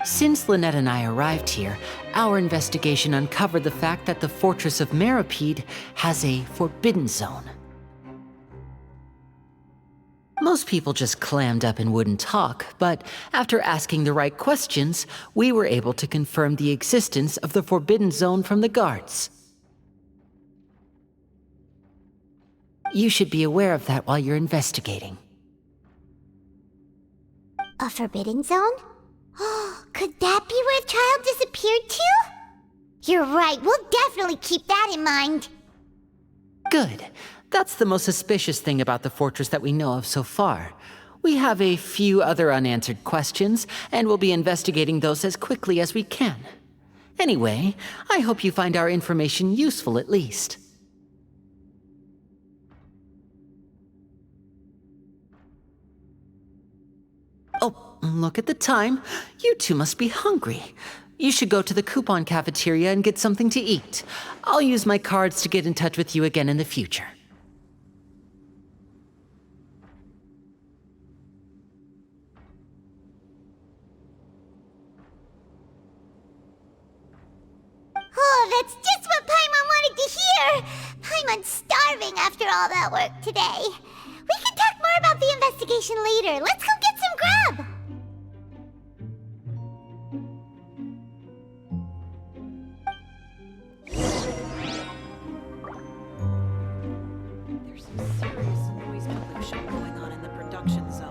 Since Lynette and I arrived here, our investigation uncovered the fact that the Fortress of Meropide has a forbidden zone. Most people just clammed up and wouldn't talk, but after asking the right questions, we were able to confirm the existence of the forbidden zone from the guards. You should be aware of that while you're investigating. A forbidden zone? Could that be where the child disappeared to? You're right, we'll definitely keep that in mind. Good. That's the most suspicious thing about the fortress that we know of so far. We have a few other unanswered questions, and we'll be investigating those as quickly as we can. Anyway, I hope you find our information useful at least. Oh, look at the time. You two must be hungry. You should go to the coupon cafeteria and get something to eat. I'll use my cards to get in touch with you again in the future. Oh, that's just what Paimon wanted to hear! Paimon's starving after all that work today. We can talk more about the investigation later. Let's go get some grub! There's some serious noise pollution going on in the production zone.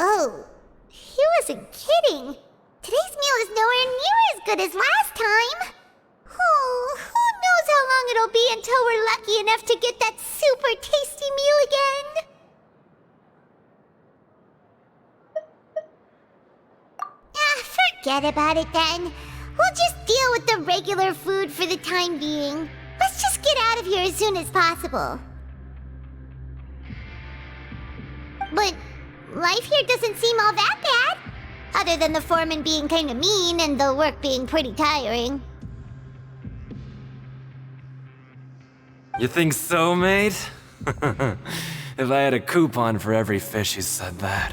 Oh, he wasn't kidding. Today's meal is nowhere near as good as last time. Oh, who knows how long it'll be until we're lucky enough to get that super tasty meal again. Forget about it then. We'll just deal with the regular food for the time being. Let's just get out of here as soon as possible. But life here doesn't seem all that bad. Other than the foreman being kinda mean and the work being pretty tiring. You think so, mate? If I had a coupon for every fish who said that.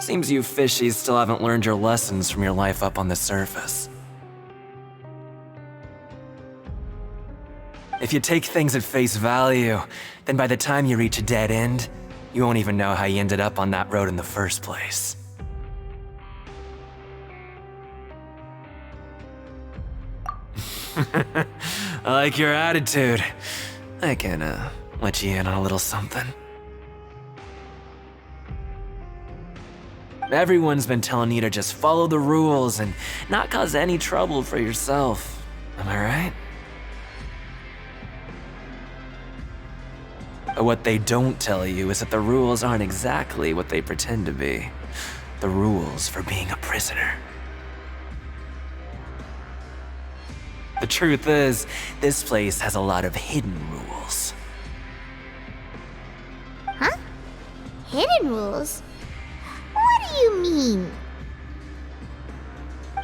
Seems you fishies still haven't learned your lessons from your life up on the surface. If you take things at face value, then by the time you reach a dead end, you won't even know how you ended up on that road in the first place. I like your attitude. I can, let you in on a little something. Everyone's been telling you to just follow the rules and not cause any trouble for yourself. Am I right? But what they don't tell you is that the rules aren't exactly what they pretend to be. The rules for being a prisoner. The truth is, this place has a lot of hidden rules. Huh? Hidden rules? What do you mean?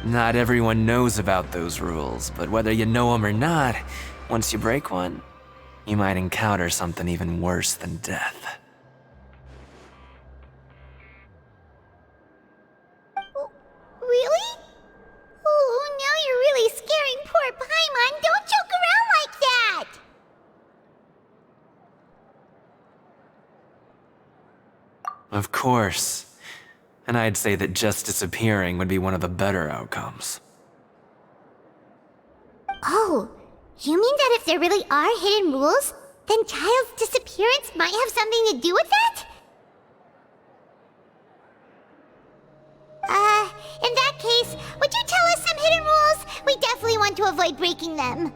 Not everyone knows about those rules, but whether you know them or not, once you break one, you might encounter something even worse than death. Really? Oh, now you're really scaring poor Paimon. Don't joke around like that! Of course. And I'd say that just disappearing would be one of the better outcomes. Oh, you mean that if there really are hidden rules, then Child's disappearance might have something to do with that? In that case, would you tell us some hidden rules? We definitely want to avoid breaking them.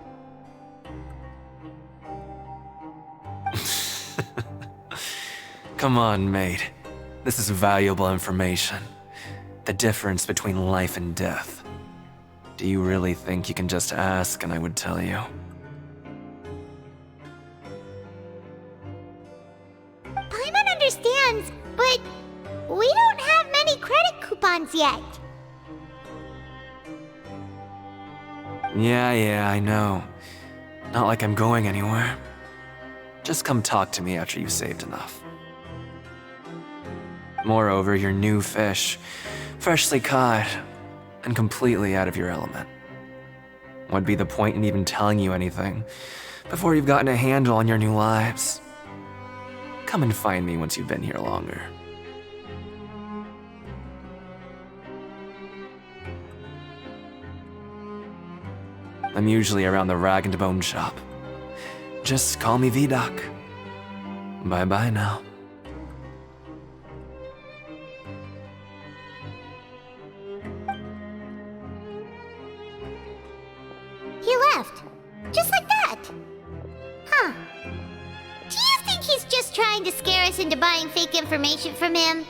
Come on, mate. This is valuable information. The difference between life and death. Do you really think you can just ask and I would tell you? Paimon understands, but we don't have many credit coupons yet. Yeah, I know. Not like I'm going anywhere. Just come talk to me after you've saved enough. Moreover, you're new fish, freshly caught, and completely out of your element. What'd be the point in even telling you anything before you've gotten a handle on your new lives? Come and find me once you've been here longer. I'm usually around the rag and bone shop. Just call me V-Doc. Bye-bye now. He left. Just like that. Huh. Do you think he's just trying to scare us into buying fake information from him?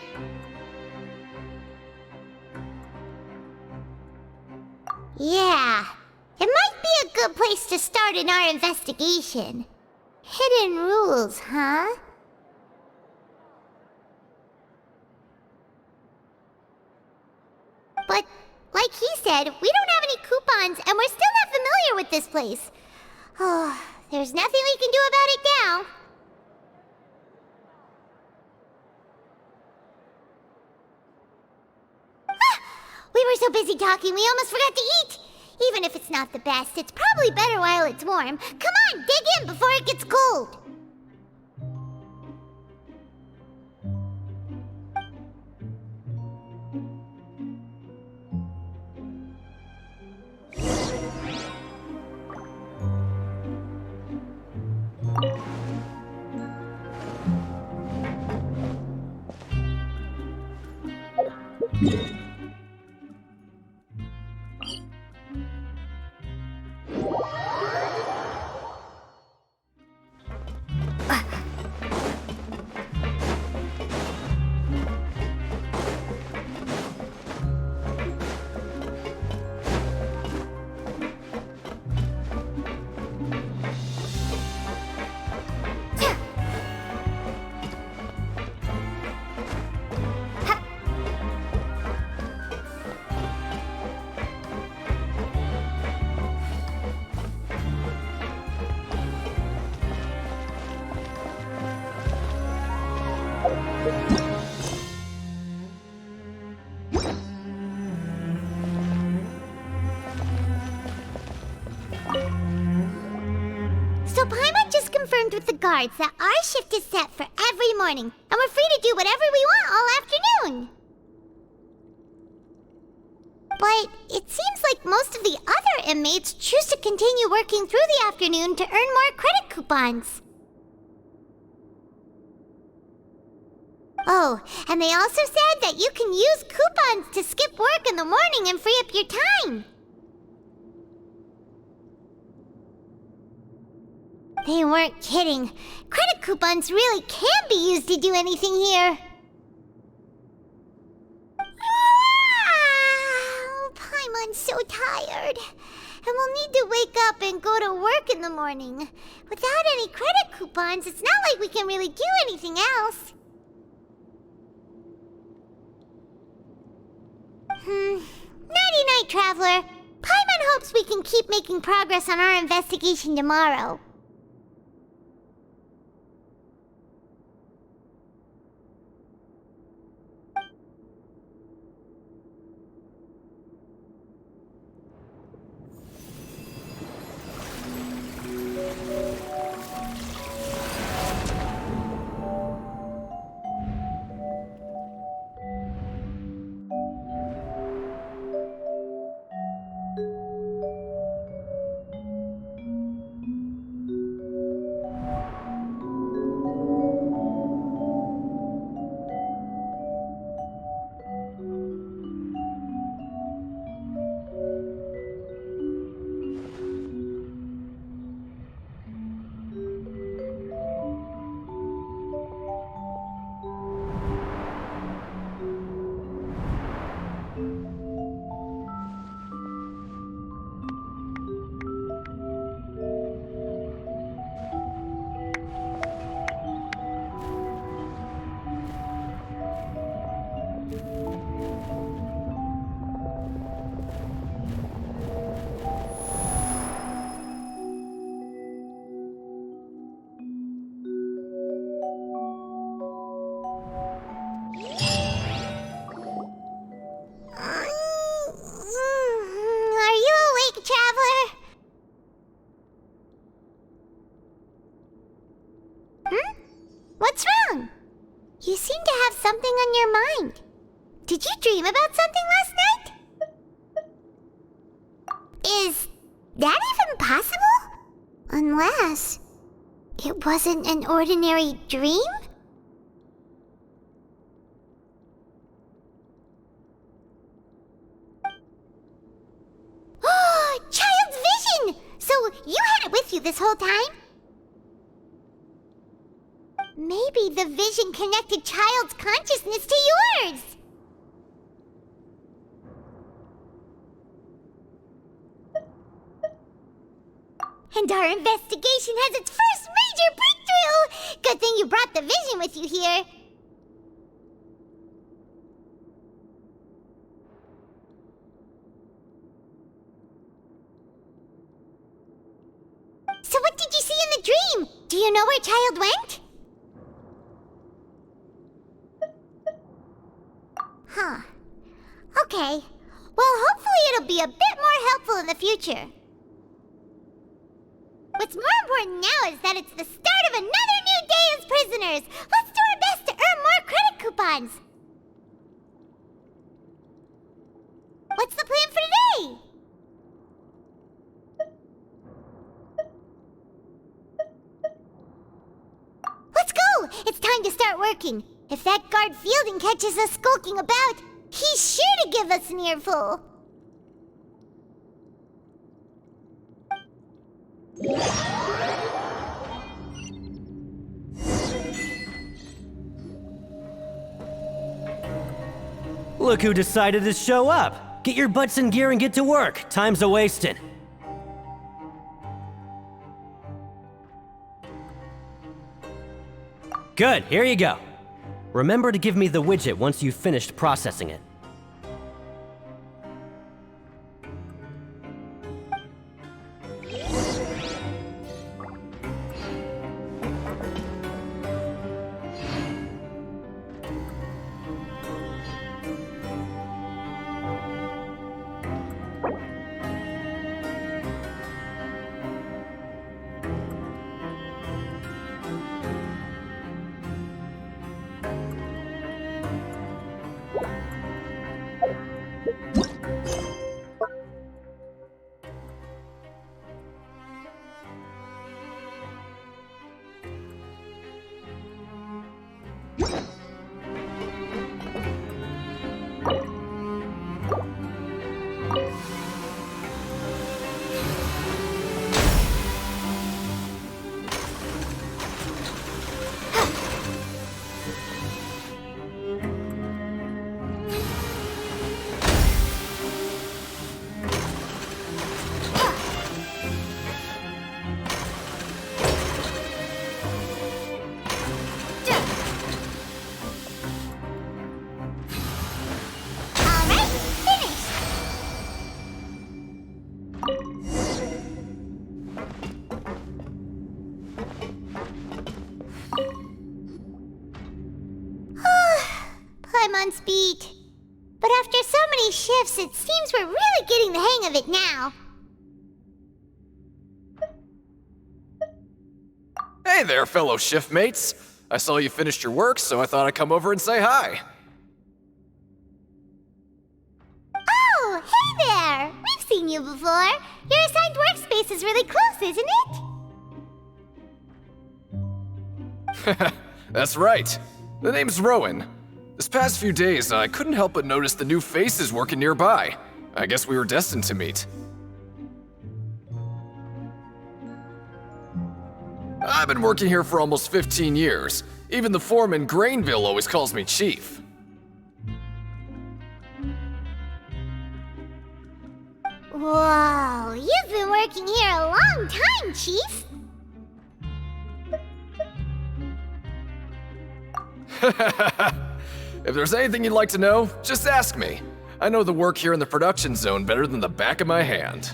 Yeah. It might be a good place to start in our investigation. Hidden rules, huh? But, like he said, we don't have any coupons, and we're still not familiar with this place. Oh, there's nothing we can do about it now. Ah! We were so busy talking, we almost forgot to eat! Even if it's not the best, it's probably better while it's warm. Come on, dig in before it gets cold! So Paimon just confirmed with the guards that our shift is set for every morning, and we're free to do whatever we want all afternoon. But it seems like most of the other inmates choose to continue working through the afternoon to earn more credit coupons. Oh, and they also said that you can use coupons to skip work in the morning and free up your time. They weren't kidding. Credit coupons really can be used to do anything here. Paimon's so tired. And we'll need to wake up and go to work in the morning. Without any credit coupons, it's not like we can really do anything else. Nighty-night, Traveler. Paimon hopes we can keep making progress on our investigation tomorrow. What's wrong? You seem to have something on your mind. Did you dream about something last night? Is that even possible? Unless it wasn't an ordinary dream? Oh, child's vision! So you had it with you this whole time? Maybe the vision connected Child's consciousness to yours! And our investigation has its first major breakthrough! Good thing you brought the vision with you here. So what did you see in the dream? Do you know where Child went? Huh. Okay. Well, hopefully it'll be a bit more helpful in the future. What's more important now is that it's the start of another new day as prisoners. Let's do our best to earn more credit coupons. What's the plan for today? Let's go! It's time to start working. If that guard Fielding catches us skulking about, he's sure to give us an earful. Look who decided to show up. Get your butts in gear and get to work. Time's a-wasting. Good, here you go. Remember to give me the widget once you've finished processing it. Paimon's beat. But after so many shifts, it seems we're really getting the hang of it now. Hey there, fellow shiftmates. I saw you finished your work, so I thought I'd come over and say hi. Oh, hey there! We've seen you before. Your assigned workspace is really close, isn't it? That's right. The name's Rowan. This past few days, I couldn't help but notice the new faces working nearby. I guess we were destined to meet. I've been working here for almost 15 years. Even the foreman, Grainville, always calls me Chief. Whoa, you've been working here a long time, Chief. If there's anything you'd like to know, just ask me. I know the work here in the production zone better than the back of my hand.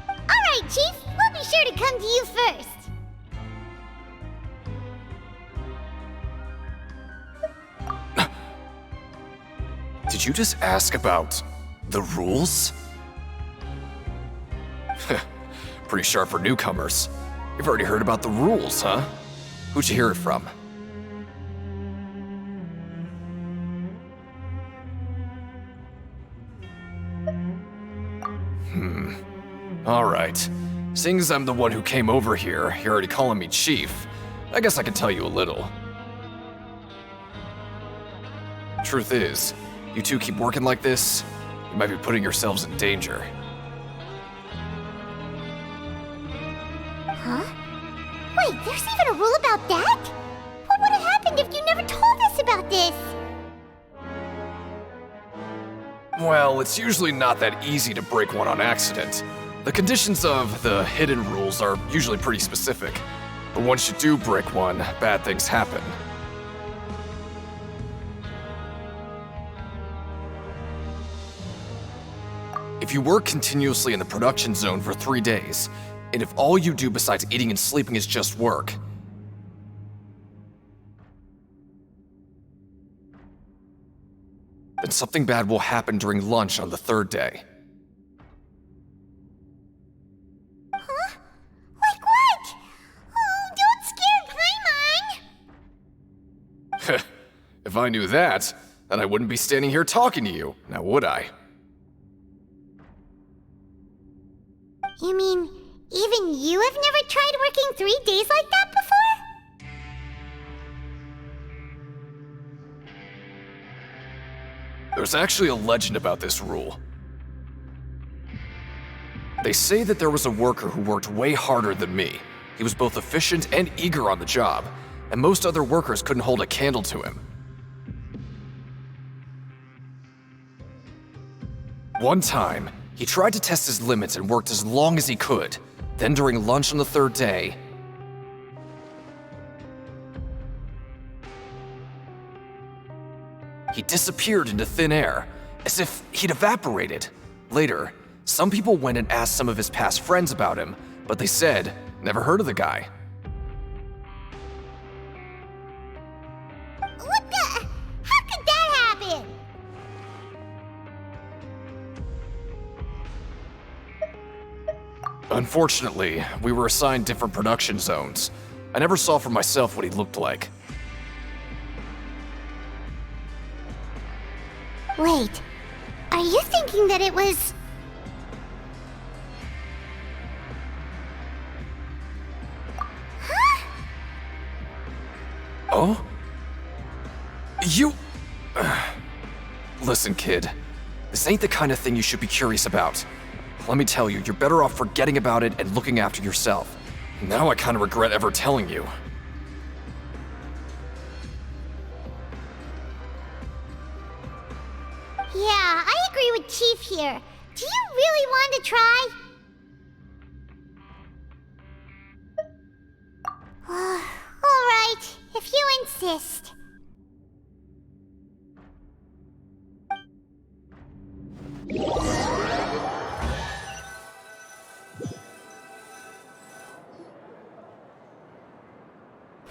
Alright, Chief. We'll be sure to come to you first. Did you just ask about the rules? Pretty sharp for newcomers. You've already heard about the rules, huh? Who'd you hear it from? Alright. Seeing as I'm the one who came over here, you're already calling me Chief. I guess I can tell you a little. Truth is, you two keep working like this, you might be putting yourselves in danger. Huh? Wait, there's even a rule about that? What would have happened if you never told us about this? Well, it's usually not that easy to break one on accident. The conditions of the hidden rules are usually pretty specific. But once you do break one, bad things happen. If you work continuously in the production zone for 3 days, and if all you do besides eating and sleeping is just work, then something bad will happen during lunch on the 3rd day. Huh? Like what? Oh, don't scare Paimon! If I knew that, then I wouldn't be standing here talking to you, now would I? You mean, even you have never tried working 3 days like that before? There's actually a legend about this rule. They say that there was a worker who worked way harder than me. He was both efficient and eager on the job, and most other workers couldn't hold a candle to him. One time, he tried to test his limits and worked as long as he could. Then during lunch on the 3rd day, he disappeared into thin air, as if he'd evaporated. Later, some people went and asked some of his past friends about him, but they said, never heard of the guy. What the? How could that happen? Unfortunately, we were assigned different production zones. I never saw for myself what he looked like. Wait, are you thinking that it was... Huh? Oh? You... Listen, kid. This ain't the kind of thing you should be curious about. Let me tell you, you're better off forgetting about it and looking after yourself. Now I kind of regret ever telling you. Yeah, I agree with Chief here. Do you really want to try? Alright, if you insist.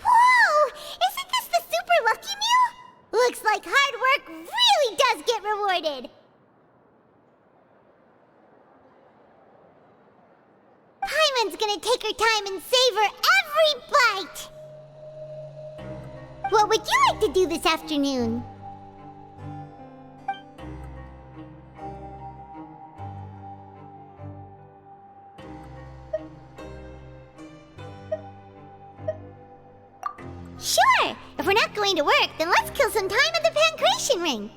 Whoa! Isn't this the super lucky meal? Looks like Anne's gonna take her time and savor every bite! What would you like to do this afternoon? Sure! If we're not going to work, then let's kill some time at the Pancration Ring!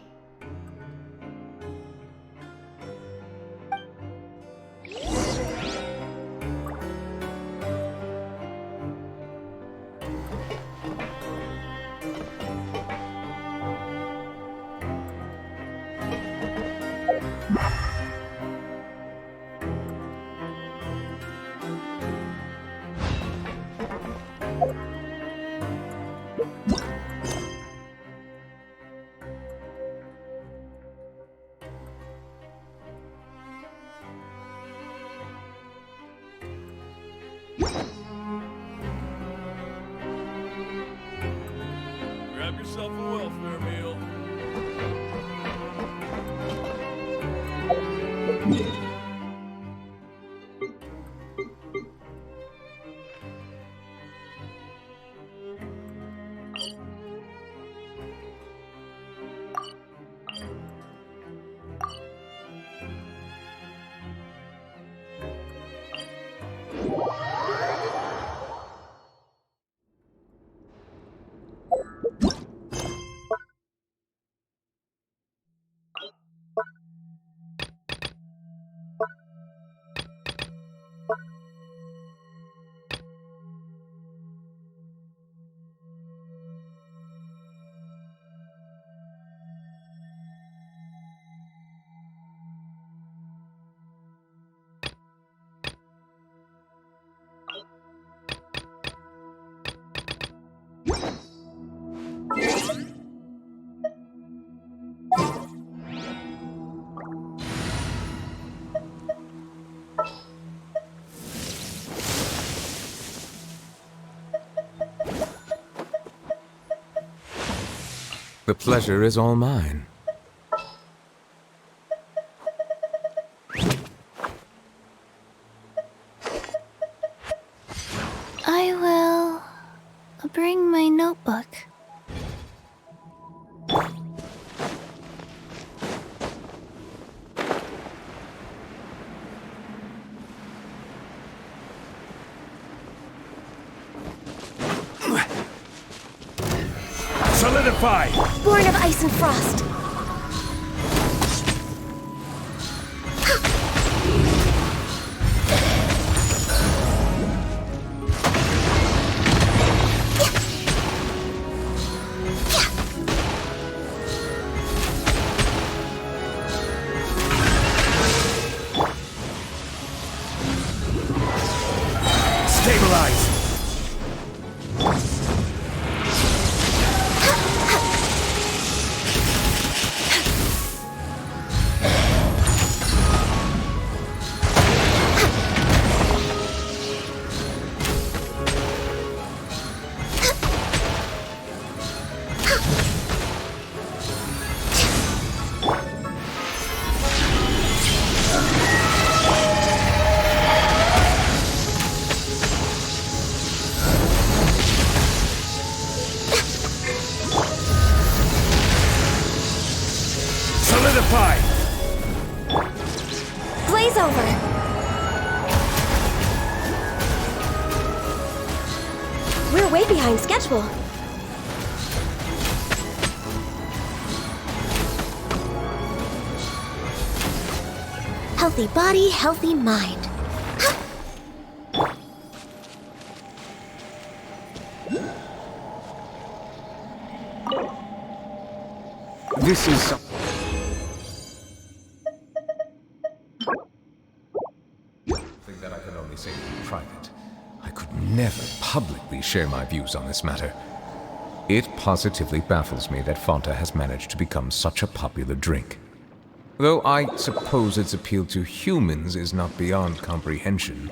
Grab yourself a welfare meal. The pleasure is all mine. I will bring my notebook. Solidify! Born of ice and frost. Stabilize! Solidify! Blaze over. We're way behind schedule. Healthy body, healthy mind. This is something that I can only say in private. I could never publicly share my views on this matter. It positively baffles me that Fanta has managed to become such a popular drink. Though I suppose its appeal to humans is not beyond comprehension.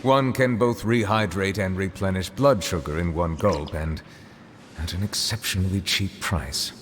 One can both rehydrate and replenish blood sugar in one gulp, and at an exceptionally cheap price.